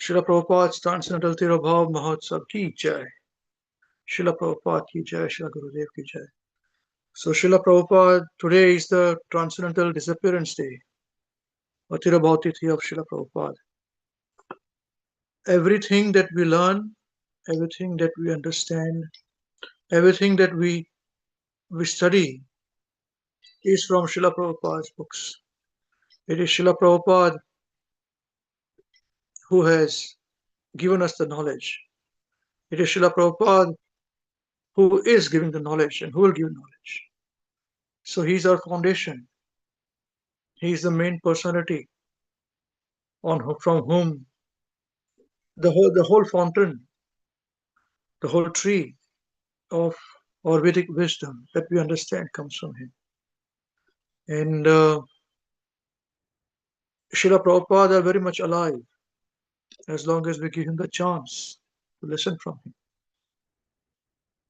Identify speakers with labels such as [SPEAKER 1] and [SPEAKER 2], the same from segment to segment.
[SPEAKER 1] Srila Prabhupada's Transcendental Tirobhav Mahotsav ki jai. Srila Prabhupada ki jai, Srila Gurudev ki jai. So Srila Prabhupada, today is the Transcendental Disappearance Day, or Tirobhav Tithi of Srila Prabhupada. Everything that we learn, everything that we understand, everything that we study is from Srila Prabhupada's books. It is Srila Prabhupada who has given us the knowledge. It is Srila Prabhupada who is giving the knowledge and who will give knowledge. So he is our foundation. He is the main personality from whom the whole fountain, the whole tree of our Vedic wisdom that we understand comes from him. And Srila Prabhupada are very much alive as long as we give him the chance to listen from him.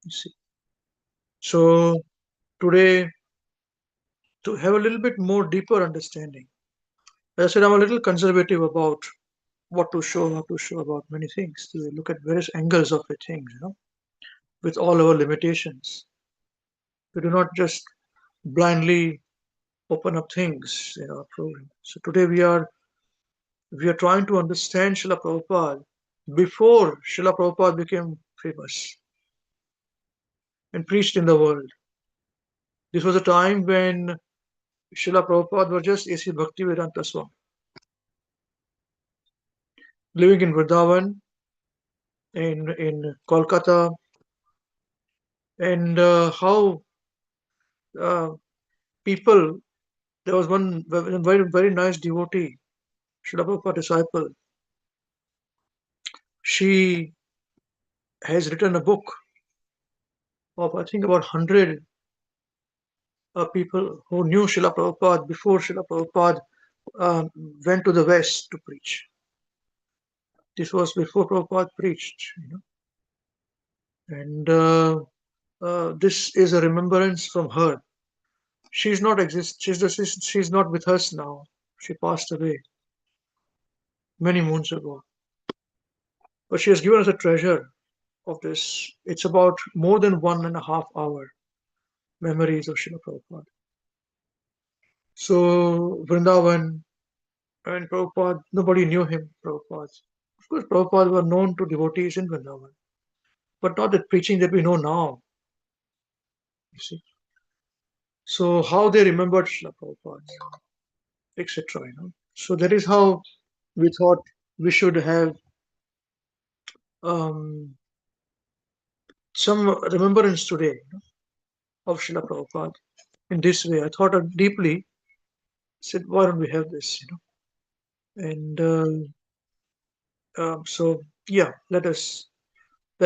[SPEAKER 1] You see. So today, to have a little bit more deeper understanding, as I said, I'm a little conservative about what to show, not to show about many things. To look at various angles of the things, with all our limitations. We do not just blindly open up things in our program. So today we are trying to understand Srila Prabhupada before Srila Prabhupada became famous and preached in the world. This was a time when Srila Prabhupada was just A.C. Bhaktivedanta Swami, living in Vrindavan, in Kolkata, and how people, there was one very nice devotee, Srila Prabhupada disciple. She has written a book of, I think, about 100 people who knew Srila Prabhupada before Srila Prabhupada went to the West to preach. This was before Prabhupada preached, and this is a remembrance from her. She's not she's not with us now. She passed away many moons ago. But she has given us a treasure of this. It's about more than 1.5 hour memories of Srila Prabhupada. So Vrindavan and Prabhupada, nobody knew him, Prabhupada. Of course, Prabhupada were known to devotees in Vrindavan, but not the preaching that we know now. You see. So how they remembered Srila Prabhupada, etc. So that is how we thought we should have um, some remembrance today of Srila Prabhupada in this way. I thought deeply, said, why don't we have this, And so, yeah, let us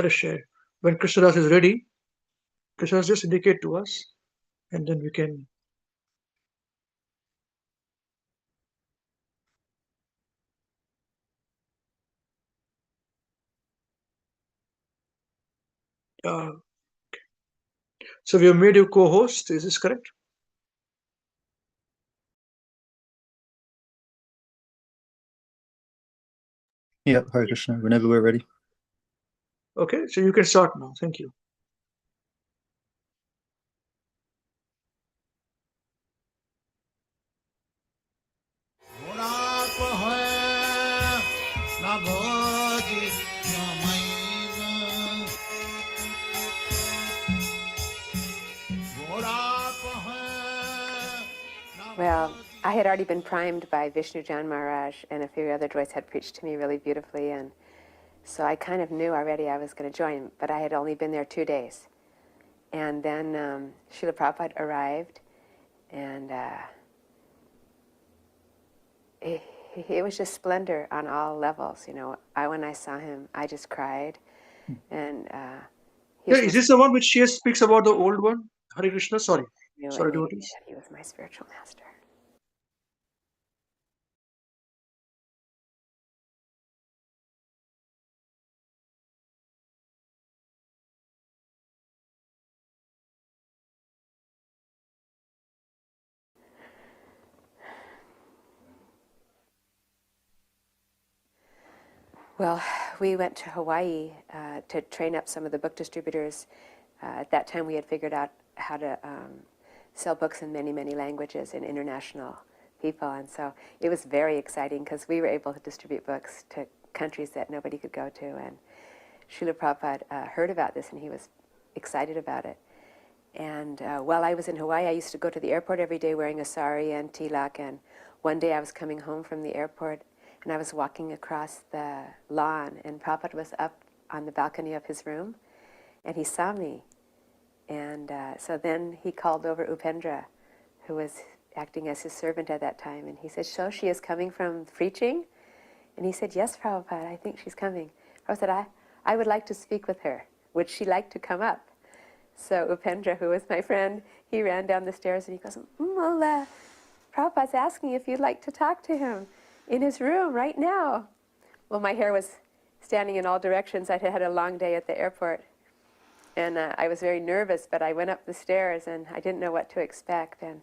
[SPEAKER 1] share. When Krishnadas is ready, Krishnadas just indicate to us, and then we can. So we have made you co-host. Is this correct?
[SPEAKER 2] Yeah, Hare Krishna, whenever we're ready.
[SPEAKER 1] Okay, so you can start now. Thank you.
[SPEAKER 3] Well, I had already been primed by Vishnu Jan Maharaj, and a few other devotees had preached to me really beautifully, and so I kind of knew already I was going to join, but I had only been there 2 days. And then Srila Prabhupada arrived, and it was just splendor on all levels. When I saw him, I just cried. And
[SPEAKER 1] is this the one which she speaks about, the old one? Hare Krishna, sorry. Sorry, devotees.
[SPEAKER 3] He was my spiritual master. Well, we went to Hawaii to train up some of the book distributors. At that time, we had figured out how to sell books in many, many languages and international people. And so it was very exciting because we were able to distribute books to countries that nobody could go to. And Srila Prabhupada heard about this and he was excited about it. And while I was in Hawaii, I used to go to the airport every day wearing a sari and tilak. And one day I was coming home from the airport and I was walking across the lawn and Prabhupada was up on the balcony of his room and he saw me. And so then he called over Upendra, who was acting as his servant at that time. And he said, so she is coming from preaching? And he said, yes, Prabhupada, I think she's coming. Prabhupada said, I would like to speak with her. Would she like to come up? So Upendra, who was my friend, he ran down the stairs and he goes, well, Prabhupada's asking if you'd like to talk to him in his room right now. Well, my hair was standing in all directions. I had had a long day at the airport. And I was very nervous, but I went up the stairs and I didn't know what to expect. And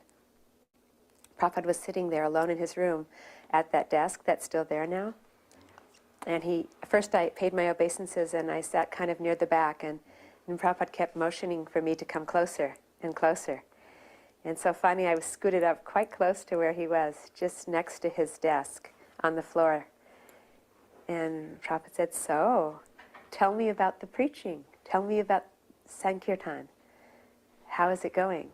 [SPEAKER 3] Prabhupada was sitting there alone in his room at that desk that's still there now. And first I paid my obeisances and I sat kind of near the back and Prabhupada kept motioning for me to come closer and closer. And so finally I was scooted up quite close to where he was, just next to his desk on the floor. And Prabhupada said, so, tell me about the preaching. Tell me about Sankirtan. How is it going?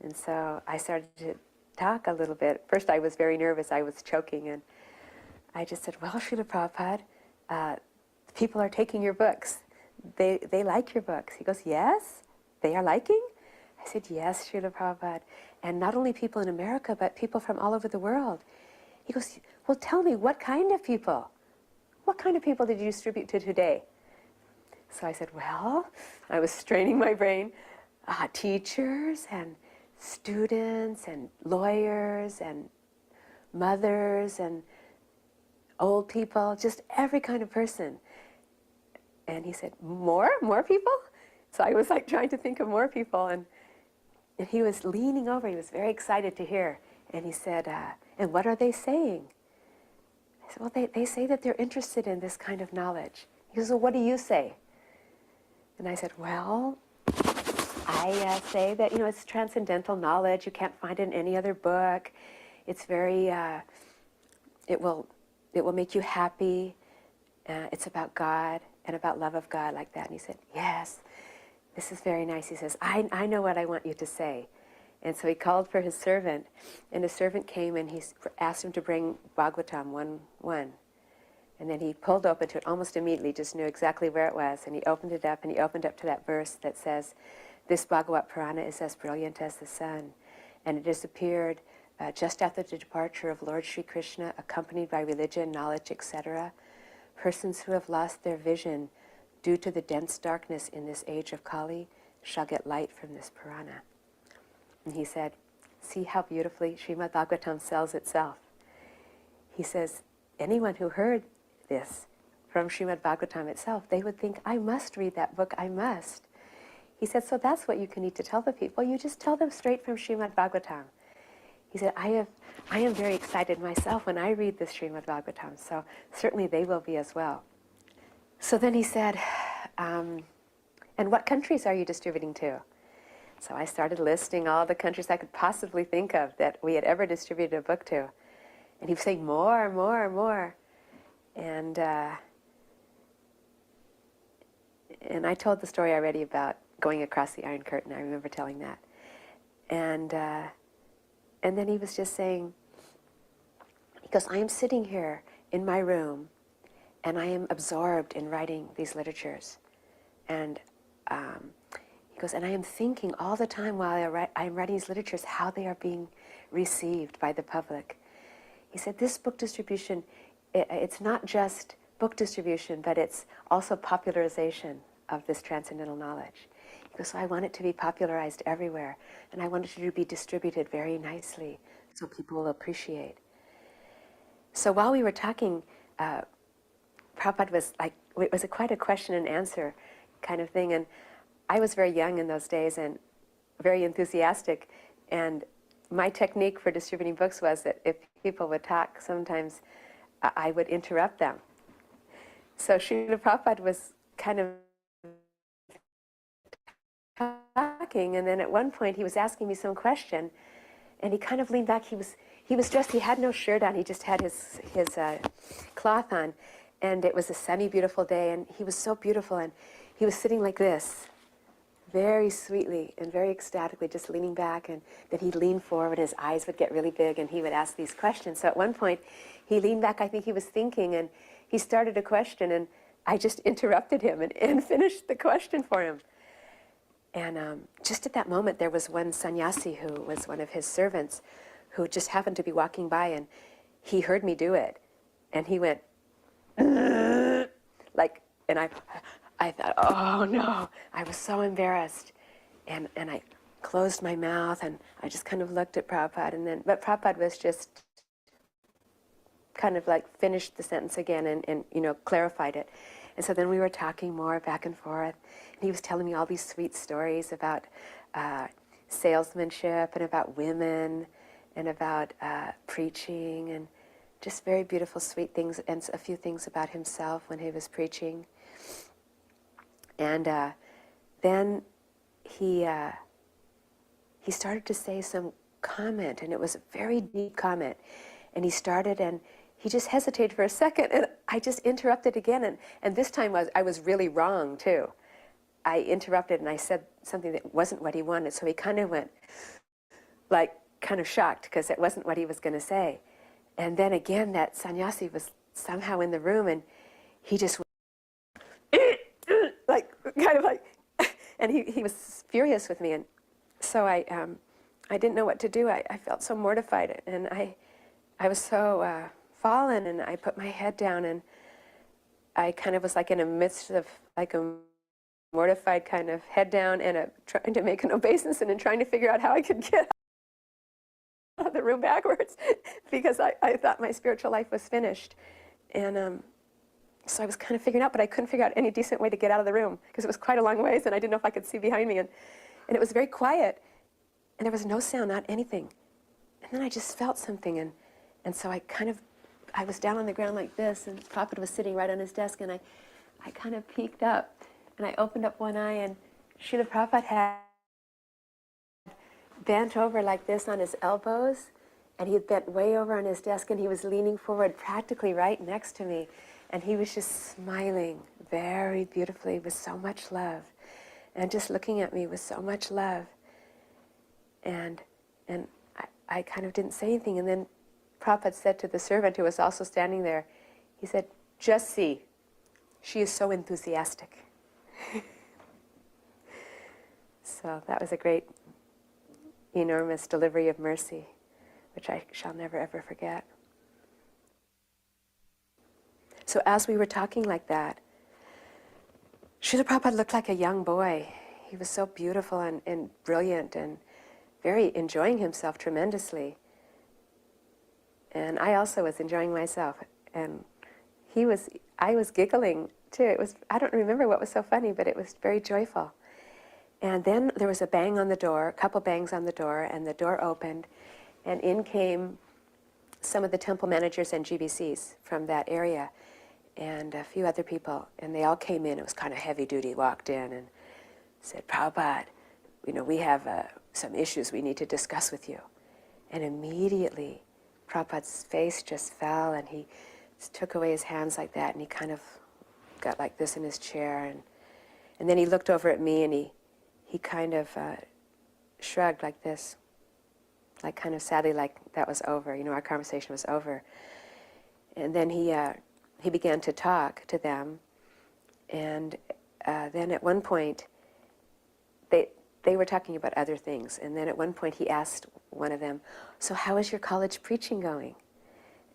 [SPEAKER 3] And so I started to talk a little bit. First I was very nervous. I was choking. And I just said, well, Srila Prabhupada, people are taking your books. They like your books. He goes, yes? They are liking? I said, yes, Srila Prabhupada. And not only people in America, but people from all over the world. He goes, well, tell me, what kind of people? What kind of people did you distribute to today? So I said, well, I was straining my brain. Teachers and students and lawyers and mothers and old people, just every kind of person. And he said, more people? So I was like trying to think of more people. And he was leaning over. He was very excited to hear. And he said, and what are they saying? I said, well, they say that they're interested in this kind of knowledge. He goes, well, what do you say? And I said, well, I say that, it's transcendental knowledge. You can't find it in any other book. It's very, it will make you happy. It's about God and about love of God, like that. And he said, yes, this is very nice. He says, I know what I want you to say. And so he called for his servant, and his servant came and he asked him to bring Bhagavatam 1:1. And then he pulled open to it almost immediately, just knew exactly where it was, and he opened it up, and he opened up to that verse that says, this Bhagavat Purana is as brilliant as the sun, and it disappeared just after the departure of Lord Sri Krishna, accompanied by religion, knowledge, etc. Persons who have lost their vision due to the dense darkness in this age of Kali shall get light from this Purana. And he said, see how beautifully Srimad Bhagavatam sells itself. He says, anyone who heard this from Srimad Bhagavatam itself, they would think, I must read that book, I must. He said, so that's what you can need to tell the people. You just tell them straight from Srimad Bhagavatam. He said, I am very excited myself when I read this Srimad Bhagavatam, so certainly they will be as well. So then he said, and what countries are you distributing to? So I started listing all the countries I could possibly think of that we had ever distributed a book to. And he was saying, more, more, more. And I told the story already about going across the Iron Curtain. I remember telling that. And then he was just saying, he goes, I am sitting here in my room, and I am absorbed in writing these literatures. And he goes, and I am thinking all the time while I'm writing these literatures how they are being received by the public. He said, this book distribution, it's not just book distribution, but it's also popularization of this transcendental knowledge. He goes, so I want it to be popularized everywhere, and I want it to be distributed very nicely so people will appreciate. So while we were talking, Prabhupada was like, it was quite a question and answer kind of thing, and I was very young in those days and very enthusiastic, and my technique for distributing books was that if people would talk, sometimes I would interrupt them. So Srila Prabhupada was kind of talking, and then at one point he was asking me some question, and he kind of leaned back. He was dressed. He had no shirt on. He just had his cloth on, and it was a sunny, beautiful day, and he was so beautiful, and he was sitting like this, very sweetly and very ecstatically, just leaning back, and then he'd lean forward, his eyes would get really big, and he would ask these questions. So at one point, he leaned back, I think he was thinking, and he started a question, and I just interrupted him and finished the question for him. And just at that moment, there was one sannyasi who was one of his servants who just happened to be walking by, and he heard me do it, and he went, like, and I thought, oh no, I was so embarrassed. And I closed my mouth, and I just kind of looked at Prabhupada, but Prabhupada was just kind of like finished the sentence again and clarified it. And so then we were talking more back and forth, and he was telling me all these sweet stories about salesmanship and about women and about preaching, and just very beautiful, sweet things, and a few things about himself when he was preaching. And then he started to say some comment, and it was a very deep comment. And he started, and he just hesitated for a second, and I just interrupted again. And this time I was really wrong, too. I interrupted, and I said something that wasn't what he wanted. So he kind of went, like, kind of shocked, because it wasn't what he was going to say. And then again, that sannyasi was somehow in the room, and he just went, like, kind of like, and he was furious with me. And so I didn't know what to do. I felt so mortified, and I was so fallen, and I put my head down, and I kind of was like in the midst of like a mortified kind of head down and trying to make an obeisance and trying to figure out how I could get out of the room backwards because I thought my spiritual life was finished. And so I was kind of figuring out, but I couldn't figure out any decent way to get out of the room because it was quite a long ways, and I didn't know if I could see behind me. And it was very quiet, and there was no sound, not anything. And then I just felt something, and so I was down on the ground like this, and Prabhupada was sitting right on his desk, and I kind of peeked up, and I opened up one eye, and Srila Prabhupada had bent over like this on his elbows, and he had bent way over on his desk, and he was leaning forward practically right next to me, and he was just smiling very beautifully with so much love, and just looking at me with so much love. And I kind of didn't say anything, and then Prabhupada said to the servant who was also standing there, he said, "Just see, she is so enthusiastic." So that was a great, enormous delivery of mercy, which I shall never ever forget. So as we were talking like that, Srila Prabhupada looked like a young boy. He was so beautiful and brilliant and very enjoying himself tremendously. And I also was enjoying myself. And I was giggling too. I don't remember what was so funny, but it was very joyful. And then there was a bang on the door, a couple bangs on the door, and the door opened, and in came some of the temple managers and GBCs from that area, and a few other people, and they all came in. It was kind of heavy duty, walked in and said, "Prabhupada, we have some issues we need to discuss with you." And immediately, Prabhupada's face just fell, and he took away his hands like that, and he kind of got like this in his chair, and then he looked over at me, and he kind of shrugged like this, like kind of sadly, like that was over, our conversation was over. And then he began to talk to them, and then at one point, they were talking about other things, and then at one point he asked one of them, "So how is your college preaching going?"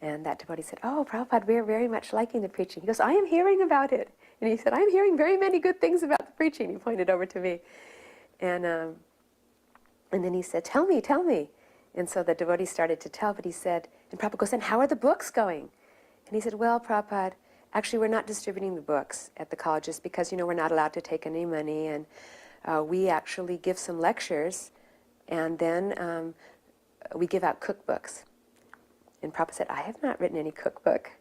[SPEAKER 3] And that devotee said, "Oh, Prabhupada, we're very much liking the preaching." He goes, "I am hearing about it." And he said, "I'm hearing very many good things about the preaching." He pointed over to me. And then he said, tell me. And so the devotee started to tell, but he said, and Prabhupada goes, "And how are the books going?" And he said, "Well, Prabhupada, actually we're not distributing the books at the colleges because, we're not allowed to take any money, and we actually give some lectures, and then we give out cookbooks." And Prabhupada said, "I have not written any cookbook."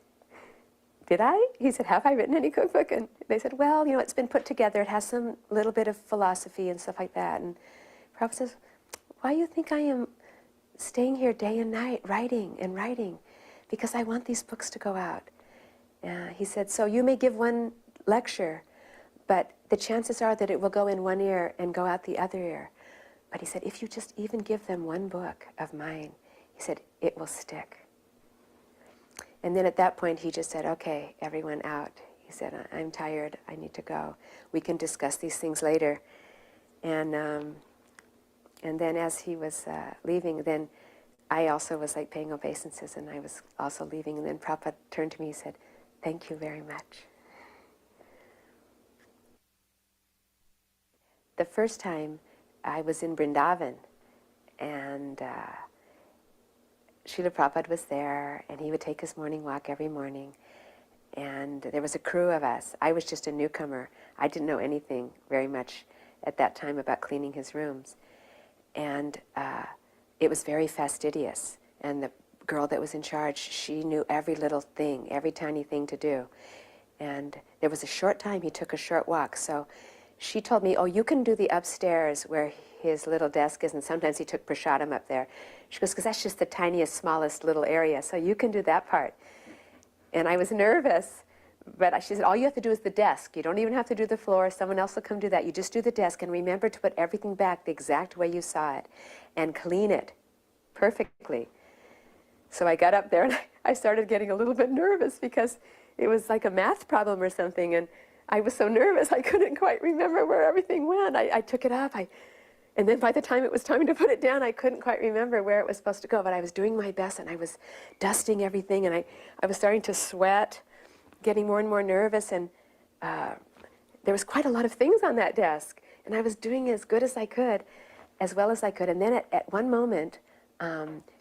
[SPEAKER 3] did I? He said, have I written any cookbook? And they said, well, it's been put together. It has some little bit of philosophy and stuff like that. And Prabhupada says, why do you think I am staying here day and night, writing and writing? Because I want these books to go out. He said, so you may give one lecture, but the chances are that it will go in one ear and go out the other ear. But he said, if you just even give them one book of mine, he said, it will stick. And then at that point, he just said, okay, everyone out. He said, I'm tired, I need to go. We can discuss these things later. And then as he was leaving, then I also was like paying obeisances, and I was also leaving. And then Prabhupada turned to me and said, thank you very much. The first time I was in Vrindavan, and Srila Prabhupada was there, and he would take his morning walk every morning. And there was a crew of us. I was just a newcomer. I didn't know anything very much at that time about cleaning his rooms. And it was very fastidious. And the girl that was in charge, she knew every little thing, every tiny thing to do. And there was a short time he took a short walk. So she told me, oh, you can do the upstairs where his little desk is, and sometimes he took prasadam up there. She goes, because that's just the tiniest, smallest little area, so you can do that part. And I was nervous, but she said, all you have to do is the desk. You don't even have to do the floor. Someone else will come do that. You just do the desk, and remember to put everything back the exact way you saw it, and clean it perfectly. So I got up there, and I started getting a little bit nervous, because it was like a math problem or something, and I was so nervous I couldn't quite remember where everything went. I took it up, and then by the time it was time to put it down, I couldn't quite remember where it was supposed to go, but I was doing my best, and I was dusting everything, and I was starting to sweat, getting more and more nervous, and there was quite a lot of things on that desk, and I was doing as good as I could, as well as I could. And then at one moment,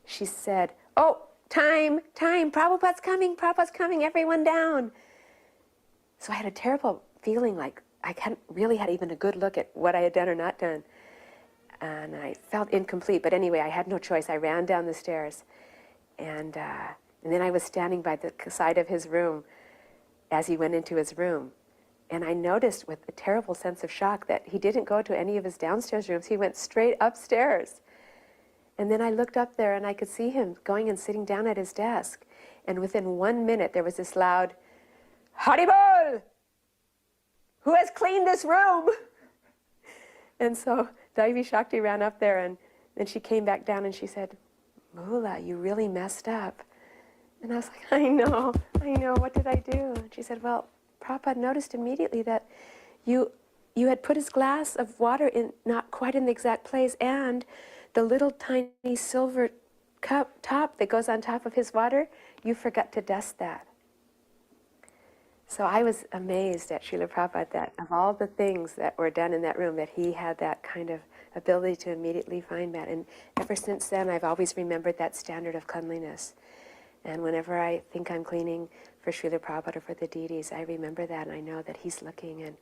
[SPEAKER 3] she said, oh, time, Prabhupada's coming, everyone down. So I had a terrible feeling, like I hadn't really had even a good look at what I had done or not done. And I felt incomplete, but anyway, I had no choice. I ran down the stairs, and then I was standing by the side of his room as he went into his room. And I noticed with a terrible sense of shock that he didn't go to any of his downstairs rooms. He went straight upstairs. And then I looked up there, and I could see him going and sitting down at his desk. And within 1 minute, there was this loud, Haribol! Who has cleaned this room? And so Daivi Shakti ran up there, and then she came back down, and she said, Mula, you really messed up. And I was like, I know, what did I do? And she said, well, Prabhupada noticed immediately that you had put his glass of water in not quite in the exact place, and the little tiny silver cup top that goes on top of his water, you forgot to dust that. So I was amazed at Srila Prabhupada that of all the things that were done in that room, that he had that kind of ability to immediately find that. And ever since then, I've always remembered that standard of cleanliness. And whenever I think I'm cleaning for Srila Prabhupada or for the deities, I remember that, and I know that he's looking, and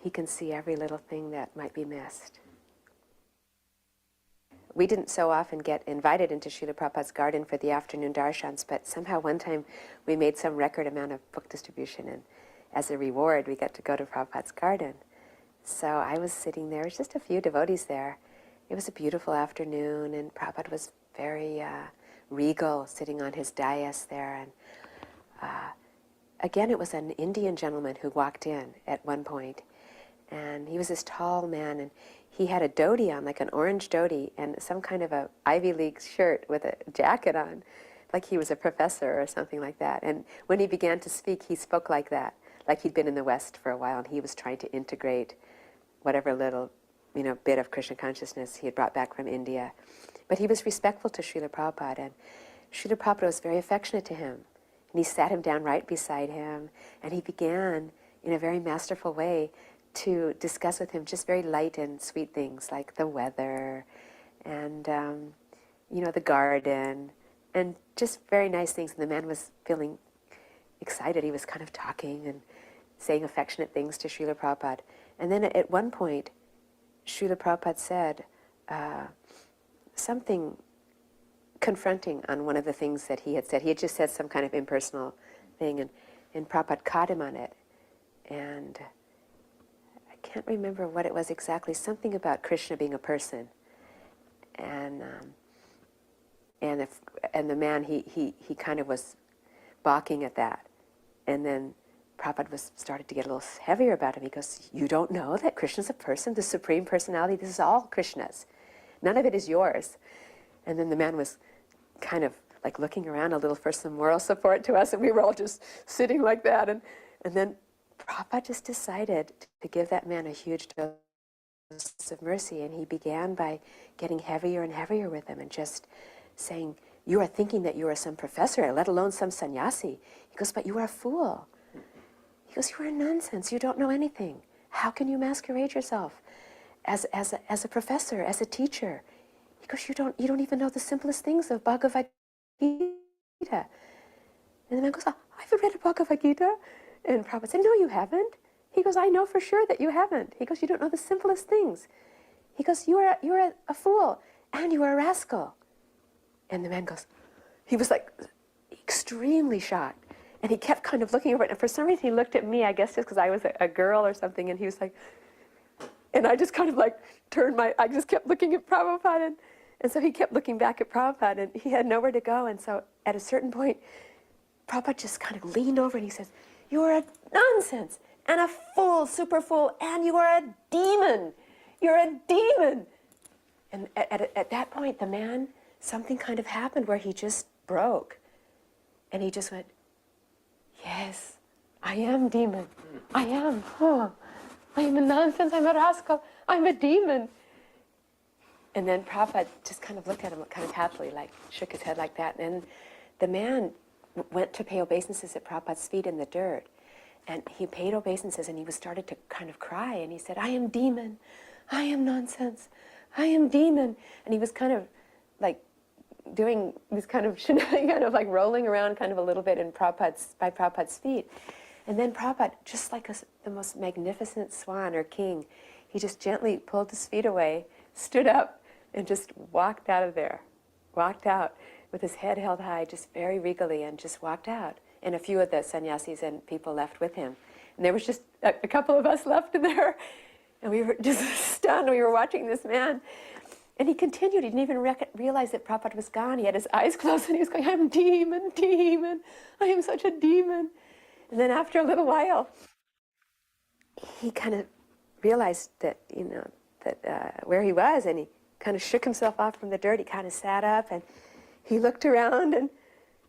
[SPEAKER 3] he can see every little thing that might be missed. We didn't so often get invited into Srila Prabhupada's garden for the afternoon darshans, but somehow one time we made some record amount of book distribution, and as a reward we got to go to Prabhupada's garden. So I was sitting there, just a few devotees there. It was a beautiful afternoon, and Prabhupada was very regal, sitting on his dais there. And again, it was an Indian gentleman who walked in at one point, and he was this tall man, and he had a dhoti on, like an orange dhoti, and some kind of a Ivy League shirt with a jacket on, like he was a professor or something like that. And when he began to speak, he spoke like that, like he'd been in the West for a while, and he was trying to integrate whatever little, bit of Krishna consciousness he had brought back from India. But he was respectful to Srila Prabhupada, and Srila Prabhupada was very affectionate to him. And he sat him down right beside him, and he began, in a very masterful way, to discuss with him just very light and sweet things like the weather and, the garden, and just very nice things. And the man was feeling excited. He was kind of talking and saying affectionate things to Srila Prabhupada. And then at one point, Srila Prabhupada said something confronting on one of the things that he had said. He had just said some kind of impersonal thing, and and Prabhupada caught him on it. And I can't remember what it was exactly, something about Krishna being a person. And the man, he kind of was balking at that. And then Prabhupada started to get a little heavier about him. He goes, you don't know that Krishna's a person, the Supreme Personality? This is all Krishna's. None of it is yours. And then the man was kind of like looking around a little for some moral support to us, and we were all just sitting like that. And then Prabhupada just decided to give that man a huge dose of mercy, and he began by getting heavier and heavier with him and just saying, you are thinking that you are some professor, let alone some sannyasi. He goes, but you are a fool. He goes, you are nonsense, you don't know anything. How can you masquerade yourself as a professor, as a teacher? He goes, you don't even know the simplest things of Bhagavad Gita. And the man goes, oh, I've read Bhagavad Gita. And Prabhupada said, no, you haven't. He goes, I know for sure that you haven't. He goes, you don't know the simplest things. He goes, you're a fool, and you are a rascal. And the man goes, he was like extremely shocked. And he kept kind of looking over it. And for some reason, he looked at me, I guess just because I was a girl or something. And he was like, and I just kind of like I just kept looking at Prabhupada. And so he kept looking back at Prabhupada, and he had nowhere to go. And so at a certain point, Prabhupada just kind of leaned over and he says, you are a nonsense and a fool, super fool, and you are a demon. You're a demon. And at that point, the man, something kind of happened where he just broke. And he just went, yes, I am demon. I am. Oh, I am a nonsense. I'm a rascal. I'm a demon. And then Prabhupada just kind of looked at him kind of happily, like shook his head like that. And the man went to pay obeisances at Prabhupada's feet in the dirt. And he paid obeisances, and he started to kind of cry. And he said, I am demon. I am nonsense. I am demon. And he was kind of like doing this kind of shenanigan, kind of like rolling around kind of a little bit by Prabhupada's feet. And then Prabhupada, just like the most magnificent swan or king, he just gently pulled his feet away, stood up, and just walked out of there. Walked out with his head held high, just very regally, and just walked out. And a few of the sannyasis and people left with him. And there was just a couple of us left there. And we were just stunned. We were watching this man. And he continued. He didn't even realize that Prabhupada was gone. He had his eyes closed, and he was going, I'm demon, demon. I am such a demon. And then after a little while, he kind of realized that, where he was, and he kind of shook himself off from the dirt. He kind of sat up, and he looked around, and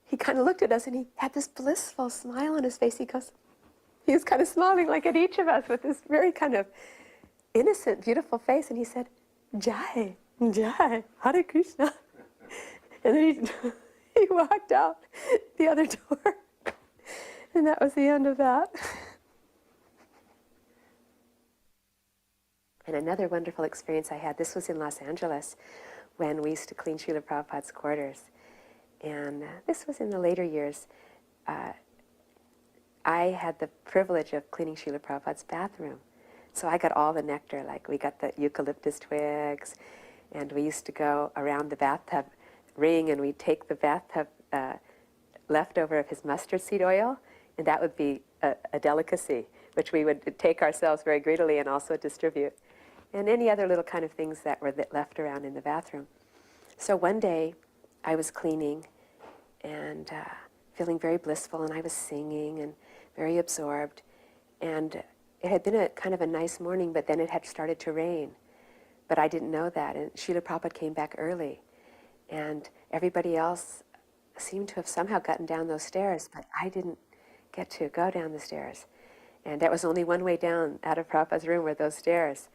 [SPEAKER 3] he kind of looked at us, and he had this blissful smile on his face. He was kind of smiling like at each of us with this very kind of innocent, beautiful face. And he said, Jai, Jai, Hare Krishna. And then he walked out the other door. And that was the end of that. And another wonderful experience I had, this was in Los Angeles when we used to clean Srila Prabhupada's quarters. And this was in the later years. I had the privilege of cleaning Srila Prabhupada's bathroom. So I got all the nectar, like we got the eucalyptus twigs, and we used to go around the bathtub ring, and we'd take the bathtub leftover of his mustard seed oil, and that would be a delicacy, which we would take ourselves very greedily and also distribute. And any other little kind of things that were left around in the bathroom. So one day, I was cleaning and feeling very blissful, and I was singing and very absorbed. And it had been a kind of a nice morning, but then it had started to rain. But I didn't know that, and Srila Prabhupada came back early. And everybody else seemed to have somehow gotten down those stairs, but I didn't get to go down the stairs. And that was only one way down out of Prabhupada's room were those stairs.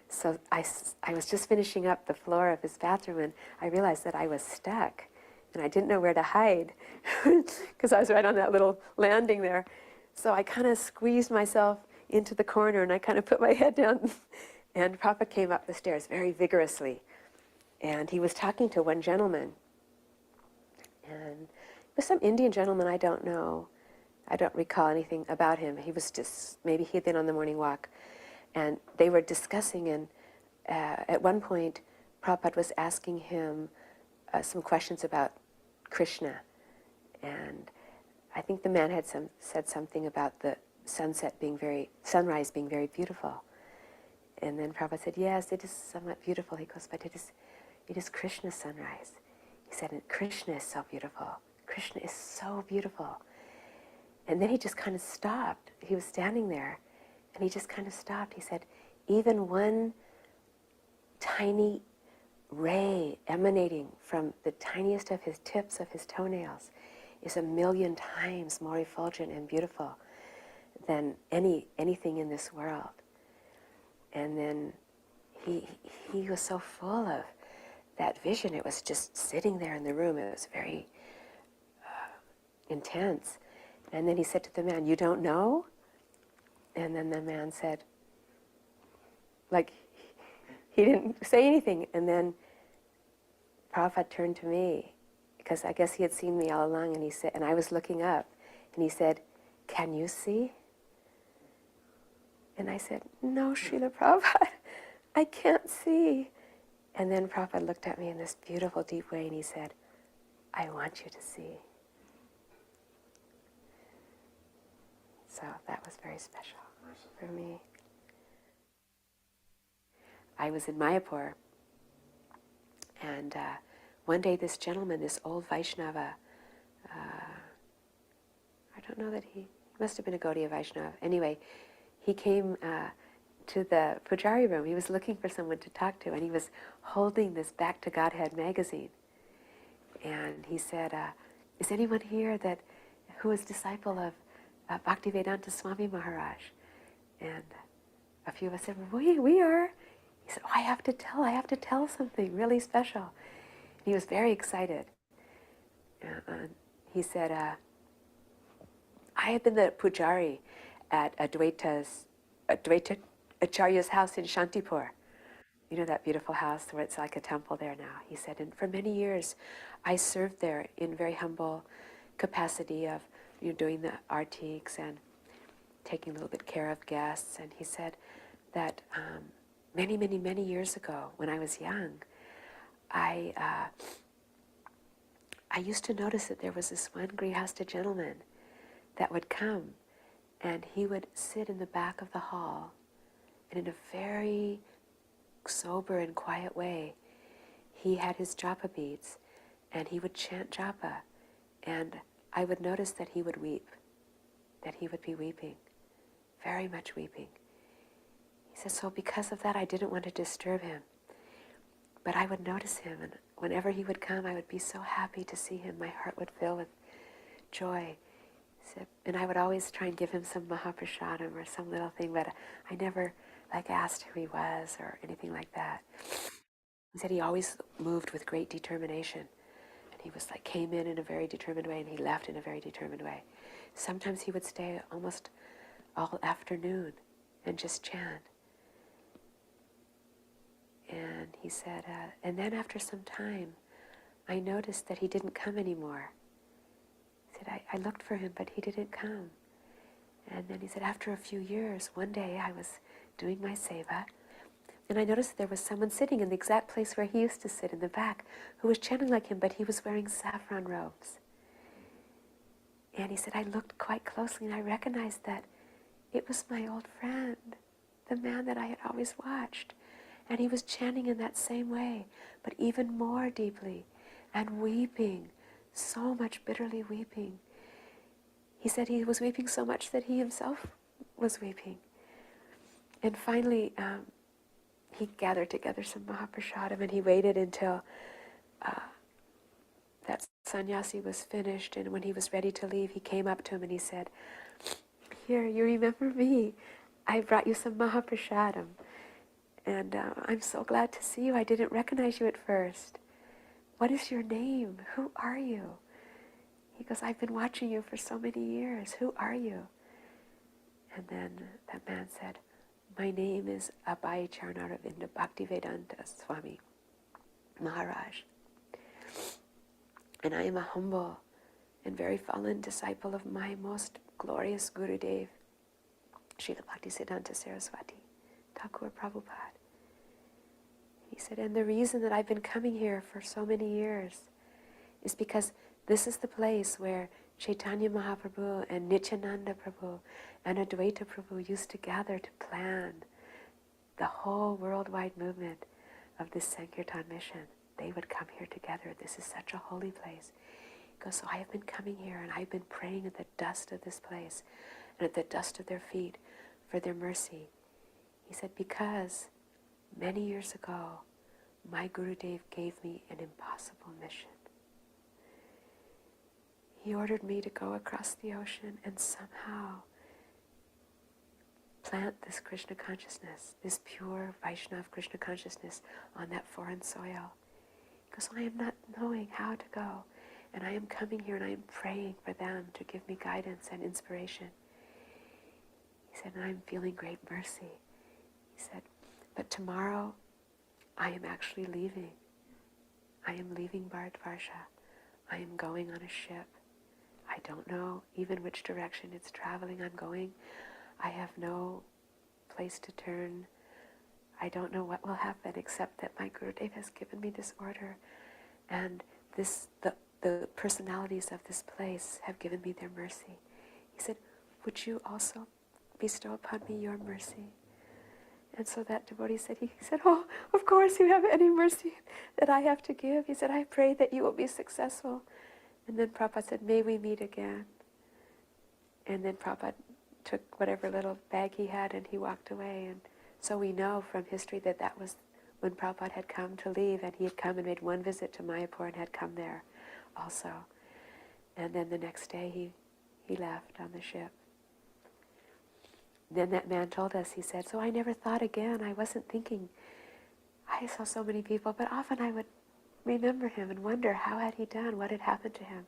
[SPEAKER 3] So I was just finishing up the floor of his bathroom, and I realized that I was stuck. And I didn't know where to hide because I was right on that little landing there. So I kind of squeezed myself into the corner, and I kind of put my head down. And Prabhupada came up the stairs very vigorously. And he was talking to one gentleman. And it was some Indian gentleman, I don't know. I don't recall anything about him. He was just, maybe he had been on the morning walk. And they were discussing, and at one point, Prabhupada was asking him some questions about Krishna. And I think the man had said something about the sunrise being very beautiful. And then Prabhupada said, yes, it is somewhat beautiful. He goes, but it is Krishna's sunrise. He said, and Krishna is so beautiful. Krishna is so beautiful. And then he just kind of stopped. He was standing there, and he just kind of stopped. He said, even one tiny ray emanating from the tiniest of his tips of his toenails is 1,000,000 times more effulgent and beautiful than anything in this world. And then he was so full of that vision. It was just sitting there in the room. It was very intense. And then he said to the man, you don't know? And then the man said, like, he didn't say anything. And then Prabhupada turned to me, because I guess he had seen me all along, and he said, and I was looking up, and he said, can you see? And I said, no, Srila Prabhupada, I can't see. And then Prabhupada looked at me in this beautiful, deep way, and he said, I want you to see. So that was very special for me. I was in Mayapur, and one day this gentleman, this old Vaishnava, I don't know that he must have been a Gaudiya Vaishnava. Anyway, he came to the Pujari room. He was looking for someone to talk to, and he was holding this Back to Godhead magazine. And he said, is anyone here who is disciple of Bhaktivedanta Swami Maharaj? And a few of us said, we are. He said, oh, I have to tell something really special. And he was very excited. He said, I have been the pujari at Advaita Acharya's house in Shantipur. You know that beautiful house where it's like a temple there now. He said, and for many years I served there in very humble capacity of doing the artiks and taking a little bit care of guests. And he said that many years ago, when I was young, I used to notice that there was this one Grihasta gentleman that would come, and he would sit in the back of the hall, and in a very sober and quiet way, he had his japa beads, and he would chant japa, and I would notice that he would weep, that he would be weeping, very much weeping. He said, so because of that, I didn't want to disturb him, but I would notice him, and whenever he would come, I would be so happy to see him. My heart would fill with joy. And I would always try and give him some Mahaprasadam or some little thing, but I never asked who he was or anything like that. He said he always moved with great determination. And he was came in a very determined way, and he left in a very determined way. Sometimes he would stay almost all afternoon and just chant. And he said, and then after some time, I noticed that he didn't come anymore. He said, I looked for him, but he didn't come. And then he said, after a few years, one day I was doing my seva, and I noticed there was someone sitting in the exact place where he used to sit in the back, who was chanting like him, but he was wearing saffron robes. And he said, I looked quite closely, and I recognized that it was my old friend, the man that I had always watched. And he was chanting in that same way, but even more deeply, and weeping, so much bitterly weeping. He said he was weeping so much that he himself was weeping. And finally, he gathered together some Mahaprasadam, and he waited until that sannyasi was finished, and when he was ready to leave, he came up to him and he said, here, you remember me? I brought you some Mahaprasadam, and I'm so glad to see you. I didn't recognize you at first. What is your name? Who are you? He goes, I've been watching you for so many years. Who are you? And then that man said, my name is Abhay Charnaravinda Bhaktivedanta Swami Maharaj. And I am a humble and very fallen disciple of my most glorious Gurudev, Srila Bhaktisiddhanta Saraswati Thakur Prabhupada. He said, and the reason that I've been coming here for so many years is because this is the place where Chaitanya Mahaprabhu and Nityananda Prabhu and Advaita Prabhu used to gather to plan the whole worldwide movement of this Sankirtan mission. They would come here together. This is such a holy place. He goes, so I have been coming here and I've been praying at the dust of this place and at the dust of their feet for their mercy. He said, because many years ago, my Gurudev gave me an impossible mission. He ordered me to go across the ocean and somehow plant this Krishna consciousness, this pure Vaishnava Krishna consciousness on that foreign soil. Because I am not knowing how to go. And I am coming here and I am praying for them to give me guidance and inspiration. He said, and I'm feeling great mercy. He said, but tomorrow I am actually leaving. I am leaving Bharatvarsha. I am going on a ship. I don't know even which direction it's traveling. I'm going. I have no place to turn. I don't know what will happen except that my Gurudev has given me this order, and the personalities of this place have given me their mercy. He said, would you also bestow upon me your mercy? And so that devotee said, he said, oh, of course you have any mercy that I have to give. He said, I pray that you will be successful. And then Prabhupada said, may we meet again. And then Prabhupada took whatever little bag he had and he walked away. And so we know from history that that was when Prabhupada had come to leave, and he had come and made one visit to Mayapur and had come there also. And then the next day he left on the ship. Then that man told us, he said, so I never thought again. I wasn't thinking. I saw so many people, but often I would remember him and wonder how had he done, what had happened to him.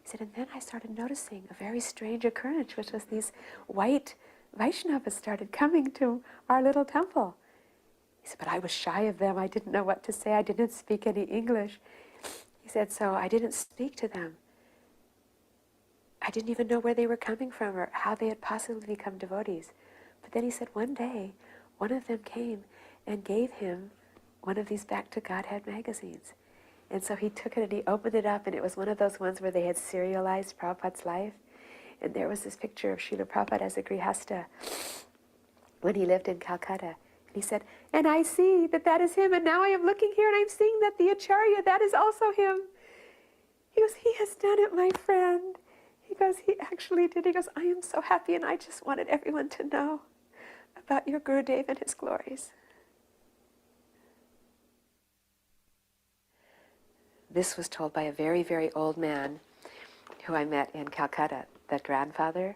[SPEAKER 3] He said, and then I started noticing a very strange occurrence, which was these white Vaishnavas started coming to our little temple. He said, but I was shy of them. I didn't know what to say. I didn't speak any English. He said, so I didn't speak to them. I didn't even know where they were coming from or how they had possibly become devotees. But then he said, one day, one of them came and gave him one of these Back to Godhead magazines. And so he took it and he opened it up, and it was one of those ones where they had serialized Prabhupada's life. And there was this picture of Srila Prabhupada as a grihasta when he lived in Calcutta. And he said, and I see that that is him, and now I am looking here and I'm seeing that the Acharya, that is also him. He goes, he has done it, my friend. He goes, he actually did. He goes, I am so happy, and I just wanted everyone to know about your Gurudev and his glories. This was told by a very, very old man who I met in Calcutta, the grandfather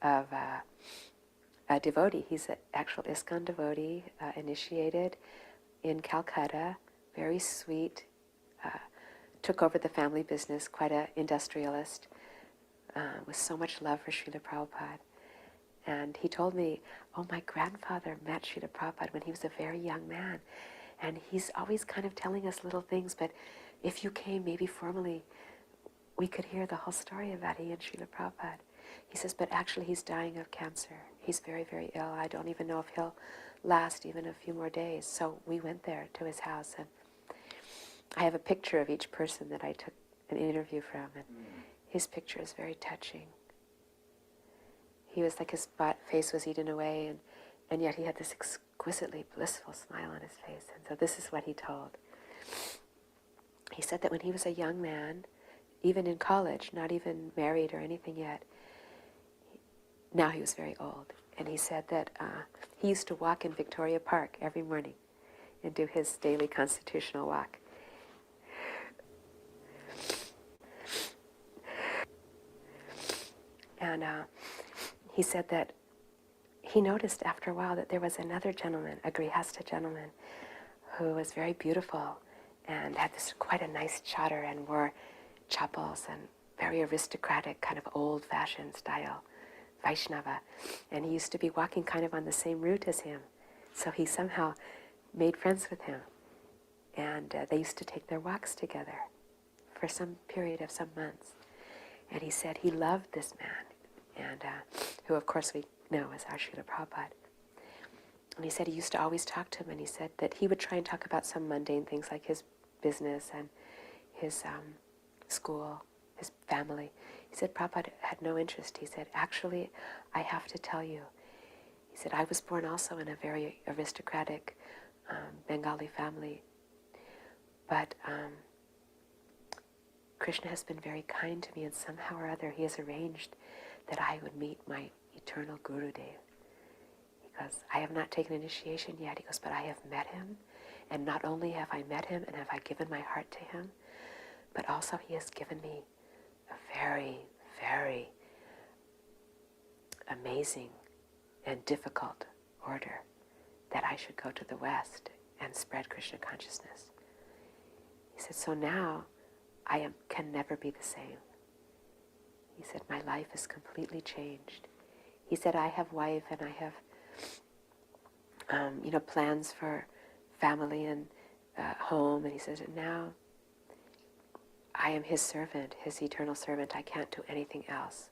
[SPEAKER 3] of a devotee. He's an actual ISKCON devotee, initiated in Calcutta, very sweet, took over the family business, quite an industrialist, with so much love for Srila Prabhupada. And he told me, oh, my grandfather met Srila Prabhupada when he was a very young man. And he's always kind of telling us little things, but if you came maybe formally, we could hear the whole story about he and Srila Prabhupada. He says, but actually he's dying of cancer. He's very, very ill. I don't even know if he'll last even a few more days. So we went there to his house, and I have a picture of each person that I took an interview from, and his picture is very touching. He was like his face was eaten away, and yet he had this exquisitely blissful smile on his face. And so this is what he told. He said that when he was a young man, even in college, not even married or anything yet, now he was very old, and he said that he used to walk in Victoria Park every morning and do his daily constitutional walk. And he said that he noticed after a while that there was another gentleman, a grihasta gentleman, who was very beautiful and had this quite a nice chadar and wore chappals and very aristocratic, kind of old-fashioned style, Vaishnava. And he used to be walking kind of on the same route as him. So he somehow made friends with him. And they used to take their walks together for some period of some months. And he said he loved this man, and who of course we know is our Srila Prabhupada. And he said he used to always talk to him, and he said that he would try and talk about some mundane things like his business and his school, his family. He He said, Prabhupada had no interest. He said, actually, I have to tell you. He said, I was born also in a very aristocratic Bengali family, but Krishna has been very kind to me, and somehow or other he has arranged that I would meet my eternal Gurudev. He goes, I have not taken initiation yet. He goes, but I have met him, and not only have I met him and have I given my heart to him, but also he has given me a very, very amazing and difficult order that I should go to the West and spread Krishna consciousness. He said, so now I can never be the same. He said, my life is completely changed. He said, I have wife and I have plans for family and home. And he says, now I am his servant, his eternal servant. I can't do anything else.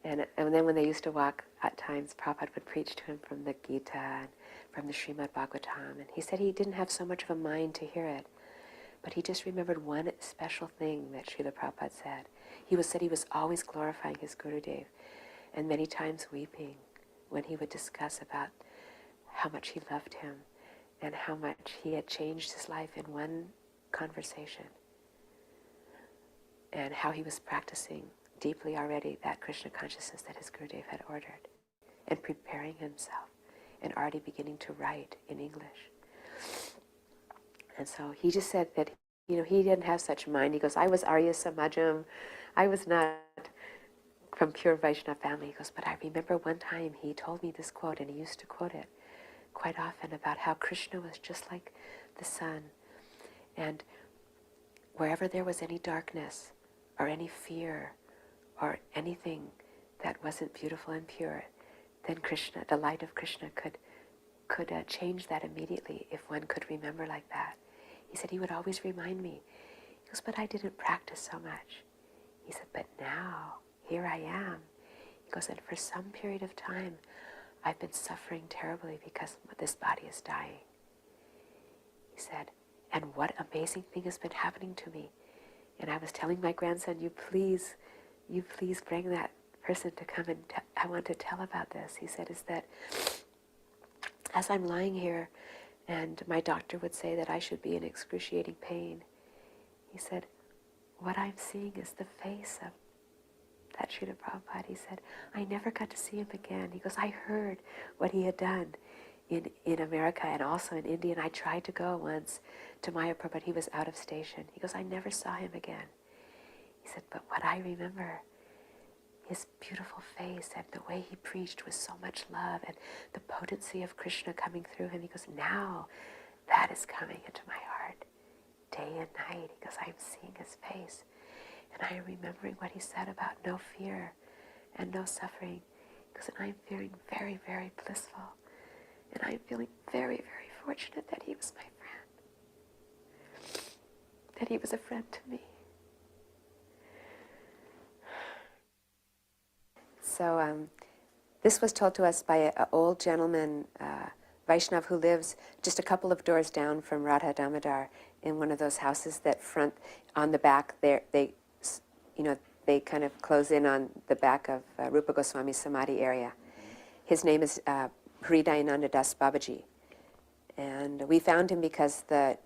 [SPEAKER 3] And then when they used to walk, at times Prabhupada would preach to him from the Gita and from the Srimad Bhagavatam. And he said he didn't have so much of a mind to hear it, but he just remembered one special thing that Srila Prabhupada said. He said he was always glorifying his Gurudev, and many times weeping when he would discuss about how much he loved him and how much he had changed his life in one conversation, and how he was practicing deeply already that Krishna consciousness that his Gurudev had ordered, and preparing himself, and already beginning to write in English. And so he just said that, he didn't have such mind. He goes, I was Arya Samajam. I was not from pure Vaishnava family. He goes, but I remember one time he told me this quote, and he used to quote it quite often, about how Krishna was just like the sun. And wherever there was any darkness or any fear or anything that wasn't beautiful and pure, then Krishna, the light of Krishna, could change that immediately if one could remember like that. He said he would always remind me. He goes, but I didn't practice so much. He said, but now, here I am. He goes, and for some period of time, I've been suffering terribly because this body is dying. He said, and what amazing thing has been happening to me. And I was telling my grandson, you please bring that person to come and I want to tell about this. He said, is that as I'm lying here and my doctor would say that I should be in excruciating pain, he said, what I'm seeing is the face of that Srila Prabhupada. He said, I never got to see him again. He goes, I heard what he had done in America and also in India, and I tried to go once to Mayapur, but he was out of station. He goes, I never saw him again. He said, but what I remember, his beautiful face and the way he preached with so much love and the potency of Krishna coming through him. He goes, now that is coming into my heart day and night. He goes, I'm seeing his face. And I am remembering what he said about no fear and no suffering. He goes, and I'm feeling very, very blissful. And I'm feeling very, very fortunate that he was my friend. That he was a friend to me. So this was told to us by an old gentleman, Vaishnav, who lives just a couple of doors down from Radha Damodar in one of those houses that front on the back there. They kind of close in on the back of Rupa Goswami's Samadhi area. His name is Hridayananda Das Babaji. And we found him because the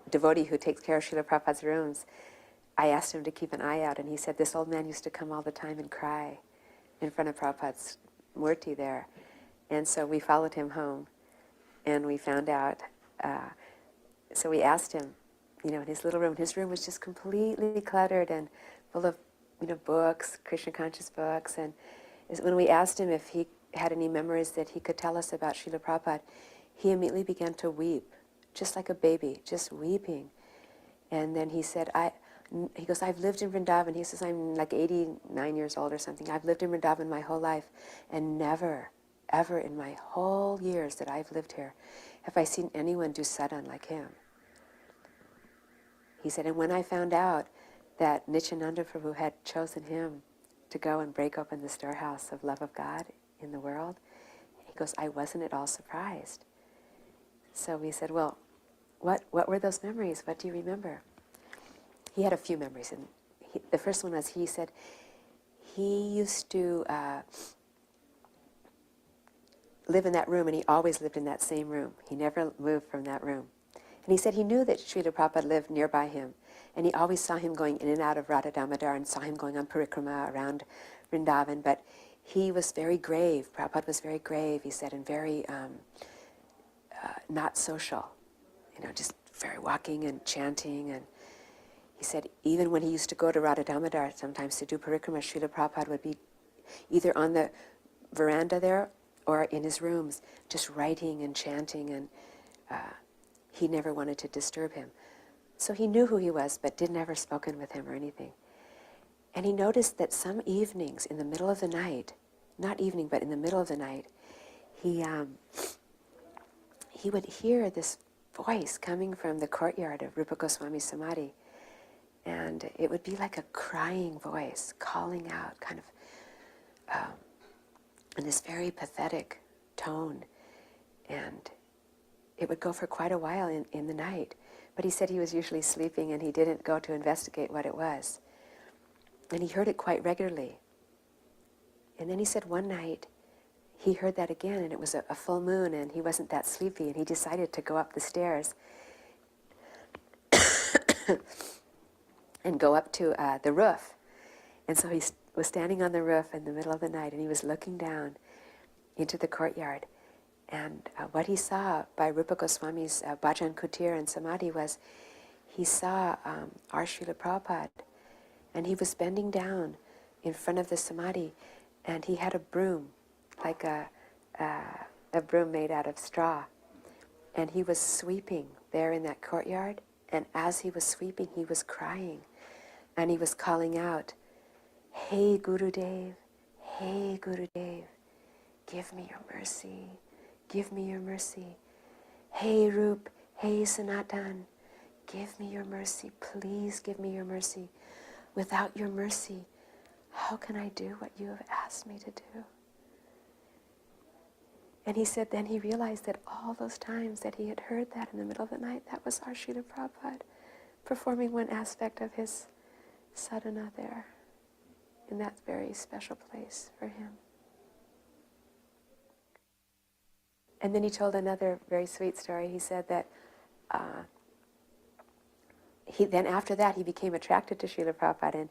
[SPEAKER 3] devotee who takes care of Srila Prabhupada's rooms, I asked him to keep an eye out, and he said this old man used to come all the time and cry in front of Prabhupada's murti there. And so we followed him home, and we found out, so we asked him, in his little room. His room was just completely cluttered and full of, books, Krishna conscious books. And when we asked him if he had any memories that he could tell us about Srila Prabhupada, he immediately began to weep, just like a baby, just weeping. And then he said, he goes, I've lived in Vrindavan. He says, I'm like 89 years old or something. I've lived in Vrindavan my whole life, and never, ever in my whole years that I've lived here have I seen anyone do sadhana like him. He said, and when I found out that Nityananda Prabhu had chosen him to go and break open the storehouse of love of God in the world, he goes, I wasn't at all surprised. So we said, well, what were those memories? What do you remember? He had a few memories, and the first one was, he said he used to live in that room, and he always lived in that same room. He never moved from that room. And he said he knew that Srila Prabhupada lived nearby him, and he always saw him going in and out of Radha Damodar and saw him going on parikrama around Vrindavan, but he was very grave. Prabhupada was very grave, he said, and very not social, just very walking and chanting. And he said even when he used to go to Radha Damodar sometimes to do parikrama, Srila Prabhupada would be either on the veranda there or in his rooms, just writing and chanting, and he never wanted to disturb him. So he knew who he was, but did never spoken with him or anything. And he noticed that some evenings in the middle of the night, not evening, but in the middle of the night, he would hear this voice coming from the courtyard of Rupa Goswami's Samadhi. And it would be like a crying voice, calling out, kind of, in this very pathetic tone. And it would go for quite a while in the night. But he said he was usually sleeping and he didn't go to investigate what it was. And he heard it quite regularly. And then he said one night he heard that again, and it was a full moon, and he wasn't that sleepy, and he decided to go up the stairs and go up to the roof. And so he was standing on the roof in the middle of the night, and he was looking down into the courtyard. And what he saw by Rupa Goswami's Bhajan Kutir and Samadhi was, he saw our Srila Prabhupada, and he was bending down in front of the Samadhi, and he had a broom, like a broom made out of straw. And he was sweeping there in that courtyard, and as he was sweeping, he was crying, and he was calling out, "Hey Gurudev, hey Gurudev, give me your mercy, give me your mercy. Hey Rup, hey Sanatan, give me your mercy, please give me your mercy. Without your mercy, how can I do what you have asked me to do?" And he said then he realized that all those times that he had heard that in the middle of the night, that was our Srila Prabhupada performing one aspect of his sadhana there, in that very special place for him. And then he told another very sweet story. He said that then after that he became attracted to Srila Prabhupada, and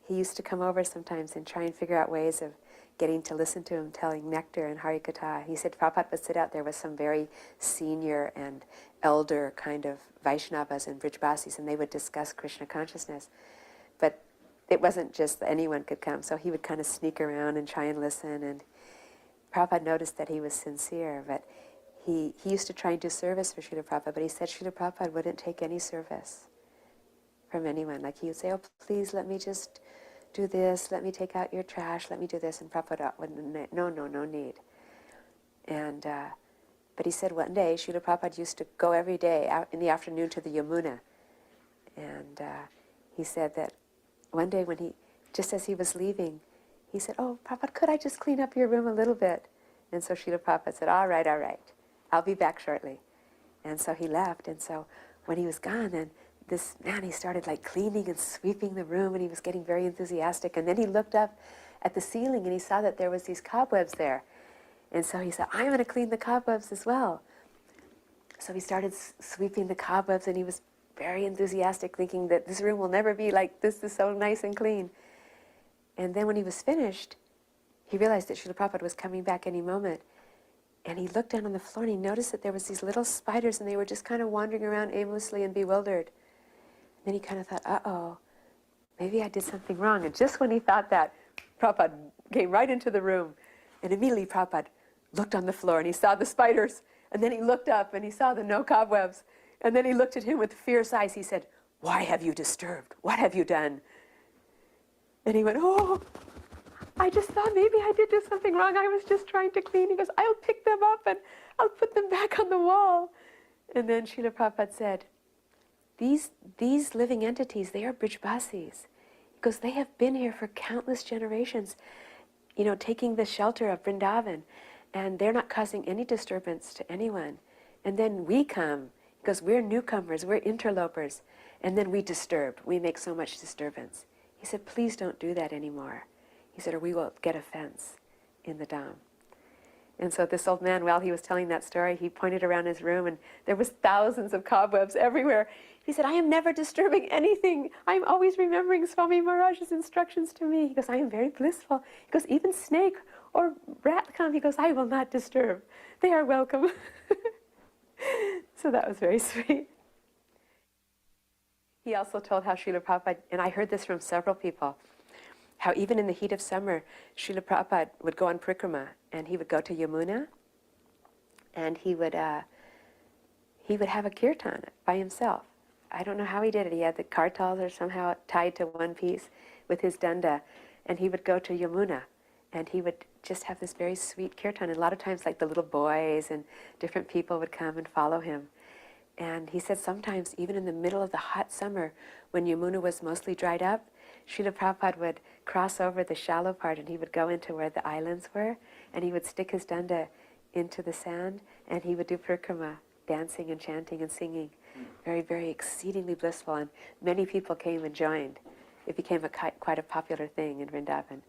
[SPEAKER 3] he used to come over sometimes and try and figure out ways of getting to listen to him telling nectar and Harikatha. He said Prabhupada would sit out there with some very senior and elder kind of Vaishnavas and Brijbasis, and they would discuss Krishna consciousness. But it wasn't just that anyone could come, so he would kind of sneak around and try and listen. And Prabhupada noticed that he was sincere, but he used to try and do service for Srila Prabhupada, but he said Srila Prabhupada wouldn't take any service from anyone. Like he would say, "Oh, please let me just do this, let me take out your trash, let me do this," and Prabhupada wouldn't, no need. And but he said one day Srila Prabhupada used to go every day out in the afternoon to the Yamuna. And he said that one day when just as he was leaving, he said, "Oh, Prabhupada, could I just clean up your room a little bit?" And so Srila Prabhupada said, all right, I'll be back shortly." And so he left, and so when he was gone, then this man, he started like cleaning and sweeping the room, and he was getting very enthusiastic. And then he looked up at the ceiling and he saw that there was these cobwebs there. And so he said, "I'm going to clean the cobwebs as well." So he started sweeping the cobwebs, and he was very enthusiastic, thinking that this room will never be like this, is so nice and clean. And then when he was finished, he realized that Srila Prabhupada was coming back any moment. And he looked down on the floor and he noticed that there was these little spiders, and they were just kind of wandering around aimlessly and bewildered. Then he kind of thought, uh-oh, maybe I did something wrong. And just when he thought that, Prabhupada came right into the room. And immediately Prabhupada looked on the floor and he saw the spiders. And then he looked up and he saw the no cobwebs. And then he looked at him with fierce eyes. He said, "Why have you disturbed? What have you done?" And he went, "Oh, I just thought maybe I did do something wrong. I was just trying to clean." He goes, "I'll pick them up and I'll put them back on the wall." And then Srila Prabhupada said, These living entities, they are Brijbasis, because they have been here for countless generations, taking the shelter of Vrindavan, and they're not causing any disturbance to anyone. And then we come, because we're newcomers, we're interlopers, and then we disturb. We make so much disturbance. He said, please don't do that anymore. He said, or we will get a fence in the Dham. And so this old man, while he was telling that story, he pointed around his room and there was thousands of cobwebs everywhere. He said, I am never disturbing anything. I am always remembering Swami Maharaj's instructions to me. He goes, I am very blissful. He goes, even snake or rat come. He goes, I will not disturb. They are welcome. So that was very sweet. He also told how Srila Prabhupada, and I heard this from several people, how even in the heat of summer, Srila Prabhupada would go on parikrama, and he would go to Yamuna, and he would have a kirtan by himself. I don't know how he did it. He had the kartals or somehow tied to one piece with his danda, and he would go to Yamuna, and he would just have this very sweet kirtan. And a lot of times, like the little boys and different people would come and follow him. And he said sometimes, even in the middle of the hot summer, when Yamuna was mostly dried up, Srila Prabhupada would cross over the shallow part and he would go into where the islands were, and he would stick his danda into the sand, and he would do parikrama, dancing and chanting and singing. Very, very exceedingly blissful, and many people came and joined. It became quite a popular thing in Vrindavan.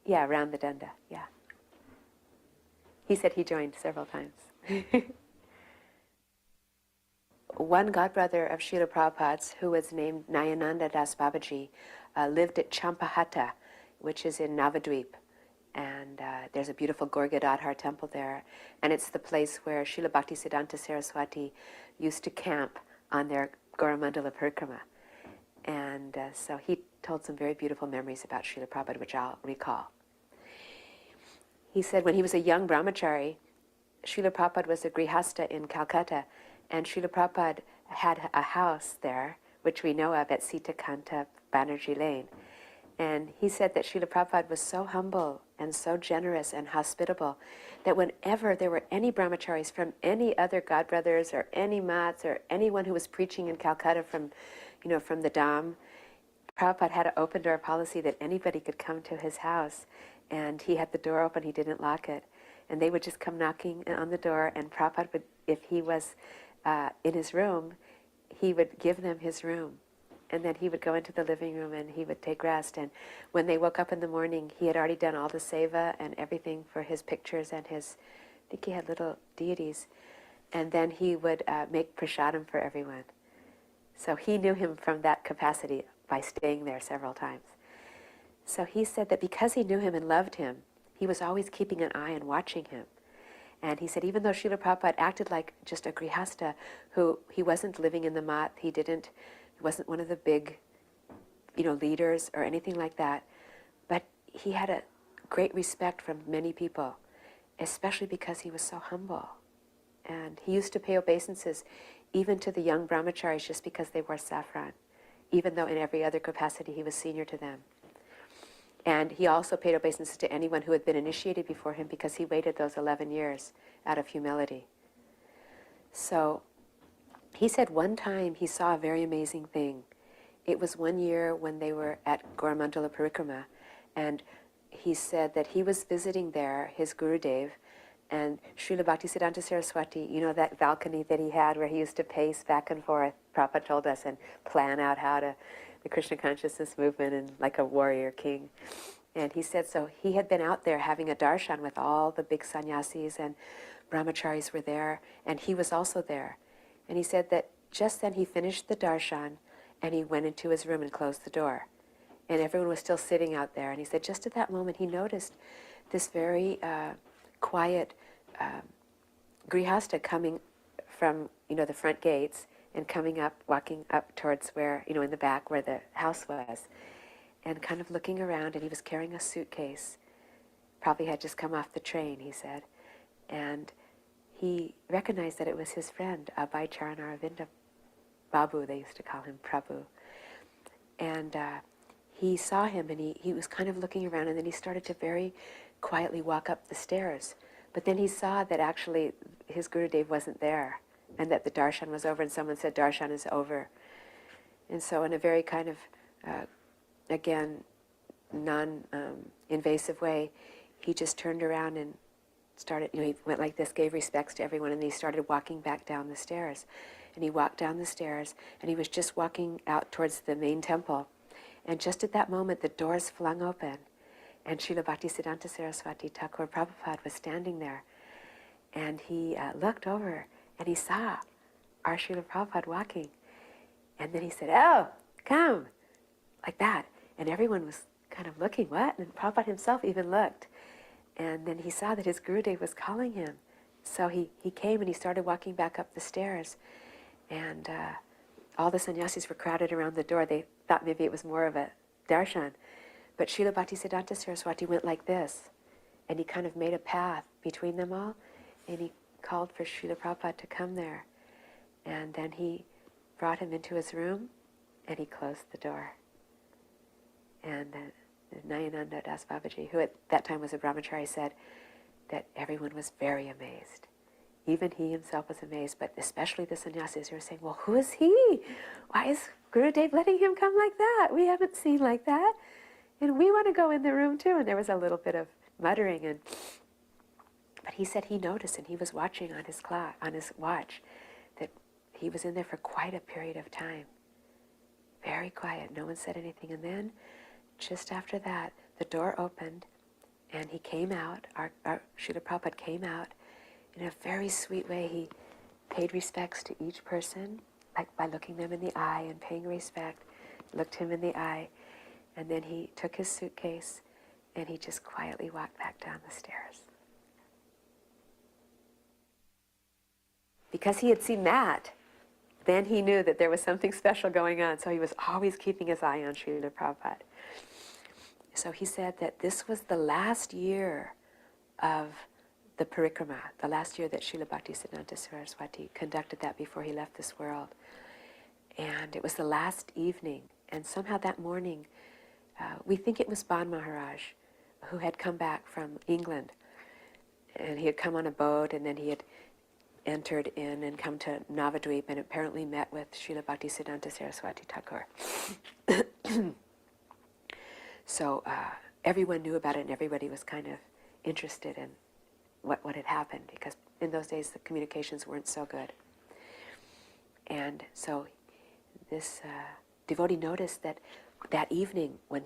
[SPEAKER 3] Yeah, around the danda, yeah. He said he joined several times. One godbrother of Srila Prabhupada's, who was named Nayananda Das Babaji, lived at Champahata, which is in Navadvip. And there's a beautiful Gaur Gadadhar temple there. And it's the place where Srila Bhaktisiddhanta Saraswati used to camp on their Gauramandala Parikrama. And so he told some very beautiful memories about Srila Prabhupada, which I'll recall. He said when he was a young brahmachari, Srila Prabhupada was a grihasta in Calcutta, and Srila Prabhupada had a house there, which we know of at Sitakanta Banerjee Lane. And he said that Srila Prabhupada was so humble and so generous and hospitable that whenever there were any brahmacharis from any other godbrothers or any mats or anyone who was preaching in Calcutta from the Dham, Prabhupada had an open door policy that anybody could come to his house, and he had the door open, he didn't lock it. And they would just come knocking on the door, and Prabhupada would, if he was in his room, he would give them his room. And then he would go into the living room and he would take rest. And when they woke up in the morning, he had already done all the seva and everything for his pictures and his, I think he had little deities. And then he would make prasadam for everyone. So he knew him from that capacity by staying there several times. So he said that because he knew him and loved him, he was always keeping an eye and watching him. And he said even though Srila Prabhupada acted like just a grihasta, who he wasn't living in the mat, he wasn't one of the big, leaders or anything like that, but he had a great respect from many people, especially because he was so humble. And he used to pay obeisances even to the young brahmacharis just because they wore saffron, even though in every other capacity he was senior to them. And he also paid obeisances to anyone who had been initiated before him because he waited those 11 years out of humility. So he said one time he saw a very amazing thing. It was one year when they were at Gauramandala Parikrama, and he said that he was visiting there, his Gurudev, and Srila Bhaktisiddhanta Saraswati, that balcony that he had where he used to pace back and forth, Prabhupada told us, and plan out how to, the Krishna consciousness movement, and like a warrior king. And he said so he had been out there having a darshan with all the big sannyasis, and brahmacharis were there, and he was also there. And he said that just then he finished the darshan and he went into his room and closed the door. And everyone was still sitting out there. And he said just at that moment he noticed this very quiet grihasta coming from, the front gates and coming up, walking up towards where, in the back where the house was, and kind of looking around, and he was carrying a suitcase. Probably had just come off the train, he said. And he recognized that it was his friend, Abhay Charanaravinda Babu, they used to call him Prabhu. And he saw him, and he was kind of looking around, and then he started to very quietly walk up the stairs. But then he saw that actually his Gurudev wasn't there, and that the darshan was over, and someone said, darshan is over. And so in a very kind of, again, non-invasive way, he just turned around and started, he went like this, gave respects to everyone, and he started walking back down the stairs. And he walked down the stairs, and he was just walking out towards the main temple. And just at that moment, the doors flung open, and Srila Bhaktisiddhanta Saraswati Thakur Prabhupada was standing there. And he looked over, and he saw our Srila Prabhupada walking. And then he said, "Oh, come," like that. And everyone was kind of looking, what? And Prabhupada himself even looked. And then he saw that his Gurudev was calling him. So he came and he started walking back up the stairs. And all the sannyasis were crowded around the door. They thought maybe it was more of a darshan. But Srila Bhaktisiddhanta Saraswati went like this. And he kind of made a path between them all. And he called for Srila Prabhupada to come there. And then he brought him into his room and he closed the door. And Nayananda Das Babaji, who at that time was a brahmachari, said that everyone was very amazed. Even he himself was amazed, but especially the sannyasis who were saying, "Well, who is he? Why is Gurudev letting him come like that? We haven't seen like that. And we want to go in the room too." And there was a little bit of muttering. But he said he noticed, and he was watching on his clock, on his watch, that he was in there for quite a period of time. Very quiet. No one said anything. And then, just after that, the door opened, and he came out. Our Srila Prabhupada came out. In a very sweet way, he paid respects to each person, like by looking them in the eye and paying respect, looked him in the eye, and then he took his suitcase, and he just quietly walked back down the stairs. Because he had seen that, then he knew that there was something special going on, so he was always keeping his eye on Srila Prabhupada. So he said that this was the last year of the parikrama, the last year that Srila Bhaktisiddhanta Saraswati conducted that before he left this world. And it was the last evening, and somehow that morning, we think it was Ban Maharaj, who had come back from England. And he had come on a boat, and then he had entered in and come to Navadvip and apparently met with Srila Bhaktisiddhanta Saraswati Thakur. So everyone knew about it, and everybody was kind of interested in what had happened, because in those days the communications weren't so good. And so this devotee noticed that that evening when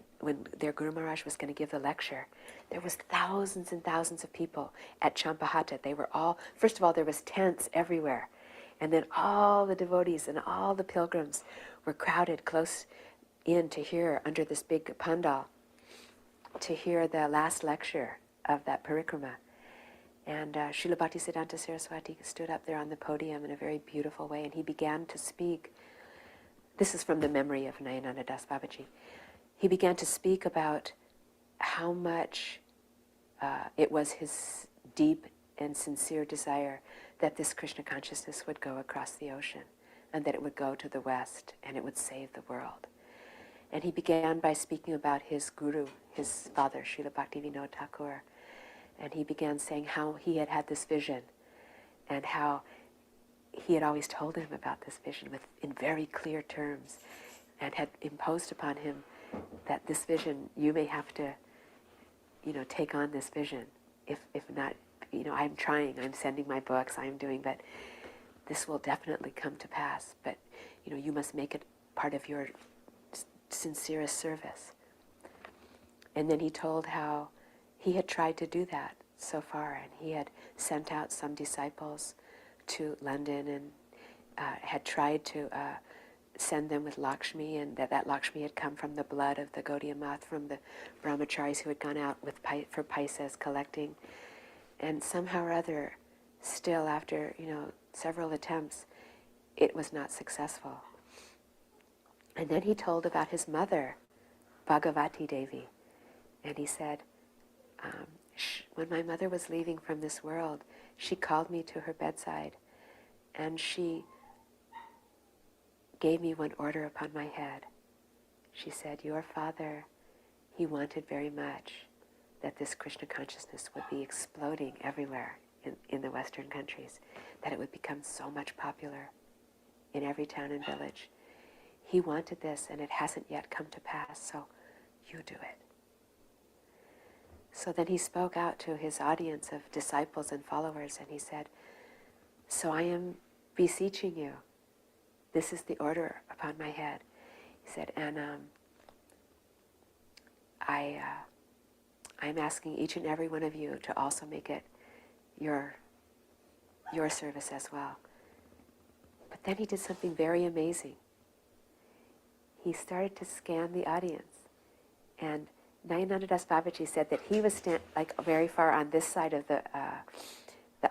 [SPEAKER 3] their Guru Maharaj was going to give the lecture, there was thousands and thousands of people at Champahata. They were all, first of all, there was tents everywhere. And then all the devotees and all the pilgrims were crowded close in to hear, under this big pandal, to hear the last lecture of that parikrama. And Srila Bhaktisiddhanta Saraswati stood up there on the podium in a very beautiful way, and he began to speak. This is from the memory of Nayananda Das Babaji. He began to speak about how much it was his deep and sincere desire that this Krishna consciousness would go across the ocean, and that it would go to the West, and it would save the world. And he began by speaking about his guru, his father, Srila Bhaktivinoda Thakur. And he began saying how he had had this vision, and how he had always told him about this vision in very clear terms, and had imposed upon him that this vision, you may have to, take on this vision. If not, I'm trying, I'm sending my books, I'm doing, but this will definitely come to pass. But, you must make it part of your sincerest service. And then he told how he had tried to do that so far, and he had sent out some disciples to London and had tried to send them with Lakshmi, and that Lakshmi had come from the blood of the Gaudiya Math, from the brahmacharis who had gone out with for paisas collecting. And somehow or other, still after several attempts, it was not successful. And then he told about his mother, Bhagavati Devi, and he said, when my mother was leaving from this world, she called me to her bedside, and she gave me one order upon my head. She said, your father, he wanted very much that this Krishna consciousness would be exploding everywhere in the Western countries, that it would become so much popular in every town and village. He wanted this, and it hasn't yet come to pass, so you do it. So then he spoke out to his audience of disciples and followers, and he said, so I am beseeching you. This is the order upon my head. He said, and I'm asking each and every one of you to also make it your service as well. But then he did something very amazing. He started to scan the audience. And Nayananda Das Babaji said that he was like very far on this side of the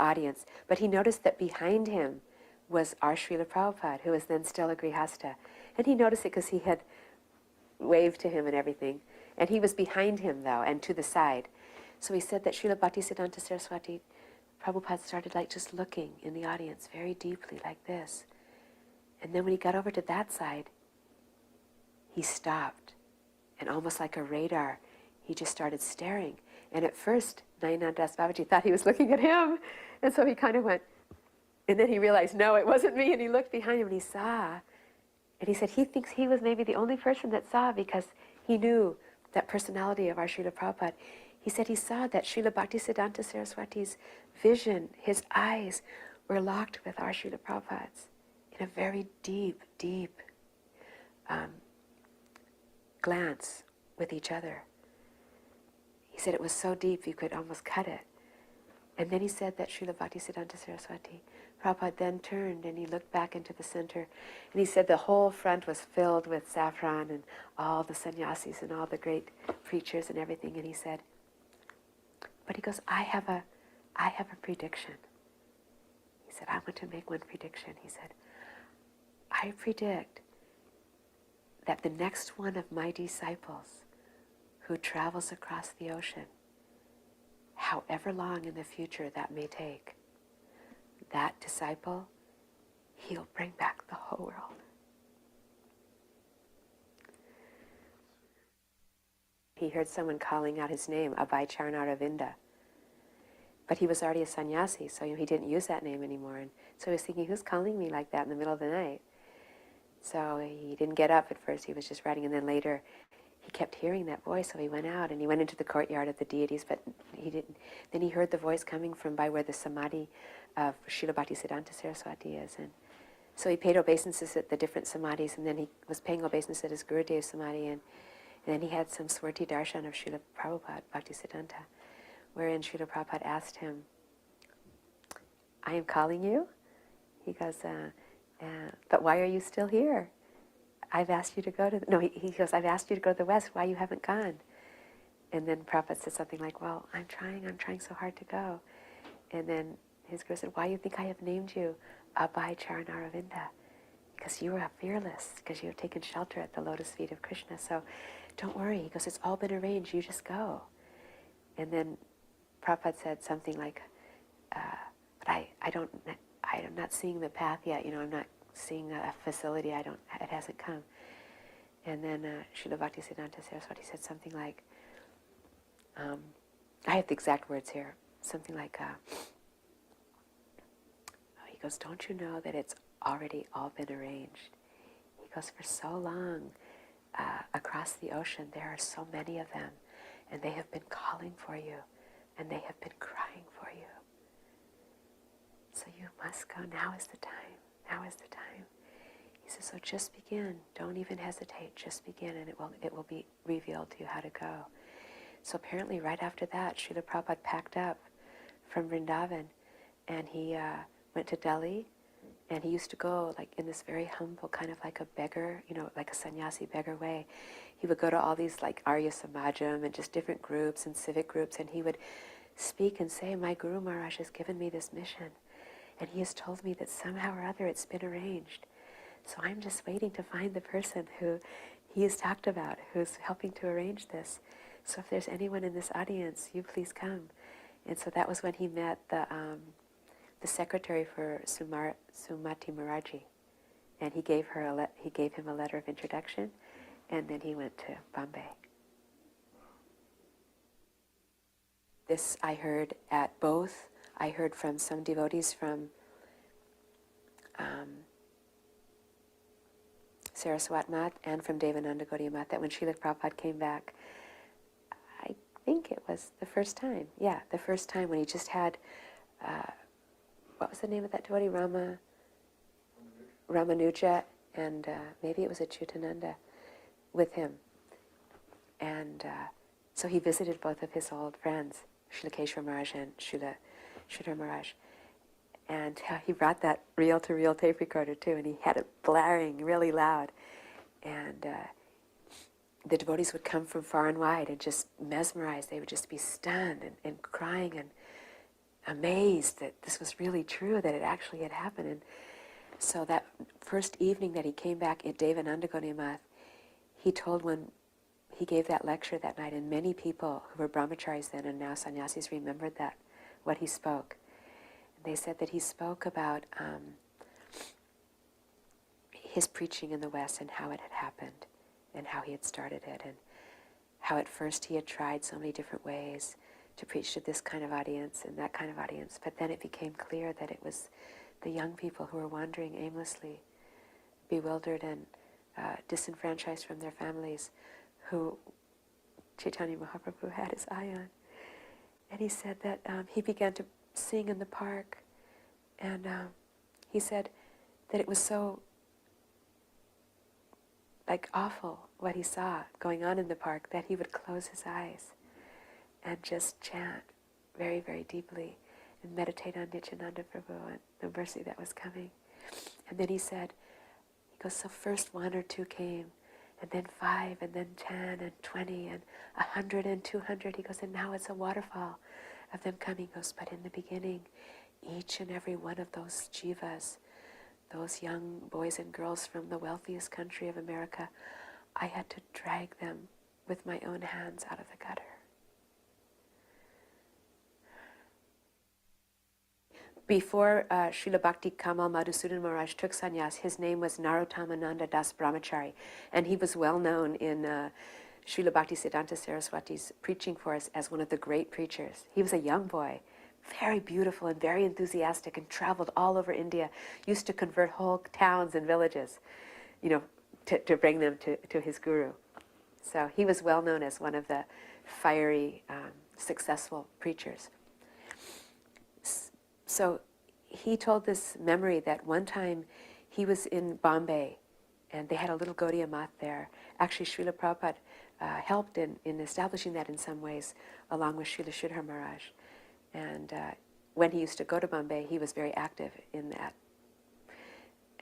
[SPEAKER 3] audience, but he noticed that behind him was our Srila Prabhupada, who was then still a Grihasta. And he noticed it because he had waved to him and everything. And he was behind him, though, and to the side. So he said that Srila Bhaktisiddhanta Saraswati Prabhupada started like just looking in the audience very deeply like this. And then when he got over to that side, he stopped. And almost like a radar, he just started staring. And at first, Nayananda Das Babaji thought he was looking at him. And so he kind of went, and then he realized, no, it wasn't me. And he looked behind him and he saw. And he said he thinks he was maybe the only person that saw because he knew that personality of our Srila Prabhupada. He said he saw that Srila Bhaktisiddhanta Saraswati's vision, his eyes, were locked with our Srila Prabhupada's in a very deep, deep glance with each other. He said it was so deep you could almost cut it. And then he said that Srila Bhaktisiddhanta Saraswati Prabhupada then turned and he looked back into the center and he said the whole front was filled with saffron and all the sannyasis and all the great preachers and everything. And he said, but he goes, I have a prediction. He said, I want to make one prediction. He said, I predict that the next one of my disciples who travels across the ocean, however long in the future that may take, that disciple, he'll bring back the whole world. He heard someone calling out his name, Abhay Charnaravinda. But he was already a sannyasi, so he didn't use that name anymore. And so he was thinking, who's calling me like that in the middle of the night? So he didn't get up at first, he was just writing, and then later he kept hearing that voice, so he went out and he went into the courtyard of the deities, but he didn't. Then he heard the voice coming from by where the samadhi of Srila Bhaktisiddhanta Saraswati is. And so he paid obeisances at the different samadhis, and then he was paying obeisance at his Gurudev's samadhi, and then he had some Swarti Darshan of Srila Prabhupada, Bhaktisiddhanta, wherein Srila Prabhupada asked him, I am calling you? He goes, but why are you still here? I've asked you to go to, he goes, I've asked you to go to the West, why you haven't gone? And then Prabhupada said something like, well, I'm trying so hard to go. And then his guru said, why do you think I have named you Abhay Charnaravinda? Because you are fearless, because you have taken shelter at the lotus feet of Krishna. So don't worry. He goes, it's all been arranged, you just go. And then Prabhupada said something like, but I'm not seeing the path yet, I'm not seeing a facility, it hasn't come. And then Srila Bhaktisiddhanta Saraswati said something like, I have the exact words here, something like, he goes, don't you know that it's already all been arranged? He goes, for so long, across the ocean, there are so many of them, and they have been calling for you, and they have been crying for you. So you must go, now is the time, now is the time. He says, so just begin, don't even hesitate, just begin, and it will be revealed to you how to go. So apparently right after that, Srila Prabhupada packed up from Vrindavan, and he went to Delhi, and he used to go like in this very humble, kind of like a beggar, like a sannyasi beggar way. He would go to all these like Arya Samajam and just different groups and civic groups, and he would speak and say, my Guru Maharaj has given me this mission, and he has told me that somehow or other it's been arranged. So I'm just waiting to find the person who he has talked about, who's helping to arrange this. So if there's anyone in this audience, you please come. And so that was when he met the secretary for Sumati Maraji, and he gave him a letter of introduction, and then he went to Bombay. This I heard at both. I heard from some devotees from Saraswat Mat and from Devananda Gaudiya Mat that when Srila Prabhupada came back, I think it was the first time. Yeah, the first time when he just had, what was the name of that devotee? Ramanuja, and maybe it was a Chutananda with him. And So he visited both of his old friends, Srila Keshwar Maharaj and Srila Sridhar Maharaj. And he brought that reel-to-reel tape recorder too, and he had it blaring really loud. And the devotees would come from far and wide and just mesmerized. They would just be stunned and crying and amazed that this was really true, that it actually had happened. And so that first evening that he came back at Devananda Gaudiya, he told when he gave that lecture that night, and many people who were brahmacharis then and now sannyasis remembered that, what he spoke. They said that he spoke about his preaching in the West and how it had happened and how he had started it, and how at first he had tried so many different ways to preach to this kind of audience and that kind of audience, but then it became clear that it was the young people who were wandering aimlessly, bewildered and disenfranchised from their families, who Chaitanya Mahaprabhu had his eye on. And he said that he began to sing in the park, and he said that it was so awful what he saw going on in the park that he would close his eyes and just chant very, very deeply and meditate on Nityananda Prabhu and the mercy that was coming. And then he said, he goes, so first 1 or 2 came, and then 5, and then 10, and 20, and 100, and 200. He goes, and now it's a waterfall of them coming. He goes, but in the beginning, each and every one of those jivas, those young boys and girls from the wealthiest country of America, I had to drag them with my own hands out of the gutter. Before Srila Bhakti Kamal Madhusudan Maharaj took sannyas, his name was Narottam Das Brahmachari, and he was well known in Srila Bhakti Siddhanta Saraswati's preaching force as one of the great preachers. He was a young boy, very beautiful and very enthusiastic, and traveled all over India, used to convert whole towns and villages, to bring them to his guru. So he was well known as one of the fiery, successful preachers. So he told this memory that one time he was in Bombay and they had a little Gaudiya Math there. Actually, Srila Prabhupada helped in establishing that in some ways, along with Srila Sridhar Maharaj. And when he used to go to Bombay, he was very active in that.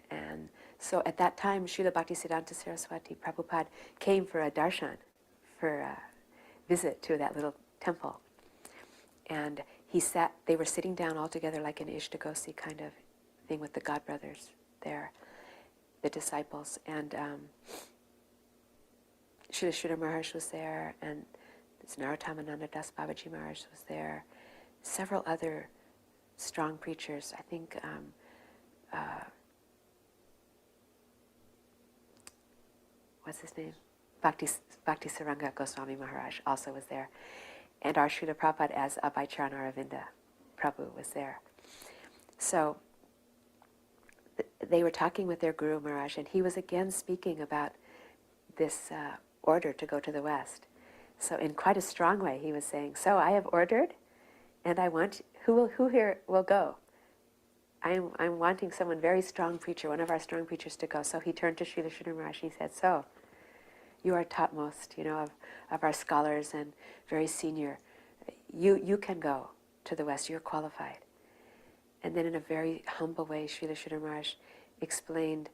[SPEAKER 3] And so at that time, Srila Bhaktisiddhanta Saraswati Prabhupada came for a darshan, for a visit to that little temple. And they were sitting down all together like an Ishtagosi kind of thing with the godbrothers there, the disciples. And Srila Sridhar Maharaj was there, and Narottam Das Babaji Maharaj was there. Several other strong preachers. I think what's his name? Bhakti Saranga Goswami Maharaj also was there. And our Srila Prabhupada as Abhay Charan Aravinda Prabhu was there. So they were talking with their Guru Maharaj, and he was again speaking about this order to go to the West. So in quite a strong way, he was saying, so I have ordered, and I want, who here will go? I'm wanting someone very strong preacher, one of our strong preachers to go. So he turned to Srila Sridhar Maharaj and he said, so, you are topmost, of our scholars and very senior. You can go to the West, you're qualified. And then in a very humble way, Srila Sridhar Maharaj explained,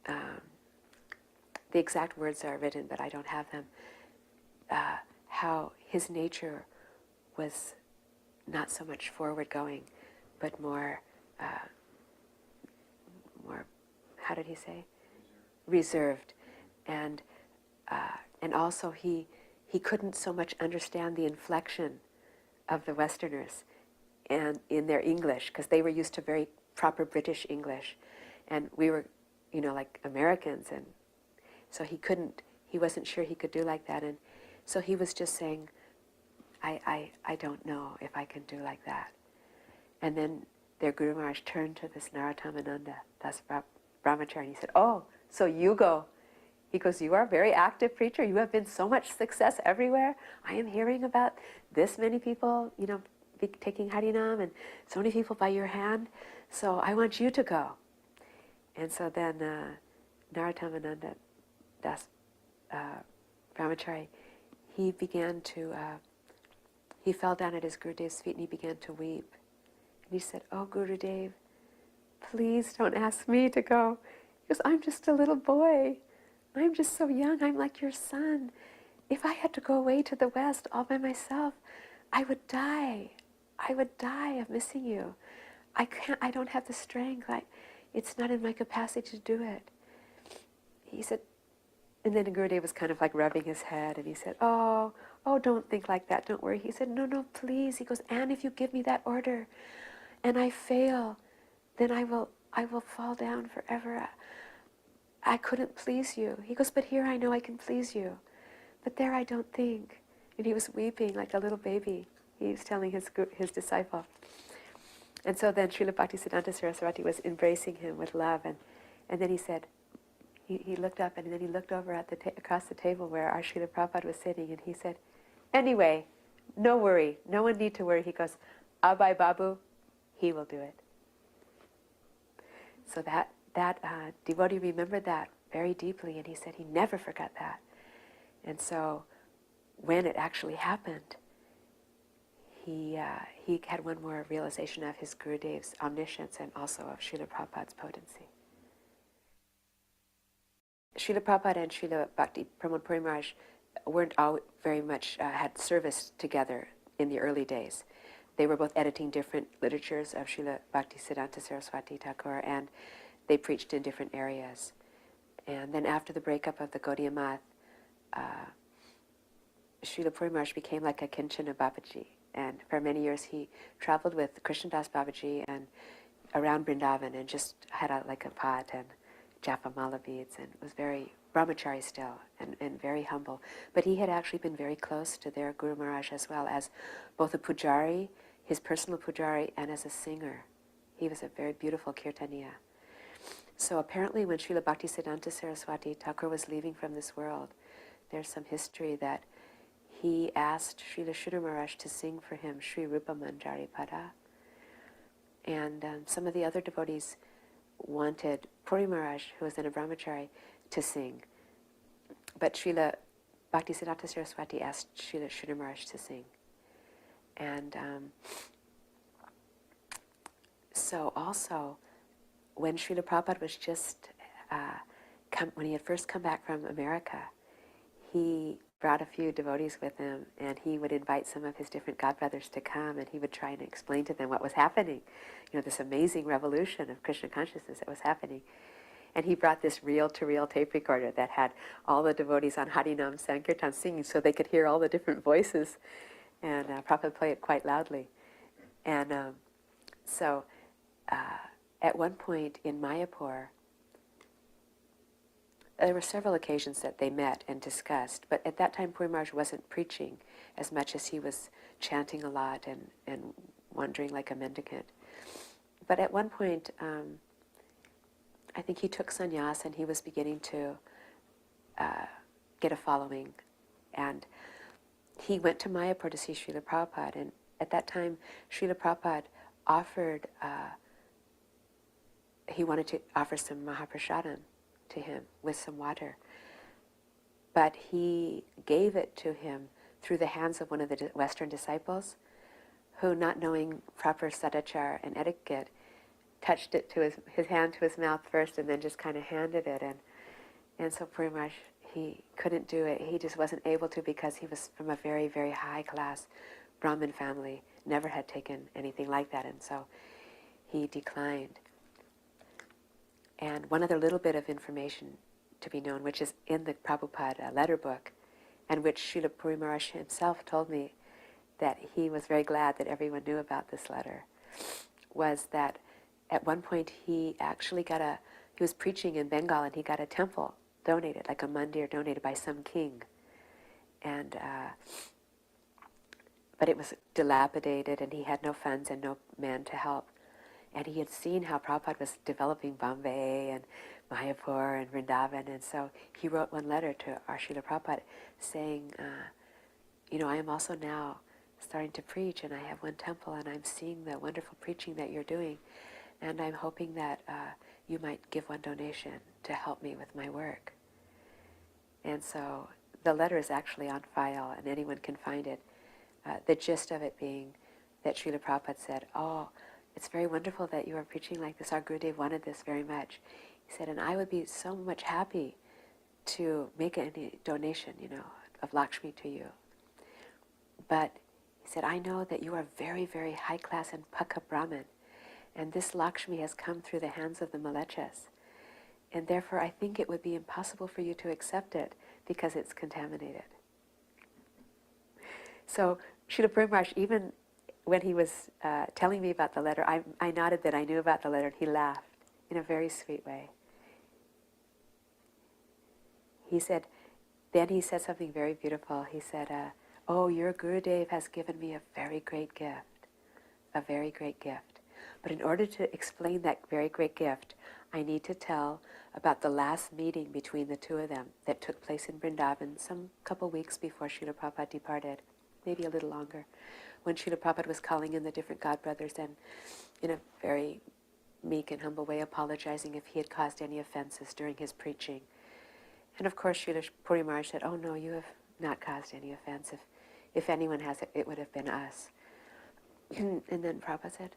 [SPEAKER 3] the exact words are written, but I don't have them, how his nature was not so much forward-going, but more, how did he say? Reserved. And also he couldn't so much understand the inflection of the Westerners and in their English, because they were used to very proper British English, and we were, like Americans, and so he wasn't sure he could do like that, and so he was just saying, I don't know if I can do like that. And then their Guru Maharaj turned to this Narottam Das Brahmachari, and he said, oh, so you go. He goes, you are a very active preacher. You have been so much success everywhere. I am hearing about this many people, taking Harinam, and so many people by your hand. So I want you to go. And so then Narottam Das Brahmachari, he began to, he fell down at his Gurudev's feet and he began to weep. And he said, "Oh, Gurudev, please don't ask me to go. He goes, I'm just a little boy. I'm just so young. I'm like your son. If I had to go away to the West all by myself, I would die. I would die of missing you. I don't have the strength. It's not in my capacity to do it." He said, and then Gurudev was kind of like rubbing his head, and he said, oh, don't think like that. Don't worry. He said, no, please. He goes, and if you give me that order and I fail, then I will fall down forever. I couldn't please you. He goes, but here I know I can please you. But there I don't think. And he was weeping like a little baby. He was telling his disciple. And so then Srila Bhaktisiddhanta Saraswati was embracing him with love. And then he said, he looked up and then he looked over at across the table where our Srila Prabhupada was sitting, and he said, anyway, no worry. No one need to worry. He goes, Abhay Babu, he will do it. So that devotee remembered that very deeply, and he said he never forgot that. And so when it actually happened, he had one more realization of his Gurudev's omniscience and also of Srila Prabhupada's potency. Srila Prabhupada and Srila Bhakti Pramod Puri Maharaj weren't all very much, had service together in the early days. They were both editing different literatures of Srila Bhaktisiddhanta Saraswati Thakur, and they preached in different areas. And then after the breakup of the Gaudiya Math, Srila Puri Maharaj became like a Kinchana Babaji. And for many years he traveled with Krishnadas Babaji and around Vrindavan and just had like a pot and japa mala beads, and was very brahmachari still and very humble. But he had actually been very close to their Guru Maharaj as well as both a pujari, his personal pujari, and as a singer. He was a very beautiful kirtaniya. So apparently when Srila Bhaktisiddhanta Saraswati Thakur was leaving from this world, there's some history that he asked Srila Sridhar Maharaj to sing for him Sri Rupa Manjari Pada. And some of the other devotees wanted Puri Maharaj, who was then a brahmachari, to sing. But Srila Bhaktisiddhanta Saraswati asked Srila Sridhar Maharaj to sing. And so also, when Srila Prabhupada was just, when he had first come back from America, he brought a few devotees with him, and he would invite some of his different godbrothers to come, and he would try and explain to them what was happening. You know, this amazing revolution of Krishna consciousness that was happening. And he brought this reel-to-reel tape recorder that had all the devotees on Harinam Sankirtan singing so they could hear all the different voices, and Prabhupada played it quite loudly. And so at one point in Mayapur, there were several occasions that they met and discussed, but at that time Puri Maharaj wasn't preaching as much as he was chanting a lot and wandering like a mendicant. But at one point, I think he took sannyas and he was beginning to get a following. And he went to Mayapur to see Srila Prabhupada, and at that time Srila Prabhupada offered, he wanted to offer some Mahaprasadam to him with some water. But he gave it to him through the hands of one of the Western disciples who, not knowing proper sadachar and etiquette, touched it to his hand to his mouth first and then just kind of handed it. And so pretty much he couldn't do it. He just wasn't able to because he was from a very, very high class Brahmin family, never had taken anything like that, and so he declined. And one other little bit of information to be known, which is in the Prabhupada letter book, and which Srila Puri Maharaj himself told me that he was very glad that everyone knew about this letter, was that at one point he actually he was preaching in Bengal and he got a temple donated, like a mandir donated by some king. And but it was dilapidated and he had no funds and no man to help. And he had seen how Prabhupada was developing Bombay and Mayapur and Vrindavan, and so he wrote one letter to our Srila Prabhupada saying, I am also now starting to preach, and I have one temple, and I'm seeing the wonderful preaching that you're doing, and I'm hoping that you might give one donation to help me with my work. And so the letter is actually on file and anyone can find it. The gist of it being that Srila Prabhupada said, oh, it's very wonderful that you are preaching like this. Our Gurudev wanted this very much. He said, and I would be so much happy to make any donation, of Lakshmi to you. But he said, I know that you are very, very high class and Paka Brahmin, and this Lakshmi has come through the hands of the Malechas. And therefore, I think it would be impossible for you to accept it because it's contaminated. So, Srila Prabhupada, even when he was telling me about the letter, I nodded that I knew about the letter, and he laughed in a very sweet way. Then he said something very beautiful. He said, oh, your Gurudev has given me a very great gift, a very great gift. But in order to explain that very great gift, I need to tell about the last meeting between the two of them that took place in Vrindavan some couple weeks before Srila Prabhupada departed, maybe a little longer, when Srila Prabhupada was calling in the different godbrothers and in a very meek and humble way apologizing if he had caused any offenses during his preaching. And of course Srila Puri Maharaj said, oh no, you have not caused any offense. If anyone has, it would have been us. And then Prabhupada said,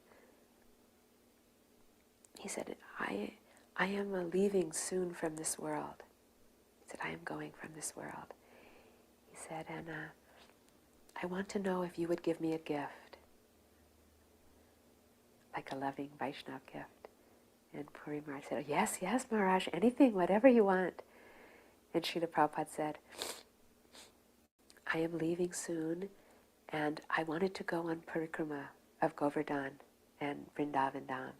[SPEAKER 3] he said, I am leaving soon from this world. He said, I am going from this world. He said, and I want to know if you would give me a gift, like a loving Vaishnava gift. And Puri Maharaj said, yes, yes, Maharaj, anything, whatever you want. And Srila Prabhupada said, I am leaving soon, and I wanted to go on parikrama of Govardhan and Vrindavan Dham,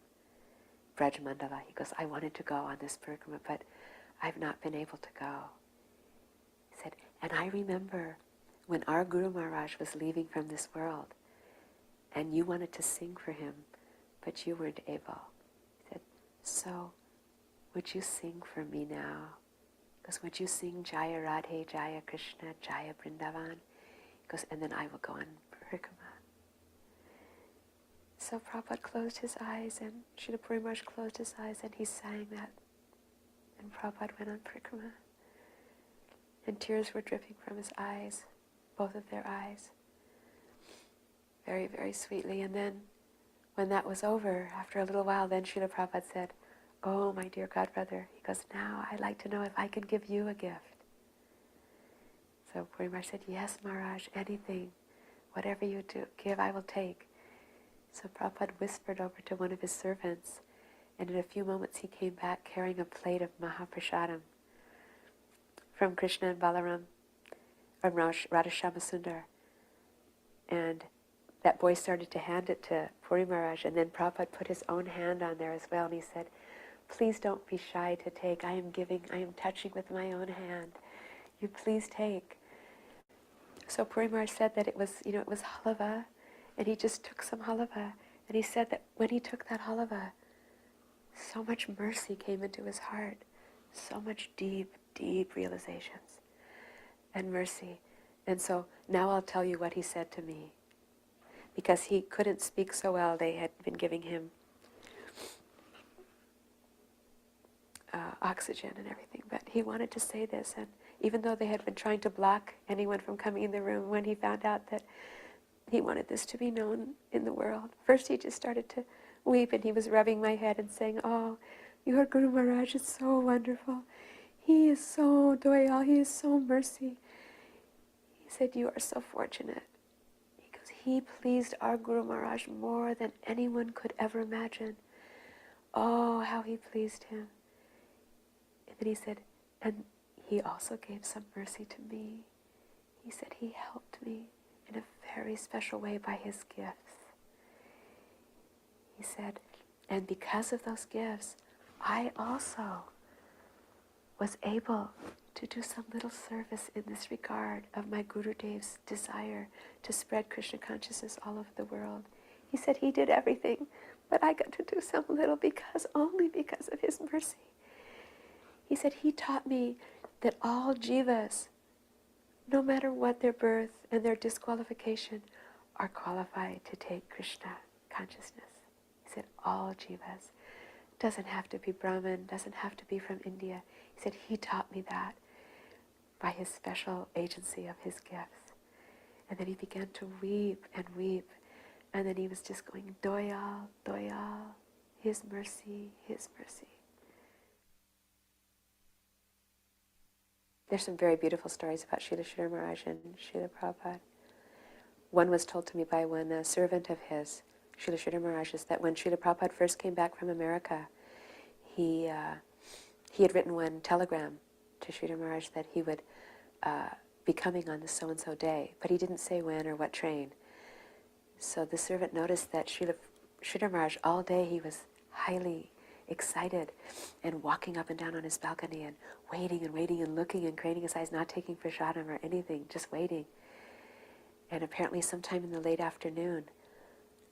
[SPEAKER 3] Braj Mandala. He goes, I wanted to go on this parikrama, but I've not been able to go. He said, and I remember when our Guru Maharaj was leaving from this world, and you wanted to sing for him, but you weren't able. He said, so would you sing for me now? He goes, would you sing Jaya Radhe, Jaya Krishna, Jaya Vrindavan? He goes, and then I will go on parikrama. So Prabhupada closed his eyes, and Srila Puri Maharaj closed his eyes, and he sang that. And Prabhupada went on parikrama. And tears were dripping from his eyes, both of their eyes, very, very sweetly. And then, when that was over, after a little while, then Srila Prabhupada said, oh, my dear godbrother, he goes, now I'd like to know if I can give you a gift. So Puri Maharaj said, yes, Maharaj, anything, whatever you do, give, I will take. So Prabhupada whispered over to one of his servants, and in a few moments he came back carrying a plate of Mahaprasadam from Krishna and Balaram, from Radhashama Sundar. And that boy started to hand it to Puri Maharaj, and then Prabhupada put his own hand on there as well, and he said, please don't be shy to take. I am touching with my own hand. You please take. So Puri Maharaj said that it was halava, and he just took some halava, and he said that when he took that halava, so much mercy came into his heart, so much deep, deep realizations and mercy. And so now I'll tell you what he said to me. Because he couldn't speak so well, they had been giving him oxygen and everything, but he wanted to say this, and even though they had been trying to block anyone from coming in the room, when he found out that he wanted this to be known in the world, first he just started to weep, and he was rubbing my head and saying, oh, your Guru Maharaj is so wonderful. He is so doyal, he is so mercy. He said, you are so fortunate. Because he pleased our Guru Maharaj more than anyone could ever imagine. Oh, how he pleased him. And then he said, and he also gave some mercy to me. He said he helped me in a very special way by his gifts. He said, and because of those gifts, I also was able to do some little service in this regard of my Gurudev's desire to spread Krishna consciousness all over the world. He said he did everything, but I got to do some little only because of his mercy. He said he taught me that all jivas, no matter what their birth and their disqualification, are qualified to take Krishna consciousness. He said all jivas. Doesn't have to be Brahmin, doesn't have to be from India. He said he taught me that. by his special agency of his gifts. And then he began to weep and weep. And then he was just going, Doyal, Doyal, his mercy, his mercy. There's some very beautiful stories about Srila Sridhar Maharaj and Srila Prabhupada. One was told to me by one servant of his, Srila Sridhar Maharaj, is that when Srila Prabhupada first came back from America, he had written one telegram to Sridhar Maharaj that he would be coming on the so-and-so day, but he didn't say when or what train. So the servant noticed that Sridhar Maharaj, all day he was highly excited and walking up and down on his balcony and waiting and looking and craning his eyes, not taking prasadam or anything, just waiting. And apparently sometime in the late afternoon,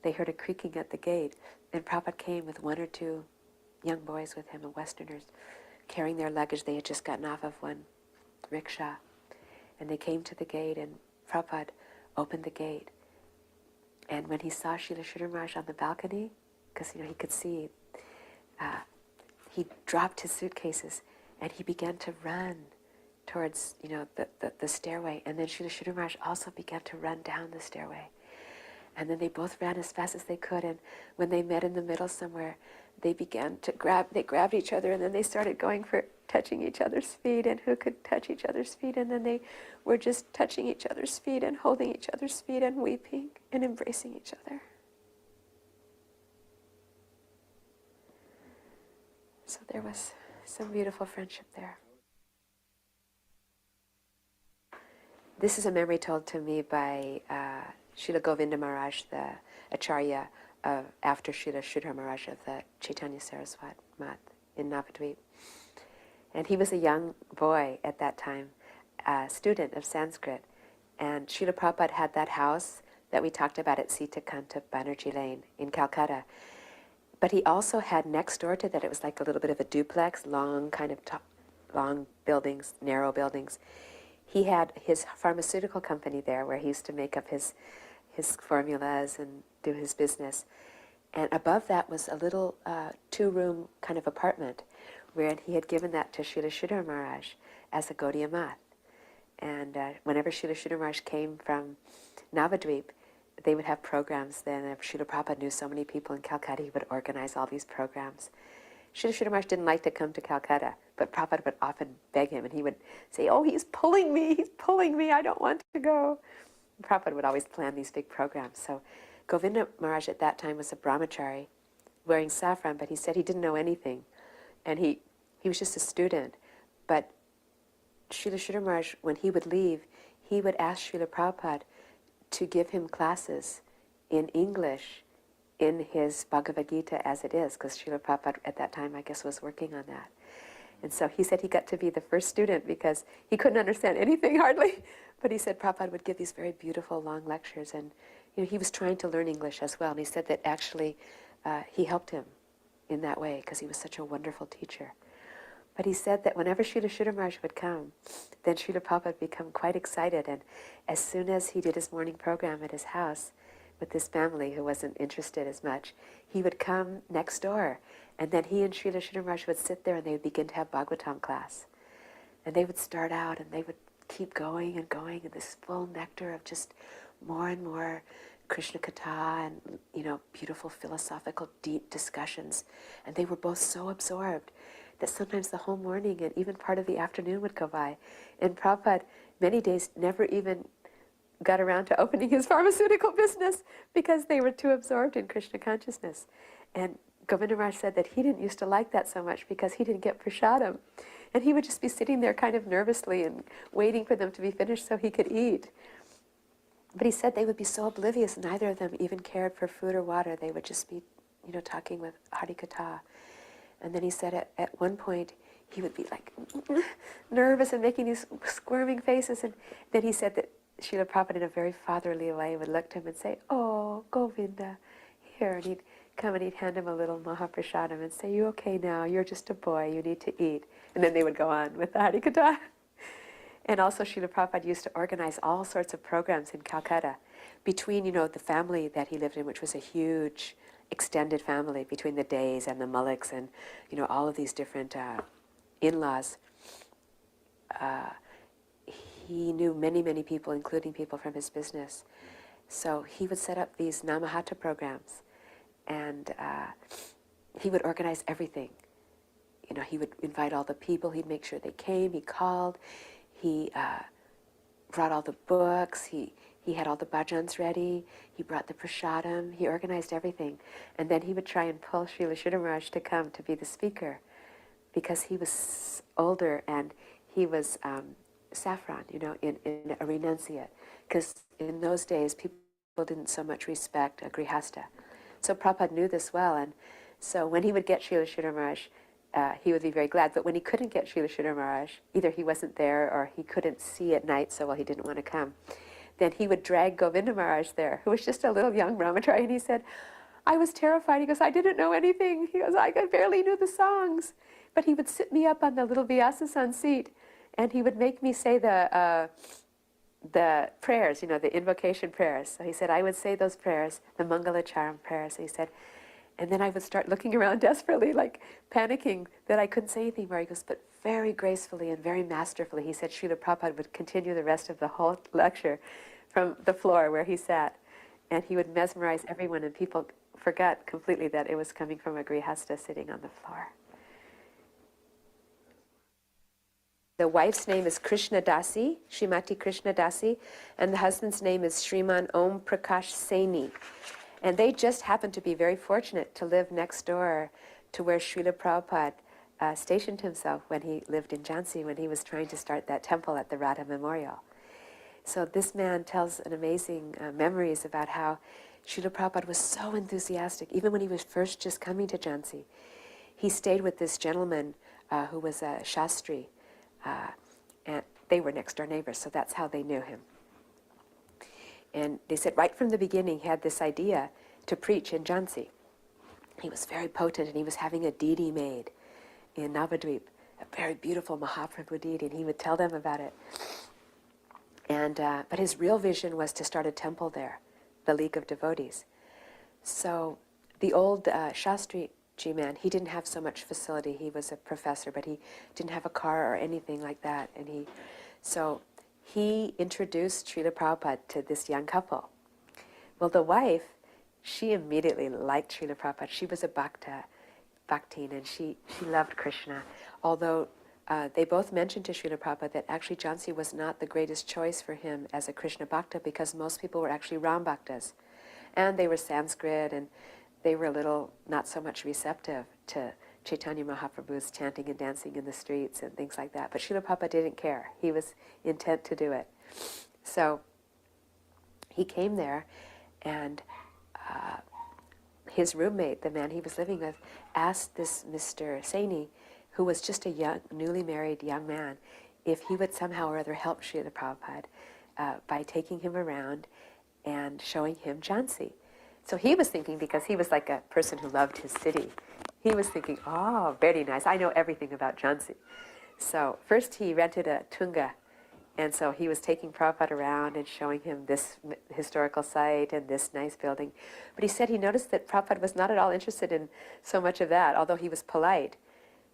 [SPEAKER 3] they heard a creaking at the gate, and Prabhupada came with one or two young boys with him, Westerners, carrying their luggage. They had just gotten off of one rickshaw. And they came to the gate, and Prabhupada opened the gate. And when he saw Srila Sridhar Maharaj on the balcony, because he could see, he dropped his suitcases and he began to run towards the stairway. And then Srila Sridhar Maharaj also began to run down the stairway. And then they both ran as fast as they could. And when they met in the middle somewhere, they grabbed each other, and then they started going for touching each other's feet and who could touch each other's feet. And then they were just touching each other's feet and holding each other's feet and weeping and embracing each other. So there was some beautiful friendship there. This is a memory told to me by Srila Govinda Maharaj, the Acharya after Srila Sridhar Maharaj of the Chaitanya Saraswat Math in Navadvip. And he was a young boy at that time, a student of Sanskrit. And Srila Prabhupada had that house that we talked about at Sitakanta Banerjee Lane in Calcutta. But he also had next door to that, it was like a little bit of a duplex, long buildings, narrow buildings. He had his pharmaceutical company there where he used to make up his formulas and do his business. And above that was a little two-room kind of apartment where he had given that to Srila Sridhar Maharaj as a Gaudiya Math. And whenever Srila Sridhar Maharaj came from Navadvip, they would have programs then. If Srila Prabhupada knew so many people in Calcutta, he would organize all these programs. Srila Sridhar Maharaj didn't like to come to Calcutta, but Prabhupada would often beg him, and he would say, oh, he's pulling me, I don't want to go. And Prabhupada would always plan these big programs. So Govinda Maharaj at that time was a brahmachari, wearing saffron, but he said he didn't know anything. And he was just a student. But Srila Sridhar Maharaj, when he would leave, he would ask Srila Prabhupada to give him classes in English in his Bhagavad Gita as it is, because Srila Prabhupada at that time, I guess, was working on that. And so he said he got to be the first student because he couldn't understand anything hardly. But he said Prabhupada would give these very beautiful long lectures, and he was trying to learn English as well. And he said that actually he helped him in that way because he was such a wonderful teacher. But he said that whenever Srila Sridhar Maharaj would come, then Srila Prabhupada would become quite excited. And as soon as he did his morning program at his house with this family who wasn't interested as much, he would come next door. And then he and Srila Sridhar Maharaj would sit there and they would begin to have Bhagavatam class. And they would start out and they would keep going and going in this full nectar of just more and more Krishna Katha and, beautiful philosophical, deep discussions. And they were both so absorbed that sometimes the whole morning and even part of the afternoon would go by. And Prabhupada, many days, never even got around to opening his pharmaceutical business because they were too absorbed in Krishna consciousness. And Govinda Maharaj said that he didn't used to like that so much because he didn't get prasadam. And he would just be sitting there kind of nervously and waiting for them to be finished so he could eat. But he said they would be so oblivious, neither of them even cared for food or water. They would just be, talking with Hare Katha. And then he said at one point, he would be like nervous and making these squirming faces. And then he said that Srila Prabhupada in a very fatherly way would look to him and say, oh, Govinda, here. And he'd come and he'd hand him a little Mahaprasadam and say, you okay now? You're just a boy. You need to eat. And then they would go on with the Hare Katha. And also Srila Prabhupada used to organize all sorts of programs in Calcutta between, the family that he lived in, which was a huge extended family between the Days and the Mullicks and, all of these different in-laws. he knew many, many people, including people from his business. So he would set up these Namahata programs, and he would organize everything. You know, he would invite all the people, he'd make sure they came, he called, he brought all the books, he had all the bhajans ready, he brought the prasadam, he organized everything. And then he would try and pull Srila Sridhar Maharaj to come to be the speaker, because he was older and he was saffron, you know, in a renunciate. Because in those days, people didn't so much respect a grihasta. So Prabhupada knew this well, and so when he would get Srila Sridhar Maharaj, he would be very glad. But when he couldn't get Srila Sridhar Maharaj, either he wasn't there or he couldn't see at night, so well he didn't want to come, then he would drag Govinda Maharaj there, who was just a little young brahmachari, and he said, I was terrified. He goes, I didn't know anything. He goes, I barely knew the songs. But he would sit me up on the little Vyasasan seat, and he would make me say the prayers, you know, the invocation prayers. So he said, I would say those prayers, the Mangalacharam prayers. He said, and then I would start looking around desperately, like panicking that I couldn't say anything more. He goes, but very gracefully and very masterfully. He said Srila Prabhupada would continue the rest of the whole lecture from the floor where he sat. And he would mesmerize everyone, and people forgot completely that it was coming from a grihasta sitting on the floor. The wife's name is Krishna Dasi, Srimati Krishna Dasi, and the husband's name is Shriman Om Prakash Saini. And they just happened to be very fortunate to live next door to where Srila Prabhupada stationed himself when he lived in Jhansi, when he was trying to start that temple at the Radha Memorial. So this man tells an amazing memories about how Srila Prabhupada was so enthusiastic, even when he was first just coming to Jhansi. He stayed with this gentleman who was a Shastri, and they were next door neighbors, so that's how they knew him. And they said right from the beginning he had this idea to preach in Jhansi. He was very potent, and he was having a deity made in Navadvip, a very beautiful Mahaprabhu deity, and he would tell them about it. And but his real vision was to start a temple there, the League of Devotees. So the old Shastri man, he didn't have so much facility. He was a professor, but he didn't have a car or anything like that. And so he introduced Srila Prabhupada to this young couple. Well, the wife, she immediately liked Srila Prabhupada. She was a Bhaktin, and she loved Krishna. Although they both mentioned to Srila Prabhupada that actually Jhansi was not the greatest choice for him as a Krishna Bhakta, because most people were actually Ram Bhaktas. And they were Sanskrit, and they were a little not so much receptive to Chaitanya Mahaprabhu's chanting and dancing in the streets and things like that. But Srila Prabhupada didn't care. He was intent to do it. So he came there, and his roommate, the man he was living with, asked this Mr. Saini, who was just a young, newly married young man, if he would somehow or other help Srila Prabhupada by taking him around and showing him Jhansi. So he was thinking, because he was like a person who loved his city, he was thinking, oh, very nice, I know everything about Jhansi. So first he rented a Tunga, and so he was taking Prabhupada around and showing him this historical site and this nice building. But he said he noticed that Prabhupada was not at all interested in so much of that, although he was polite.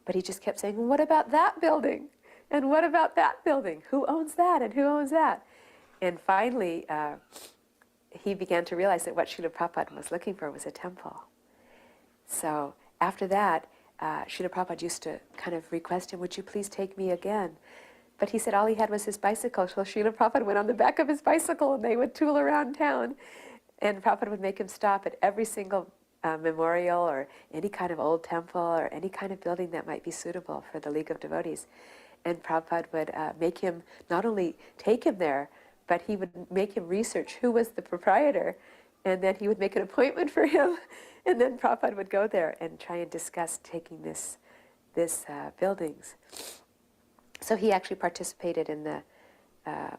[SPEAKER 3] But he just kept saying, well, what about that building? And what about that building? Who owns that? And who owns that? And finally, he began to realize that what Srila Prabhupada was looking for was a temple. So after that, Srila Prabhupada used to kind of request him, would you please take me again? But he said all he had was his bicycle, so Srila Prabhupada went on the back of his bicycle, and they would tool around town. And Prabhupada would make him stop at every single memorial or any kind of old temple or any kind of building that might be suitable for the League of Devotees. And Prabhupada would make him not only take him there, but he would make him research who was the proprietor, and then he would make an appointment for him, and then Prabhupada would go there and try and discuss taking this buildings. So he actually participated in the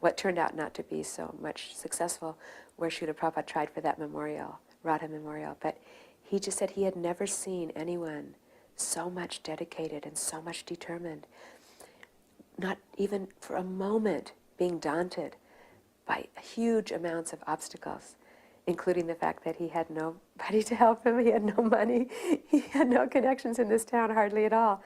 [SPEAKER 3] what turned out not to be so much successful, where Srila Prabhupada tried for that memorial, Radha Memorial. But he just said he had never seen anyone so much dedicated and so much determined, not even for a moment being daunted by huge amounts of obstacles, including the fact that he had nobody to help him, he had no money, he had no connections in this town hardly at all.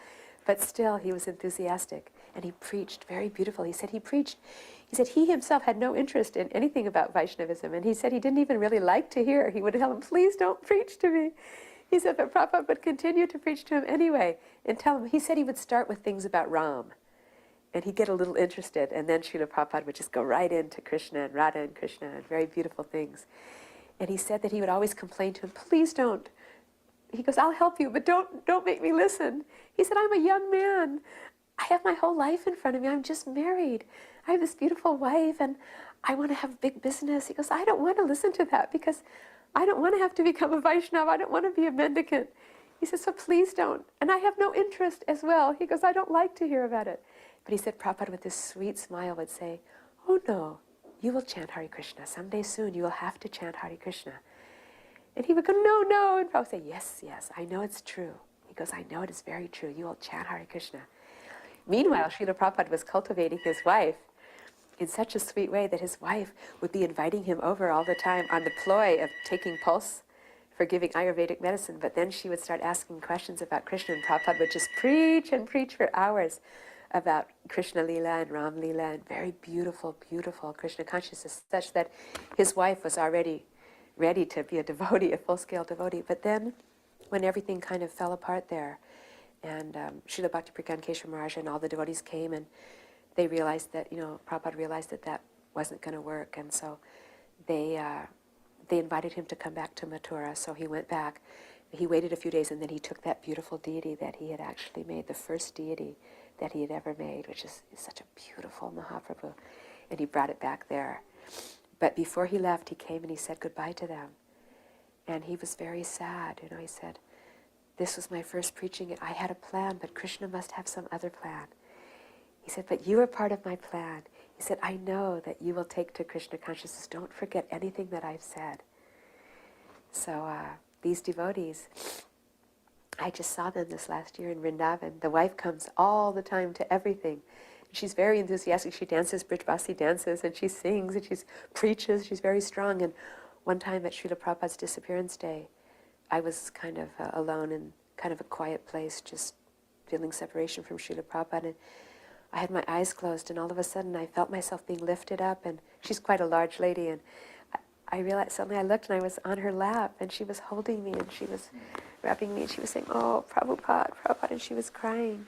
[SPEAKER 3] But still, he was enthusiastic. and he preached very beautiful. He said he himself had no interest in anything about Vaishnavism, and he said he didn't even really like to hear. He would tell him, please don't preach to me. He said, but Prabhupada would continue to preach to him anyway and tell him. He said he would start with things about Ram, and he'd get a little interested, and then Srila Prabhupada would just go right into Krishna and Radha and Krishna and very beautiful things. And he said that he would always complain to him, please don't. He goes, I'll help you, but don't make me listen. He said, I'm a young man. I have my whole life in front of me. I'm just married. I have this beautiful wife, and I want to have big business. He goes, I don't want to listen to that because I don't want to have to become a Vaishnava. I don't want to be a mendicant. He says, so please don't. And I have no interest as well. He goes, I don't like to hear about it. But he said, Prabhupada with this sweet smile would say, oh no, you will chant Hare Krishna. Someday soon you will have to chant Hare Krishna. And he would go, no, no. And Prabhupada would say, yes, yes, I know it's true. He goes, I know it is very true. You will chant Hare Krishna. Meanwhile, Srila Prabhupada was cultivating his wife in such a sweet way that his wife would be inviting him over all the time on the ploy of taking pulse for giving Ayurvedic medicine. But then she would start asking questions about Krishna, and Prabhupada would just preach and preach for hours about Krishna Lila and Ram Lila and very beautiful, beautiful Krishna consciousness, such that his wife was already ready to be a devotee, a full-scale devotee. But then, when everything kind of fell apart there, and Srila Bhakti Keshav Maharaj and all the devotees came, and they realized that, Prabhupada realized that that wasn't going to work, and so they invited him to come back to Mathura. So he went back. He waited a few days, and then he took that beautiful deity that he had actually made, the first deity that he had ever made, which is such a beautiful Mahaprabhu, and he brought it back there. But before he left, he came and he said goodbye to them. And he was very sad. He said, this was my first preaching. I had a plan, but Krishna must have some other plan. He said, but you are part of my plan. He said, I know that you will take to Krishna consciousness. Don't forget anything that I've said. So these devotees, I just saw them this last year in Vrindavan. The wife comes all the time to everything. She's very enthusiastic. She dances Brijbasi dances, and she sings, and she preaches. She's very strong. And one time at Srila Prabhupada's disappearance day, I was kind of alone in kind of a quiet place, just feeling separation from Srila Prabhupada. And I had my eyes closed, and all of a sudden I felt myself being lifted up. And she's quite a large lady, and I realized, suddenly I looked, and I was on her lap, and she was holding me, and she was rubbing me, and she was saying, oh, Prabhupada, Prabhupada, and she was crying.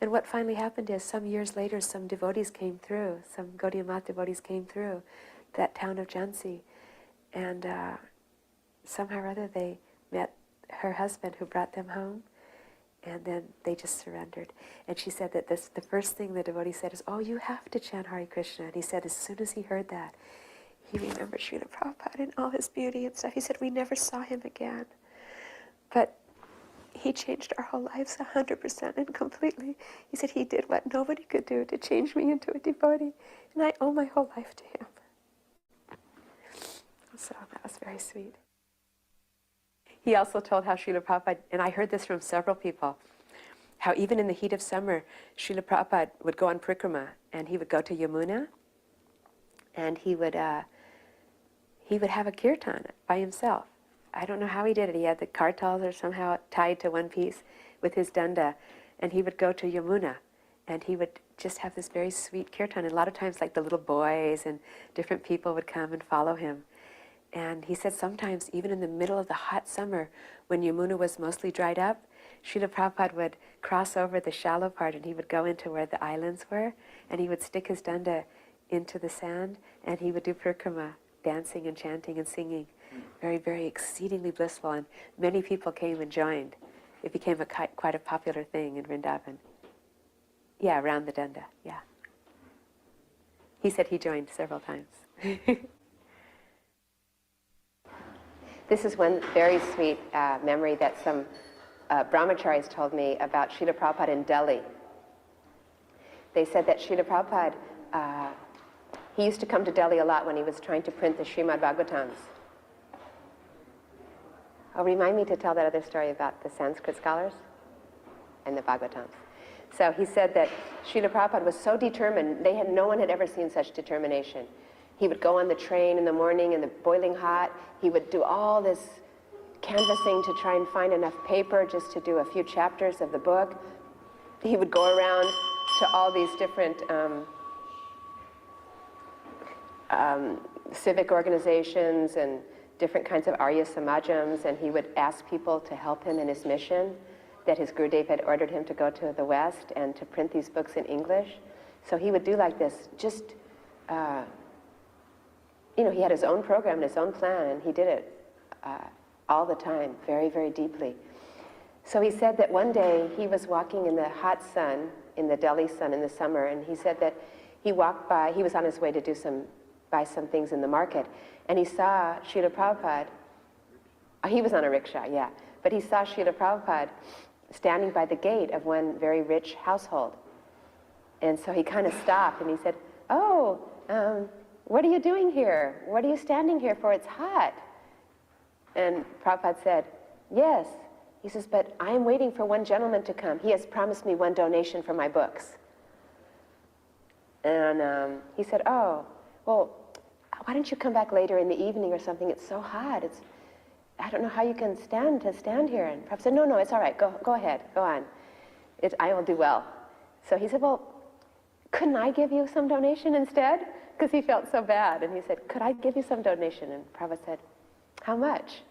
[SPEAKER 3] And what finally happened is, some years later, some devotees came through, some Gaudiya Math devotees came through that town of Jhansi, and somehow or other they met her husband who brought them home, and then they just surrendered. And she said that the first thing the devotee said is, oh, you have to chant Hare Krishna. And he said as soon as he heard that, he remembered Srila Prabhupada and all his beauty and stuff. He said, we never saw him again. But he changed our whole lives 100% and completely. He said he did what nobody could do to change me into a devotee. And I owe my whole life to him. So that was very sweet. He also told how Srila Prabhupada, and I heard this from several people, how even in the heat of summer, Srila Prabhupada would go on parikrama, and he would go to Yamuna, and he would have a kirtan by himself. I don't know how he did it. He had the kartals or somehow tied to one piece with his danda, and he would go to Yamuna, and he would just have this very sweet kirtan. And a lot of times, like the little boys and different people would come and follow him. And he said sometimes, even in the middle of the hot summer, when Yamuna was mostly dried up, Srila Prabhupada would cross over the shallow part, and he would go into where the islands were, and he would stick his danda into the sand, and he would do parikrama, dancing and chanting and singing. Very, very exceedingly blissful, and many people came and joined. It became quite a popular thing in Vrindavan. Yeah, around the danda, yeah. He said he joined several times. This is one very sweet memory that some brahmacharis told me about Srila Prabhupada in Delhi. They said that Srila Prabhupada, he used to come to Delhi a lot when he was trying to print the Srimad Bhagavatams. Oh, remind me to tell that other story about the Sanskrit scholars and the Bhagavatams. So he said that Srila Prabhupada was so determined, no one had ever seen such determination. He would go on the train in the morning in the boiling hot. He would do all this canvassing to try and find enough paper just to do a few chapters of the book. He would go around to all these different civic organizations and different kinds of Arya Samajams, and he would ask people to help him in his mission, that his Gurudev had ordered him to go to the West and to print these books in English. So he would do like this, just, he had his own program and his own plan, and he did it all the time, very, very deeply. So he said that one day he was walking in the hot sun, in the Delhi sun in the summer, and he said that he walked by, he was on his way to buy some things in the market, and he saw Srila Prabhupada. He was on a rickshaw, yeah, but he saw Srila Prabhupada standing by the gate of one very rich household. And so he kind of stopped and he said, "Oh, what are you doing here? What are you standing here for? It's hot." And Prabhupada said, "Yes." He says, "But I am waiting for one gentleman to come. He has promised me one donation for my books." And he said, "Oh, well, why don't you come back later in the evening or something? It's so hot. I don't know how you can stand here." And Prabhupada said, No, it's all right. Go ahead. Go on. I will do well." So he said, "Well, couldn't I give you some donation instead?" Because he felt so bad. And he said, "Could I give you some donation?" And Prabhupada said, "How much?"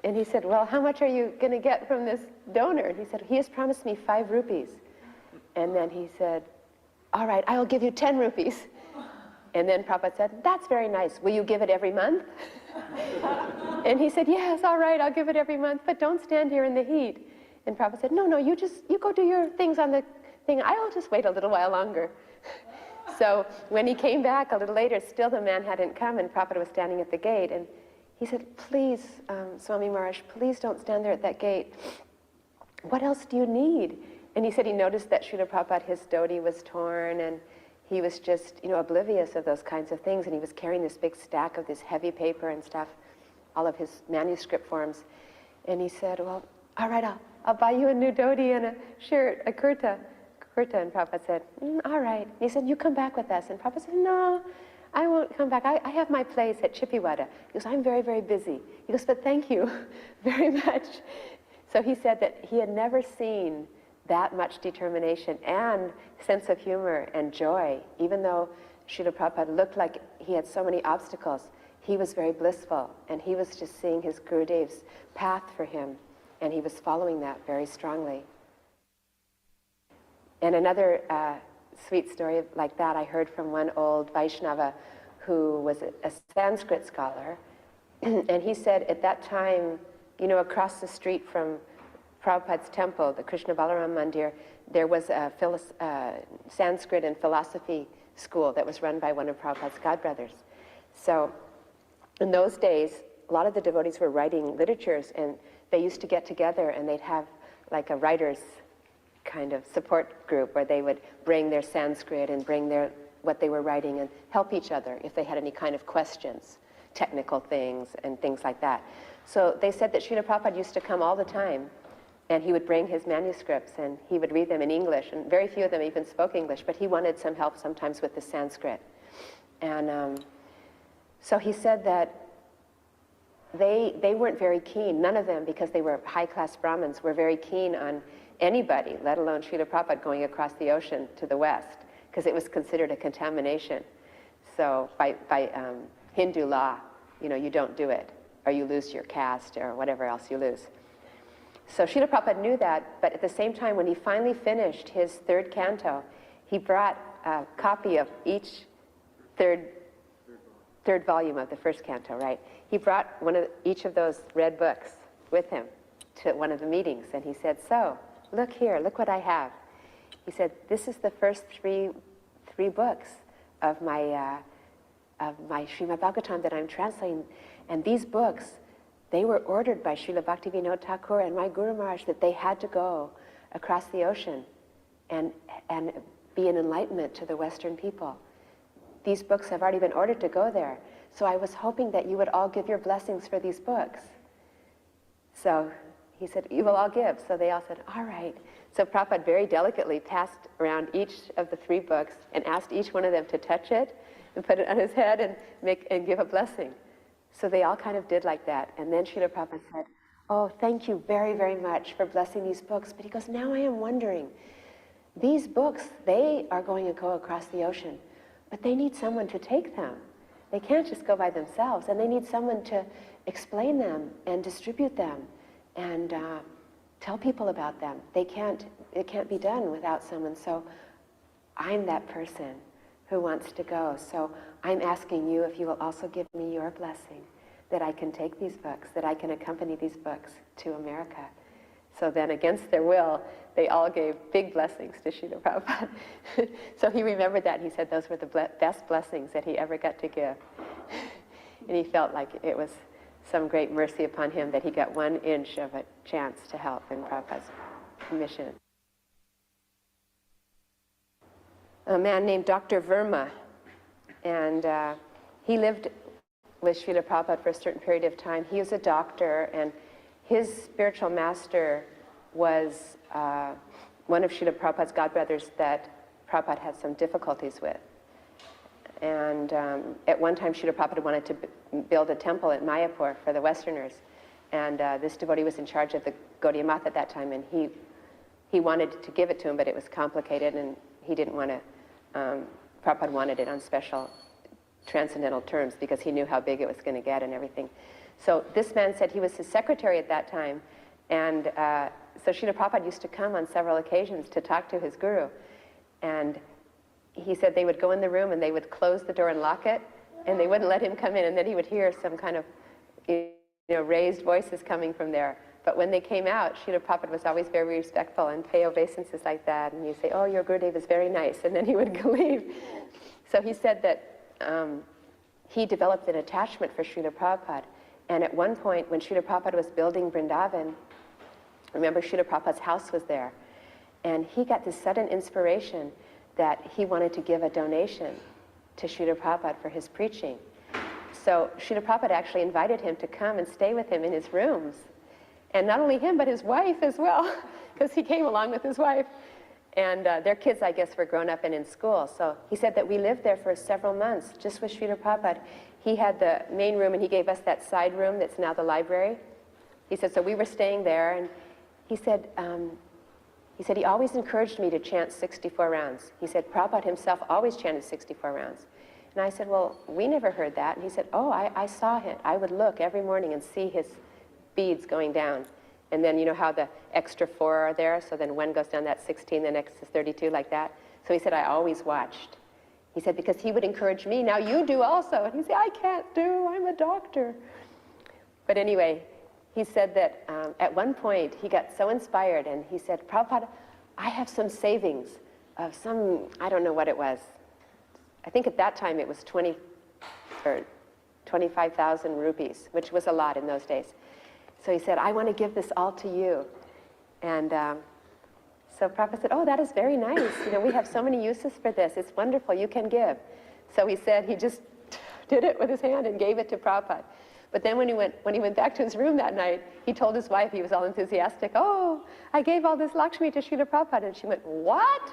[SPEAKER 3] And he said, "Well, how much are you going to get from this donor?" And he said, "He has promised me 5 rupees. And then he said, "All right, I will give you 10 rupees. And then Prabhupada said, "That's very nice. Will you give it every month?" And he said, "Yes, all right, I'll give it every month, but don't stand here in the heat." And Prabhupada said, No, you go do your things on the thing. I'll just wait a little while longer." So when he came back a little later, still the man hadn't come, and Prabhupada was standing at the gate. And he said, "Please, Swami Maharaj, please don't stand there at that gate. What else do you need?" And he said he noticed that Srila Prabhupada, his dhoti was torn, and he was just, oblivious of those kinds of things. And he was carrying this big stack of this heavy paper and stuff, all of his manuscript forms. And he said, "Well, all right, I'll buy you a new dhoti and a shirt, a kurta. And Prabhupada said, "All right." And he said, "You come back with us." And Prabhupada said, "No, I won't come back. I have my place at Chippiwada." He goes, "I'm very, very busy." He goes, "But thank you very much." So he said that he had never seen that much determination and sense of humor and joy. Even though Srila Prabhupada looked like he had so many obstacles, he was very blissful, and he was just seeing his Gurudev's path for him, and he was following that very strongly. And another sweet story like that I heard from one old Vaishnava who was a Sanskrit scholar, and he said at that time, across the street from Prabhupada's temple, the Krishna Balaram Mandir, there was a Sanskrit and philosophy school that was run by one of Prabhupada's godbrothers. So in those days, a lot of the devotees were writing literatures, and they used to get together and they'd have like a writer's kind of support group where they would bring their Sanskrit and bring what they were writing and help each other if they had any kind of questions, technical things and things like that. So they said that Srila Prabhupada used to come all the time, and he would bring his manuscripts and he would read them in English, and very few of them even spoke English, but he wanted some help sometimes with the Sanskrit. And so he said that they weren't very keen, none of them, because they were high-class Brahmins, were very keen on anybody, let alone Srila Prabhupada, going across the ocean to the West, because it was considered a contamination. So by Hindu law, you don't do it, or you lose your caste, or whatever else you lose. So Srila Prabhupada knew that, but at the same time, when he finally finished his 3rd canto, he brought a copy of each third volume of the 1st canto, right? He brought each of those red books with him to one of the meetings, and he said, "So, look here, look what I have." He said, "This is the first three books of my Srimad Bhagavatam that I'm translating, and these books, they were ordered by Srila Bhaktivinoda Thakur and my Guru Maharaj that they had to go across the ocean and be an enlightenment to the Western people. These books have already been ordered to go there. So I was hoping that you would all give your blessings for these books." So he said, "You will all give." So they all said, "All right." So Prabhupada very delicately passed around each of the 3 books and asked each one of them to touch it and put it on his head and give a blessing. So they all kind of did like that. And then Srila Prabhupada said, "Oh, thank you very, very much for blessing these books." But he goes, "Now I am wondering, these books, they are going to go across the ocean, but they need someone to take them. They can't just go by themselves, and they need someone to explain them and distribute them and tell people about them. It can't be done without someone. So I'm that person who wants to go. So I'm asking you if you will also give me your blessing that I can take these books, that I can accompany these books to America. So then, against their will, they all gave big blessings to Srila Prabhupada. So he remembered that, and he said those were the best blessings that he ever got to give. And he felt like it was some great mercy upon him that he got 1 inch of a chance to help in Prabhupada's mission. A man named Dr. Verma, and he lived with Srila Prabhupada for a certain period of time. He was a doctor, and his spiritual master was one of Srila Prabhupada's godbrothers that Prabhupada had some difficulties with. And at one time, Srila Prabhupada wanted to build a temple at Mayapur for the Westerners. And this devotee was in charge of the Gaudiya Math at that time, and he wanted to give it to him, but it was complicated, and he didn't want to, Prabhupada wanted it on special transcendental terms because he knew how big it was going to get and everything. So this man said he was his secretary at that time, and so Srila Prabhupada used to come on several occasions to talk to his guru, and he said they would go in the room and they would close the door and lock it, and they wouldn't let him come in, and then he would hear some kind of raised voices coming from there. But when they came out, Srila Prabhupada was always very respectful and pay obeisances like that, and he'd say, "Oh, your Gurudev is very nice," and then he would leave. So he said that he developed an attachment for Srila Prabhupada. And at one point, when Srila Prabhupada was building Vrindavan, remember Srila Prabhupada's house was there, and he got this sudden inspiration that he wanted to give a donation to Srila Prabhupada for his preaching. So Srila Prabhupada actually invited him to come and stay with him in his rooms. And not only him, but his wife as well, because he came along with his wife. And their kids, I guess, were grown up and in school. So he said that we lived there for several months, just with Srila Prabhupada. He had the main room, and he gave us that side room that's now the library. He said, so we were staying there, and he said he always encouraged me to chant 64 rounds. He said Prabhupada himself always chanted 64 rounds. And I said, well, we never heard that. And he said, oh, I saw it. I would look every morning and see his beads going down. And then you know how the extra 4 are there, so then one goes down, that's 16, the next is 32, like that. So he said, I always watched. He said, because he would encourage me, now you do also. And he said, I can't do, I'm a doctor. But anyway, he said that at one point he got so inspired, and he said, Prabhupada, I have some savings of some, I don't know what it was. I think at that time it was 20 or 25,000 rupees, which was a lot in those days. So he said, I want to give this all to you. And so Prabhupada said, oh, that is very nice. We have so many uses for this. It's wonderful. You can give. So he said he just did it with his hand and gave it to Prabhupada. But then when he went back to his room that night, he told his wife, he was all enthusiastic, oh, I gave all this Lakshmi to Srila Prabhupada. And she went, what?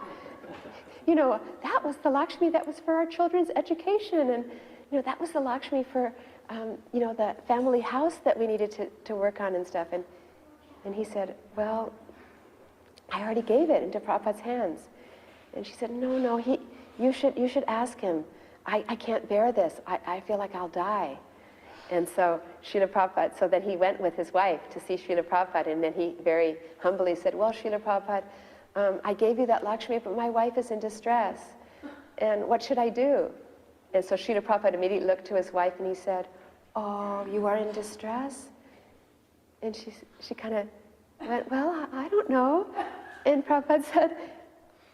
[SPEAKER 3] That was the Lakshmi that was for our children's education. And, that was the Lakshmi for, the family house that we needed to work on and stuff. And he said, well, I already gave it into Prabhupada's hands. And she said, no, you should ask him. I can't bear this. I feel like I'll die. And so Srila Prabhupada, so then he went with his wife to see Srila Prabhupada, and then he very humbly said, well, Srila Prabhupada, I gave you that Lakshmi, but my wife is in distress. And what should I do? And so Srila Prabhupada immediately looked to his wife and he said, oh, you are in distress? And she kind of went, well, I don't know. And Prabhupada said,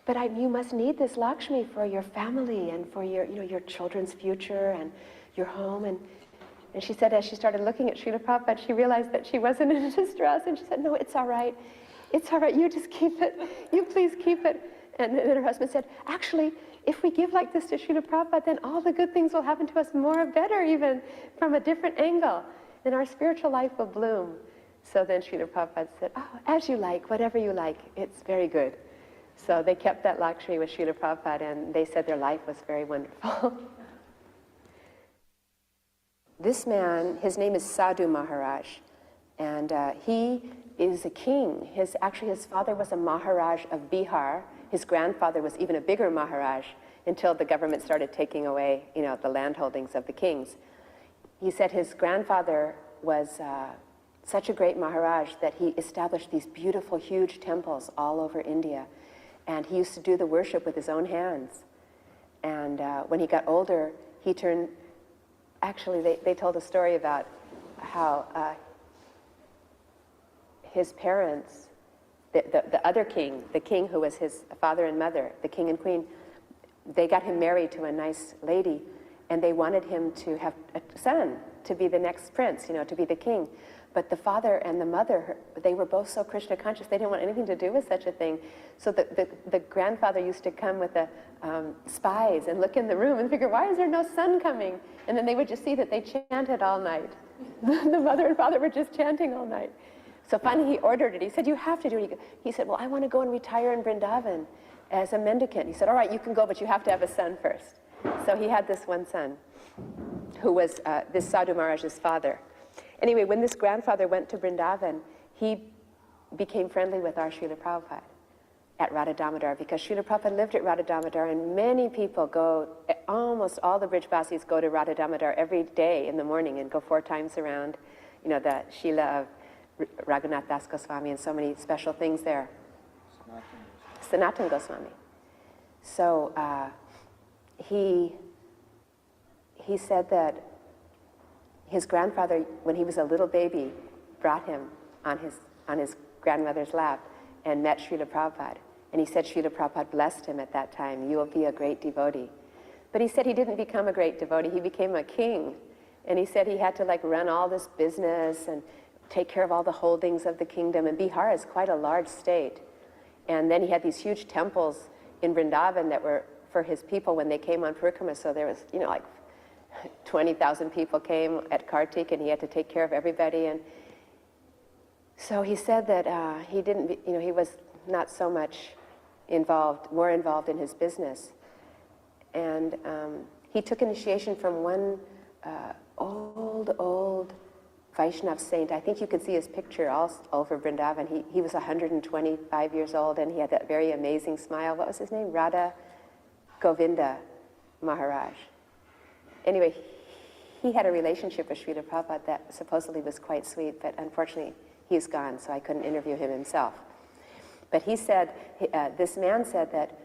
[SPEAKER 3] but you must need this Lakshmi for your family and for your children's future and your home. And she said, as she started looking at Srila Prabhupada, she realized that she wasn't in distress. And she said, no, it's all right. It's all right. You just keep it. You please keep it. And then her husband said, actually, if we give like this to Srila Prabhupada, then all the good things will happen to us better even, from a different angle. And our spiritual life will bloom. So then Srila Prabhupada said, oh, as you like, whatever you like, it's very good. So they kept that Lakshmi with Srila Prabhupada, and they said their life was very wonderful. This man, his name is Sadhu Maharaj, and he is a king. His father was a Maharaj of Bihar, His grandfather was even a bigger Maharaj until the government started taking away, the land holdings of the kings. He said his grandfather was such a great Maharaj that he established these beautiful, huge temples all over India. And he used to do the worship with his own hands. And when he got older, he turned, actually they told a story about how his parents, the other king, the king who was his father and mother, the king and queen, they got him married to a nice lady, and they wanted him to have a son, to be the next prince, to be the king. But the father and the mother, they were both so Krishna conscious, they didn't want anything to do with such a thing. So the grandfather used to come with the spies and look in the room and figure, why is there no son coming? And then they would just see that they chanted all night. The mother and father were just chanting all night. So finally he ordered it. He said, you have to do it. He said, well, I want to go and retire in Vrindavan as a mendicant. He said, all right, you can go, but you have to have a son first. So he had this one son, who was this Sadhu Maharaj's father. Anyway, when this grandfather went to Vrindavan, he became friendly with our Srila Prabhupada at Radha Damodar, because Srila Prabhupada lived at Radha Damodar, and many people go, almost all the Brijvasis go to Radha Damodar every day in the morning and go 4 times around, the Shila of Raghunath Das Goswami and so many special things there. Sanatana Goswami. So he said that his grandfather, when he was a little baby, brought him on his grandmother's lap and met Srila Prabhupada. And he said Srila Prabhupada blessed him at that time, you will be a great devotee. But he said he didn't become a great devotee, he became a king. And he said he had to run all this business and take care of all the holdings of the kingdom. And Bihar is quite a large state. And then he had these huge temples in Vrindavan that were for his people when they came on Parikrama. So there was, 20,000 people came at Kartik, and he had to take care of everybody. And so he said that he didn't, he was not so much more involved in his business. And he took initiation from one old Vaishnav saint. I think you can see his picture all over Vrindavan. He was 125 years old, and he had that very amazing smile. What was his name? Radha Govinda Maharaj. Anyway, he had a relationship with Srila Prabhupada that supposedly was quite sweet, but unfortunately he's gone, so I couldn't interview him himself. But he said, this man said that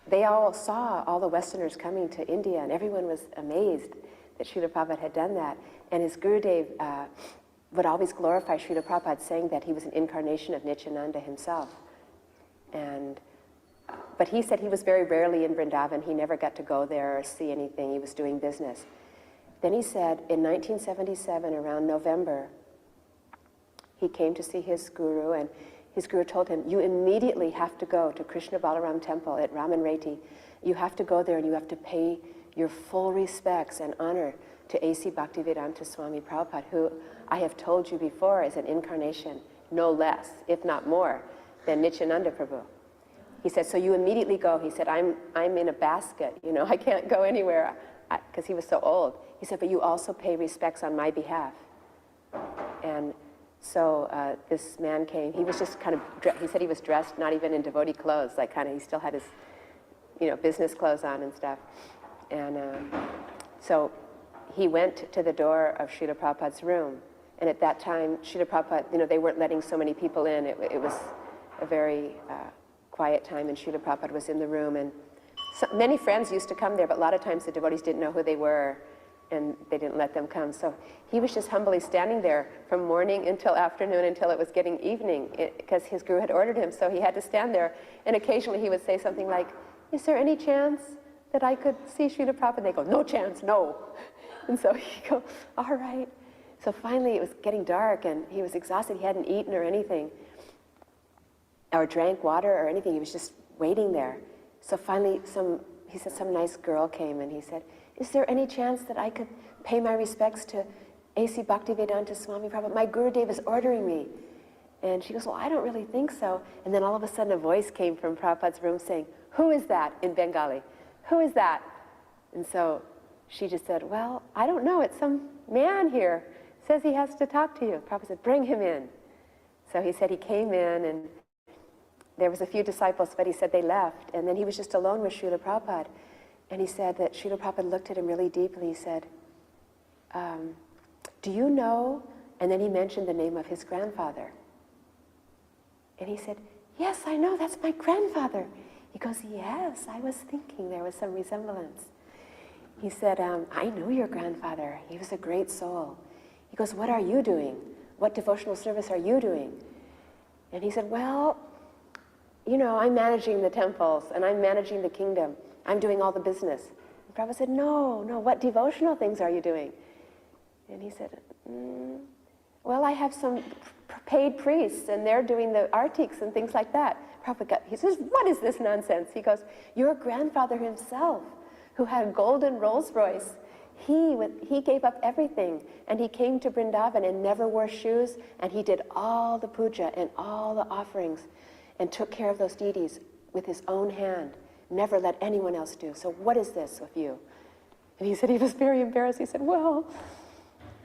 [SPEAKER 3] they all saw all the Westerners coming to India, and everyone was amazed that Srila Prabhupada had done that. And his Gurudev would always glorify Srila Prabhupada, saying that he was an incarnation of Nityananda himself. But he said he was very rarely in Vrindavan. He never got to go there or see anything. He was doing business. Then he said in 1977, around November, he came to see his guru, and his guru told him, you immediately have to go to Krishna Balaram temple at Raman Reti. You have to go there and you have to pay your full respects and honor to A.C. Bhaktivedanta Swami Prabhupada, who I have told you before is an incarnation, no less, if not more, than Nityananda Prabhu. He said, so you immediately go. He said, I'm in a basket, I can't go anywhere, because he was so old. He said, but you also pay respects on my behalf. And so this man came. He was just he said he was dressed not even in devotee clothes, he still had his, business clothes on and stuff. And so he went to the door of Srila Prabhupada's room. And at that time, Srila Prabhupada, they weren't letting so many people in. It was a very quiet time, and Srila Prabhupada was in the room. And many friends used to come there, but a lot of times the devotees didn't know who they were, and they didn't let them come. So he was just humbly standing there from morning until afternoon, until it was getting evening, because his guru had ordered him, so he had to stand there. And occasionally he would say something like, is there any chance that I could see Srila Prabhupada? And they go, no chance, no. And so he'd go, all right. So finally it was getting dark, and he was exhausted. He hadn't eaten or anything, or drank water or anything. He was just waiting there. So finally he said some nice girl came, and he said, is there any chance that I could pay my respects to A.C. Bhaktivedanta Swami Prabhupada? My Gurudev is ordering me. And she goes, well, I don't really think so. And then all of a sudden a voice came from Prabhupada's room saying, who is that, in Bengali? Who is that? And so she just said, well, I don't know. It's some man here. Says he has to talk to you. Prabhupada said, bring him in. So he said he came in, and there was a few disciples, but he said they left. And then he was just alone with Srila Prabhupada. And he said that Srila Prabhupada looked at him really deeply. He said, do you know? And then he mentioned the name of his grandfather. And he said, yes, I know, that's my grandfather. He goes, yes, I was thinking there was some resemblance. He said, I knew your grandfather. He was a great soul. He goes, what are you doing? What devotional service are you doing? And he said, well, you know, I'm managing the temples and I'm managing the kingdom. I'm doing all the business. And Prabhupada said, no, what devotional things are you doing? And he said, well, I have some paid priests and they're doing the artiks and things like that. Prabhupada, he says, what is this nonsense? He goes, your grandfather himself, who had a golden Rolls Royce, he gave up everything and he came to Vrindavan and never wore shoes, and he did all the puja and all the offerings and took care of those deities with his own hand, never let anyone else do. So what is this with you? And he said he was very embarrassed. He said, well,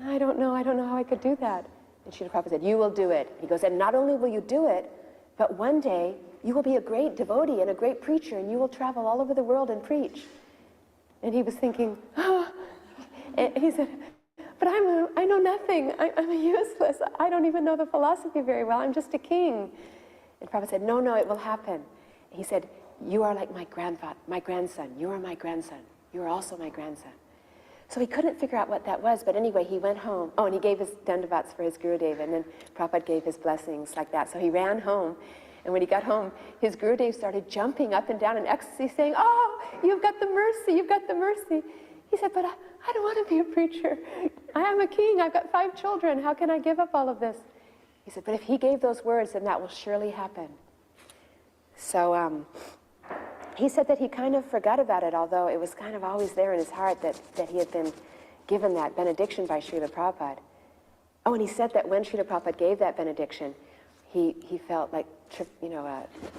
[SPEAKER 3] I don't know how I could do that. And Srila Prabhupada said, you will do it. He goes, and not only will you do it, but one day you will be a great devotee and a great preacher, and you will travel all over the world and preach. And he was thinking, oh. And he said, but I know nothing. I'm useless. I don't even know the philosophy very well. I'm just a king. And Prabhupada said, no, it will happen. He said, you are like my grandson. You are my grandson. You are also my grandson. So he couldn't figure out what that was, but anyway, he went home. Oh, and he gave his dandavats for his Gurudev, and then Prabhupada gave his blessings like that. So he ran home, and when he got home, his Gurudev started jumping up and down in ecstasy, saying, oh, you've got the mercy, you've got the mercy. He said, but I don't want to be a preacher. I am a king, I've got 5 children. How can I give up all of this? He said, but if he gave those words, then that will surely happen. So he said that he kind of forgot about it, although it was kind of always there in his heart that he had been given that benediction by Srila Prabhupada. Oh, and he said that when Srila Prabhupada gave that benediction, he felt like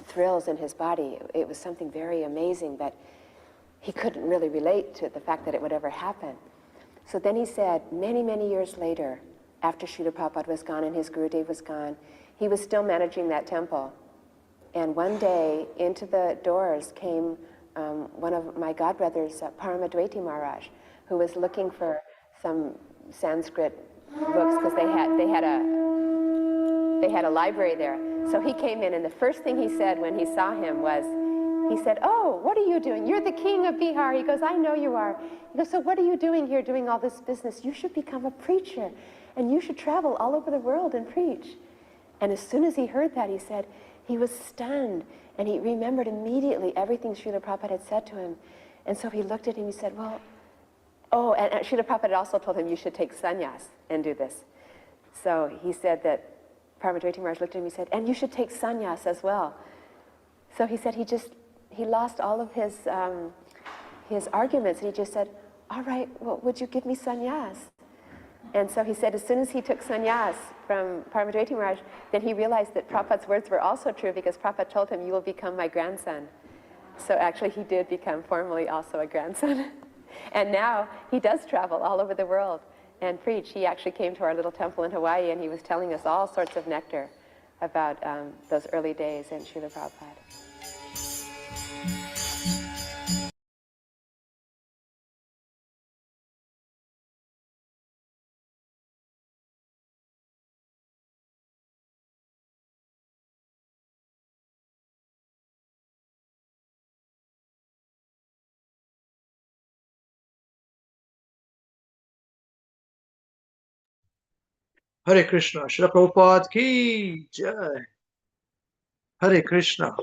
[SPEAKER 3] thrills in his body. It was something very amazing, but he couldn't really relate to the fact that it would ever happen. So then he said, many, many years later, after Srila Prabhupada was gone and his Gurudev was gone, he was still managing that temple. And one day, into the doors came one of my godbrothers, Paramadwaiti Maharaj, who was looking for some Sanskrit books because they had a library there. So he came in, and the first thing he said when he saw him was, he said, oh, what are you doing? You're the king of Bihar. He goes, I know you are. He goes, so what are you doing here doing all this business? You should become a preacher, and you should travel all over the world and preach. And as soon as he heard that, he said, he was stunned, and he remembered immediately everything Srila Prabhupada had said to him. And so he looked at him, he said, well, oh, and Srila Prabhupada also told him you should take sannyas and do this. So he said that, Paramadwaiti Maharaj looked at him, he said, and you should take sannyas as well. So he said he lost all of his arguments, and he just said, all right, well, would you give me sannyas? And so he said as soon as he took sannyas from Paramadwaiti Maharaj, then he realized that Prabhupada's words were also true, because Prabhupada told him, you will become my grandson. So actually he did become formally also a grandson. And now he does travel all over the world and preach. He actually came to our little temple in Hawaii, and he was telling us all sorts of nectar about those early days in Srila Prabhupada.
[SPEAKER 1] Hare Krishna. Srila Prabhupada ki jai. Hare Krishna.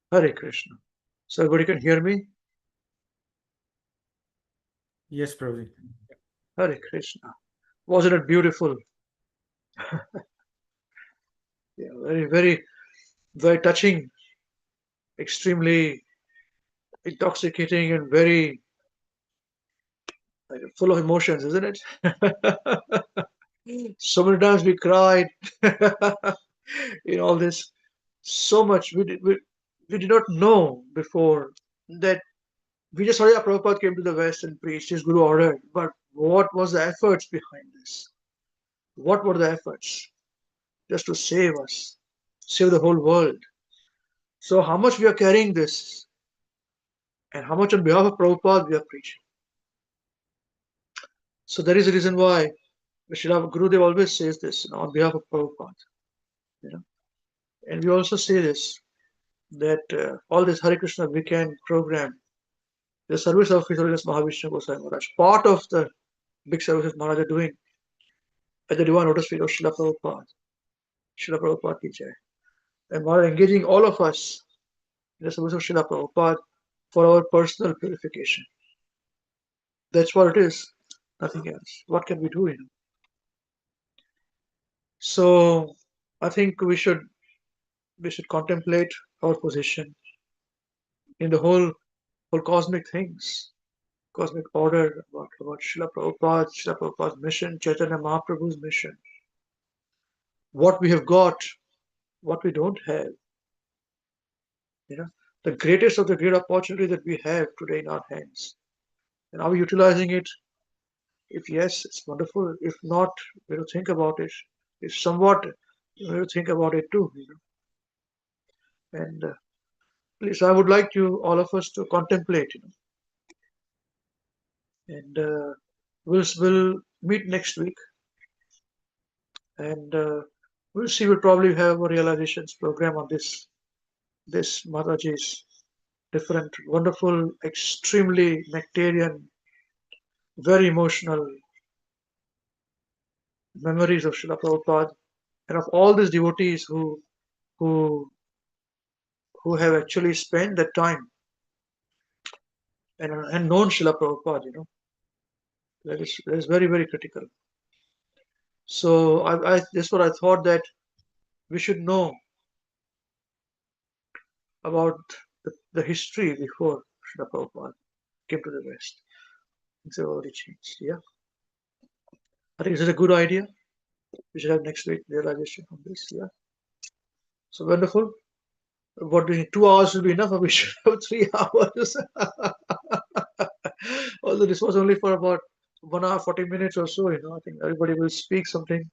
[SPEAKER 1] Hare Krishna. So everybody can hear me?
[SPEAKER 4] Yes, Prabhuji.
[SPEAKER 1] Hare Krishna. Wasn't it beautiful? Yeah, very, very, very touching, extremely intoxicating, and very full of emotions, isn't it? So many times we cried in all this. So much we did not know before that. We just saw, yeah, Prabhupada came to the West and preached, his Guru ordered, but What was the efforts behind this? What were the efforts? Just to save us, save the whole world. So how much we are carrying this, and how much on behalf of Prabhupada we are preaching. So there is a reason why Srila Gurudev always says this, on behalf of Prabhupada. You know, and we also say this, that all this Hare Krishna WECAN program, the service of His Holiness Mahavishnu Gosai Maharaj, part of the big services Maharaj are doing at the Divine Lotus Feet of Srila Prabhupada. Srila Prabhupada ki jai. And Maharaj engaging all of us in the service of Srila Prabhupada for our personal purification. That's what it is, nothing else. What can we do? So I think we should contemplate our position in the whole cosmic things, cosmic order, about Srila Prabhupada's mission, Chaitanya Mahaprabhu's mission, what we have got, what we don't have. The greatest of the great opportunity that we have today in our hands. And are we utilizing it? If yes, it's wonderful. If not, we have to think about it. If somewhat, we have to think about it too. And please, I would like you, all of us, to contemplate. And we'll meet next week, and we'll see. We'll probably have a realizations program on this Mataji's different, wonderful, extremely nectarian, very emotional memories of Srila Prabhupada and of all these devotees who who have actually spent that time and known Srila Prabhupada. That is very, very critical. So that's what I thought, that we should know about the history before Srila Prabhupada came to the West. Things have already changed. Yeah, I think this is a good idea. We should have next week realization on this. Yeah, so wonderful. What do you need? 2 hours will be enough, or we should have 3 hours? Although this was only for about 1 hour 40 minutes or so. I think everybody will speak something,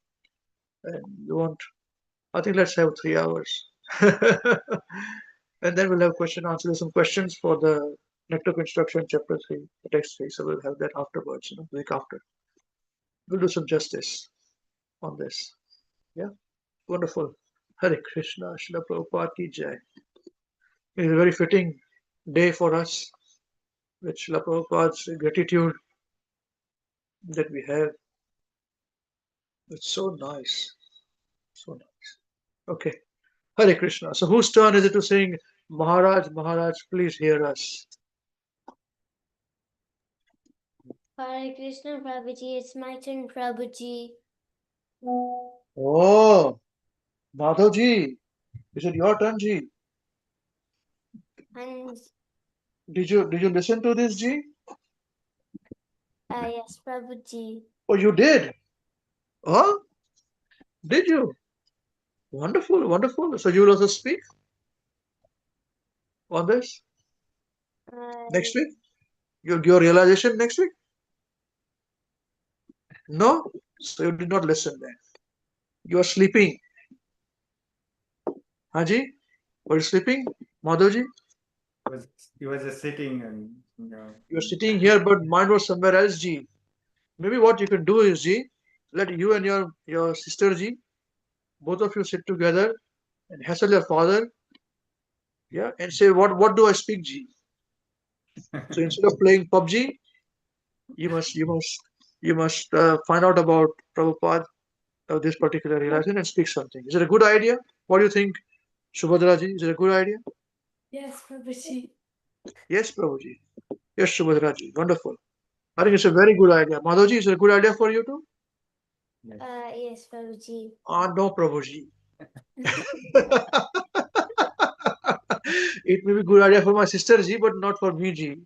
[SPEAKER 1] and you want. I think let's have 3 hours. And then we'll have question answer. There's some questions for the Nectar of Instruction, chapter 3, the text 3. So we'll have that afterwards, the week after. We'll do some justice on this. Yeah, wonderful. Hare Krishna, Srila Prabhupada ki jai. It is a very fitting day for us with Srila Prabhupada's gratitude that we have. It's so nice. So nice. Okay. Hare Krishna. So whose turn is it to sing Maharaj, Maharaj, please hear us?
[SPEAKER 4] Hare Krishna, Prabhuji. It's my turn, Prabhuji.
[SPEAKER 1] Oh, Madhavji, is it your turn, Ji?
[SPEAKER 4] And
[SPEAKER 1] Did you listen to this, Ji?
[SPEAKER 4] yes, Prabhuji.
[SPEAKER 1] Oh, you did? Huh? Did you? Wonderful, wonderful. So you will also speak on this next week? You'll give your realization next week? No? So you did not listen then. You are sleeping. Haji? Were you sleeping? Madhavji?
[SPEAKER 5] He was just sitting and
[SPEAKER 1] You're sitting here, but mind was somewhere else, Ji. Maybe what you can do is, Ji, let you and your sister, Ji, both of you sit together and hassle your father, yeah, and say, what do I speak, Ji? So instead of playing PUBG, you must find out about Prabhupada, this particular realization, and speak something. Is it a good idea? What do you think, Subhadra Ji? Is it a good idea?
[SPEAKER 4] Yes, Prabhuji.
[SPEAKER 1] Yes, Prabhuji. Yes, Subhadra Ji. Wonderful. I think it's a very good idea. Madhavji, is it a good idea for you too?
[SPEAKER 4] Yes, Prabhuji.
[SPEAKER 1] No, Prabhuji. It may be good idea for my sister Ji, but not for me Ji.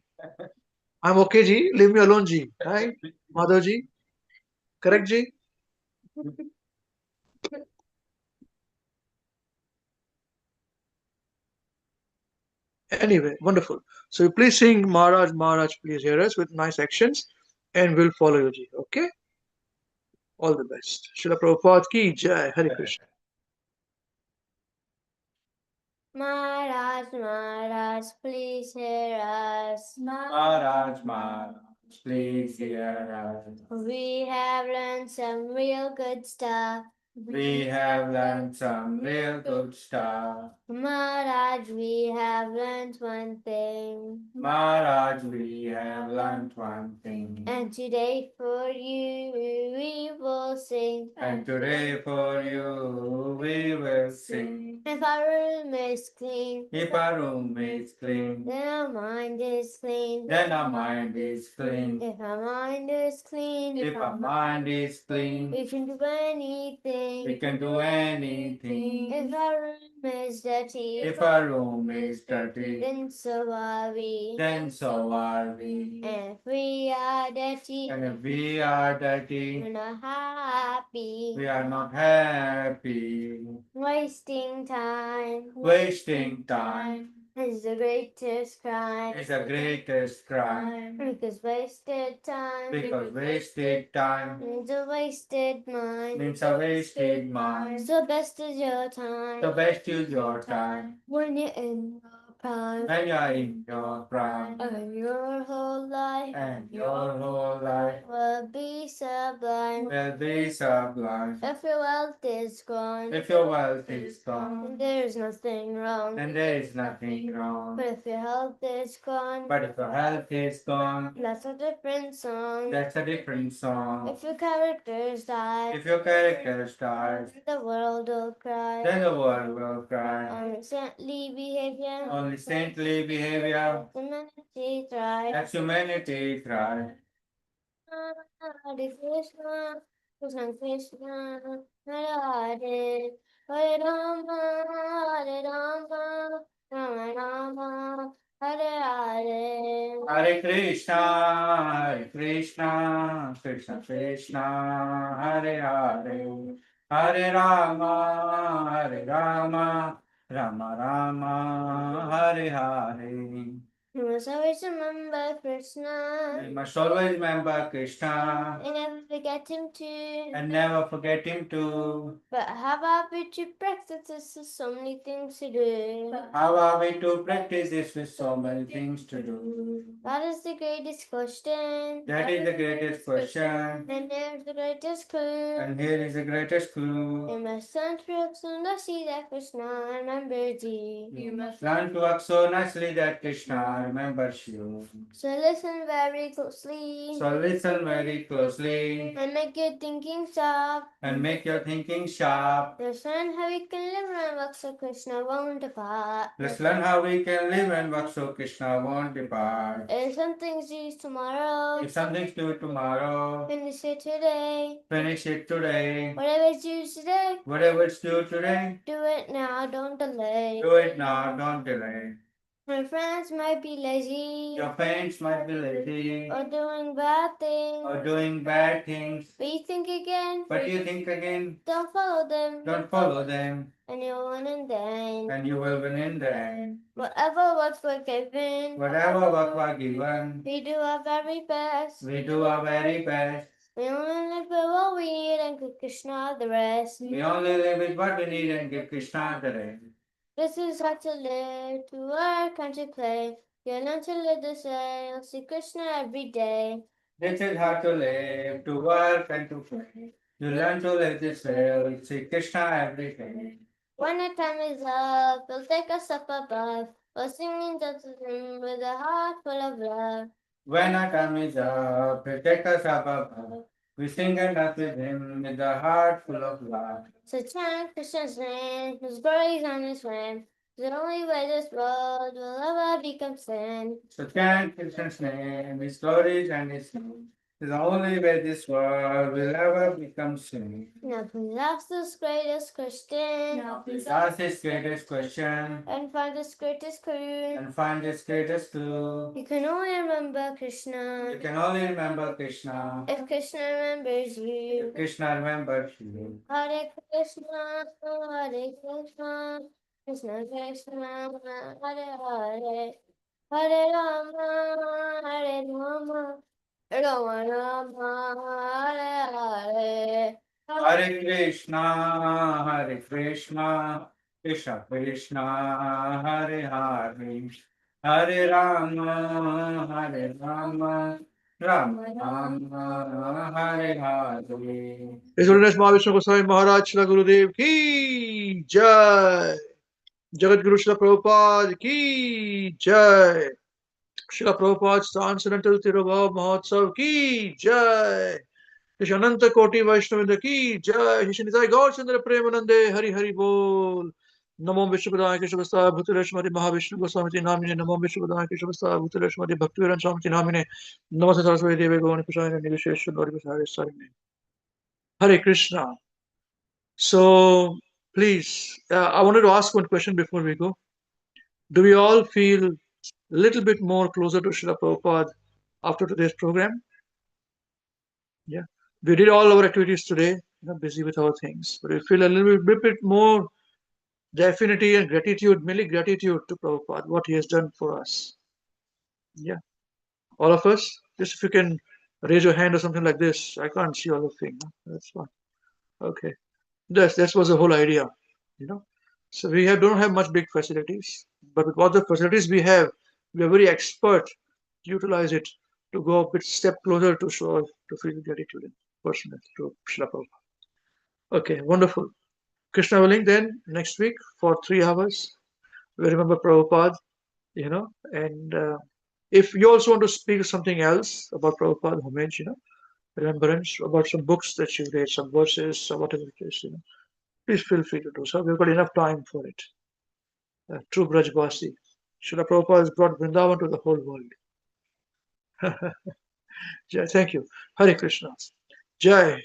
[SPEAKER 1] I'm okay Ji. Leave me alone Ji. Right? Madhavji? Correct Ji? Anyway, wonderful. So please sing Maharaj, Maharaj, please hear us with nice actions. and will follow you, ji. Okay? All the best. Srila Prabhupada ki jai. Hare Krishna.
[SPEAKER 4] Maharaj, Maharaj, please hear us.
[SPEAKER 5] Maharaj, Maharaj, please hear us.
[SPEAKER 4] We have learned some real good stuff.
[SPEAKER 5] We have learned some real good stuff.
[SPEAKER 4] Maharaj, we have learned one thing.
[SPEAKER 5] Maharaj, we have learned one thing.
[SPEAKER 4] And today for you we will sing.
[SPEAKER 5] And today for you we will sing.
[SPEAKER 4] If our room is clean,
[SPEAKER 5] If our room is clean,
[SPEAKER 4] then our mind is clean.
[SPEAKER 5] then our mind is clean.
[SPEAKER 4] If our mind is clean,
[SPEAKER 5] If our mind is clean,
[SPEAKER 4] we can do anything.
[SPEAKER 5] we can do anything.
[SPEAKER 4] If our room is dirty,
[SPEAKER 5] If our room is dirty,
[SPEAKER 4] then so are we.
[SPEAKER 5] then so are we.
[SPEAKER 4] And if we are dirty,
[SPEAKER 5] And if we are dirty,
[SPEAKER 4] we're not happy.
[SPEAKER 5] we are not happy.
[SPEAKER 4] Wasting time
[SPEAKER 5] Wasting time
[SPEAKER 4] is the greatest crime.
[SPEAKER 5] is the greatest crime.
[SPEAKER 4] Because wasted time
[SPEAKER 5] Because wasted time
[SPEAKER 4] means a wasted mind.
[SPEAKER 5] means a wasted mind.
[SPEAKER 4] So best is your time
[SPEAKER 5] The best is your time
[SPEAKER 4] when you're in your prime.
[SPEAKER 5] when you are in your prime.
[SPEAKER 4] And your whole life
[SPEAKER 5] And your whole life
[SPEAKER 4] will be sublime.
[SPEAKER 5] will be sublime.
[SPEAKER 4] If your wealth is gone,
[SPEAKER 5] If your wealth is
[SPEAKER 4] then
[SPEAKER 5] gone,
[SPEAKER 4] there is nothing wrong.
[SPEAKER 5] then there is nothing wrong.
[SPEAKER 4] But if your health is gone,
[SPEAKER 5] But if your health is gone,
[SPEAKER 4] that's a different song.
[SPEAKER 5] that's a different song.
[SPEAKER 4] If your characters die,
[SPEAKER 5] If your character dies,
[SPEAKER 4] the world will cry.
[SPEAKER 5] then the world will cry.
[SPEAKER 4] On saintly behavior,
[SPEAKER 5] Only saintly behavior,
[SPEAKER 4] humanity thrive.
[SPEAKER 5] that's humanity thrive.
[SPEAKER 4] Hare Krishna, Krishna Krishna, Hare Hare, Hare Rama, Hare Rama, Rama Rama, Hare Hare.
[SPEAKER 5] Hare Krishna, Krishna Krishna, Hare Hare, Hare Rama, Hare Rama, Rama Rama, Hare Hare.
[SPEAKER 4] You must always remember Krishna
[SPEAKER 5] We must always remember Krishna
[SPEAKER 4] and never forget him too.
[SPEAKER 5] and never forget him too.
[SPEAKER 4] But how about we to practice this? There's so many things to do.
[SPEAKER 5] How are we to practice this with so many things to do?
[SPEAKER 4] That is the greatest question.
[SPEAKER 5] That is the greatest question.
[SPEAKER 4] And here's the greatest clue.
[SPEAKER 5] And here is the greatest clue.
[SPEAKER 4] You must learn to work soon to see that Krishna remembers you.
[SPEAKER 5] You must learn to work so nicely that Krishna remembers you.
[SPEAKER 4] So listen very closely
[SPEAKER 5] So listen very closely
[SPEAKER 4] and make your thinking sharp.
[SPEAKER 5] and make your thinking sharp.
[SPEAKER 4] Let's learn how we can live and work so Krishna won't depart.
[SPEAKER 5] Let's learn how we can live and work so Krishna won't depart.
[SPEAKER 4] If something's due tomorrow,
[SPEAKER 5] If something's due tomorrow,
[SPEAKER 4] finish it today.
[SPEAKER 5] finish it today.
[SPEAKER 4] Whatever's due today,
[SPEAKER 5] Whatever it's due today,
[SPEAKER 4] do it now, don't delay.
[SPEAKER 5] do it now, don't delay.
[SPEAKER 4] My friends might be lazy
[SPEAKER 5] Your friends might be lazy
[SPEAKER 4] or doing bad things,
[SPEAKER 5] or doing bad things,
[SPEAKER 4] but you think again,
[SPEAKER 5] but you think again,
[SPEAKER 4] don't follow them,
[SPEAKER 5] don't follow them,
[SPEAKER 4] and you'll win in the end.
[SPEAKER 5] and you will win in the end.
[SPEAKER 4] Whatever works we're given,
[SPEAKER 5] Whatever work we're given,
[SPEAKER 4] we do our very best.
[SPEAKER 5] we do our very best.
[SPEAKER 4] We only live with what we eat and give Krishna the rest.
[SPEAKER 5] We only live with what we need and give Krishna the rest.
[SPEAKER 4] This is how to live, to work and to play. You learn to live this way, you'll see Krishna every day.
[SPEAKER 5] This is how to live, to work and to play. You learn to live this way, you'll see Krishna every day.
[SPEAKER 4] When the time is up, he'll take us up above. We'll sing and dance with him with a heart full of love.
[SPEAKER 5] When our time is up, he'll take us up above. We sing and dance with him with a heart full of love.
[SPEAKER 4] So chant Krishna's name, his glories on his flame. The only way this world will ever become sin.
[SPEAKER 5] So chant Krishna's name, his glories and his name. Is the only way this world will ever become sin.
[SPEAKER 4] Now please ask this greatest question.
[SPEAKER 5] Ask this greatest question
[SPEAKER 4] And find this greatest clue.
[SPEAKER 5] and find this greatest clue.
[SPEAKER 4] You can only remember
[SPEAKER 5] You
[SPEAKER 4] Krishna
[SPEAKER 5] can only remember Krishna
[SPEAKER 4] if Krishna remembers you.
[SPEAKER 5] if Krishna remembers you.
[SPEAKER 4] Hare Krishna, Hare Krishna, Krishna Krishna, Hare Hare, Hare Rama, Hare Rama, Rama Rama, Hare Hare,
[SPEAKER 5] Hare Krishna, Krishna Krishna, Hare Hare, Hare Rama, Rama Rama, Hare Hare.
[SPEAKER 1] His Holiness Mahavishnu Goswami Maharaj Srila Gurudev ki Jai. Jagat Guru Srila Prabhupada ki Jai. Srila Prabhupada's Transcendental Tirobhav Mahotsav ki Jai. Shri Ananta Koti Vaishnavinda ki Jai. Shri Nitai Gaur Chandra Premanande Hari Hari Bol. Namo Vishnupadaya Keshavastha Bhutileshmari Mahavishnu Goswamiti Namine. Namo Vishnupadaya Keshavastha Bhutileshmari Bhaktiviran Swamiti Namine. Namaste Saraswati Deve Gauni Prasayana Nigashesha Lord Hare Sarine. Hare Krishna. So please, I wanted to ask one question before we go. Do we all feel a little bit more closer to Srila Prabhupada after today's program? Yeah. We did all our activities today, busy with our things, but we feel a little bit more the affinity and gratitude, mainly gratitude to Prabhupada, what he has done for us. Yeah. All of us, just if you can raise your hand or something like this. I can't see all of you. That's fine. Okay. That was the whole idea, So we don't have much big facilities, but with all the facilities we have, we are very expert to utilize it to go a bit step closer to show to feel gratitude personally to Srila Prabhupada. Okay, wonderful. Krishna willing, then next week for 3 hours, we remember Prabhupada, and if you also want to speak something else about Prabhupada, homage, remembrance, about some books that you read, some verses, or whatever it is, please feel free to do so. We've got enough time for it. True Brajbasi. Srila Prabhupada has brought Vrindavan to the whole world. Jai, thank you. Hare Krishna. Jai.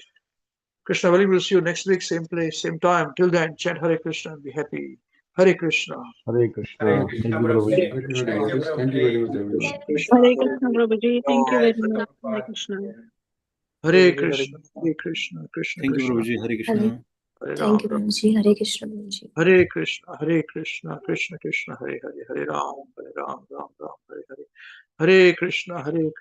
[SPEAKER 1] Krishna willing, we'll see you next week, same place, same time. Till then, chant Hare Krishna and be happy. Hare Krishna.
[SPEAKER 2] Hare Krishna.
[SPEAKER 5] Hare
[SPEAKER 2] Thank
[SPEAKER 5] Krishna,
[SPEAKER 2] you, Prabhuji.
[SPEAKER 5] Prabhuji.
[SPEAKER 2] Thank you,
[SPEAKER 5] Thank you,
[SPEAKER 2] Prabhuji. Thank you very much,
[SPEAKER 5] Prabhuji.
[SPEAKER 2] everyone.
[SPEAKER 6] Hare Krishna Prabhuji, thank you
[SPEAKER 5] Jai
[SPEAKER 6] very much. Hare
[SPEAKER 5] Prabhupada.
[SPEAKER 6] Krishna.
[SPEAKER 1] Hare Krishna. Hare Krishna. Krishna
[SPEAKER 2] Thank you,
[SPEAKER 1] Krishna.
[SPEAKER 2] Prabhuji. Hare
[SPEAKER 7] Hare,
[SPEAKER 2] Krishna.
[SPEAKER 1] Hare
[SPEAKER 7] thank you,
[SPEAKER 1] Ram.
[SPEAKER 7] Prabhuji. Hare Krishna, Prabhuji.
[SPEAKER 1] Hare Krishna. Hare Krishna. Krishna Krishna. Hare Hare. Hare Ram. Hare Ram. Ram Ram. Hare Hare. Hare Krishna. Hare Krishna.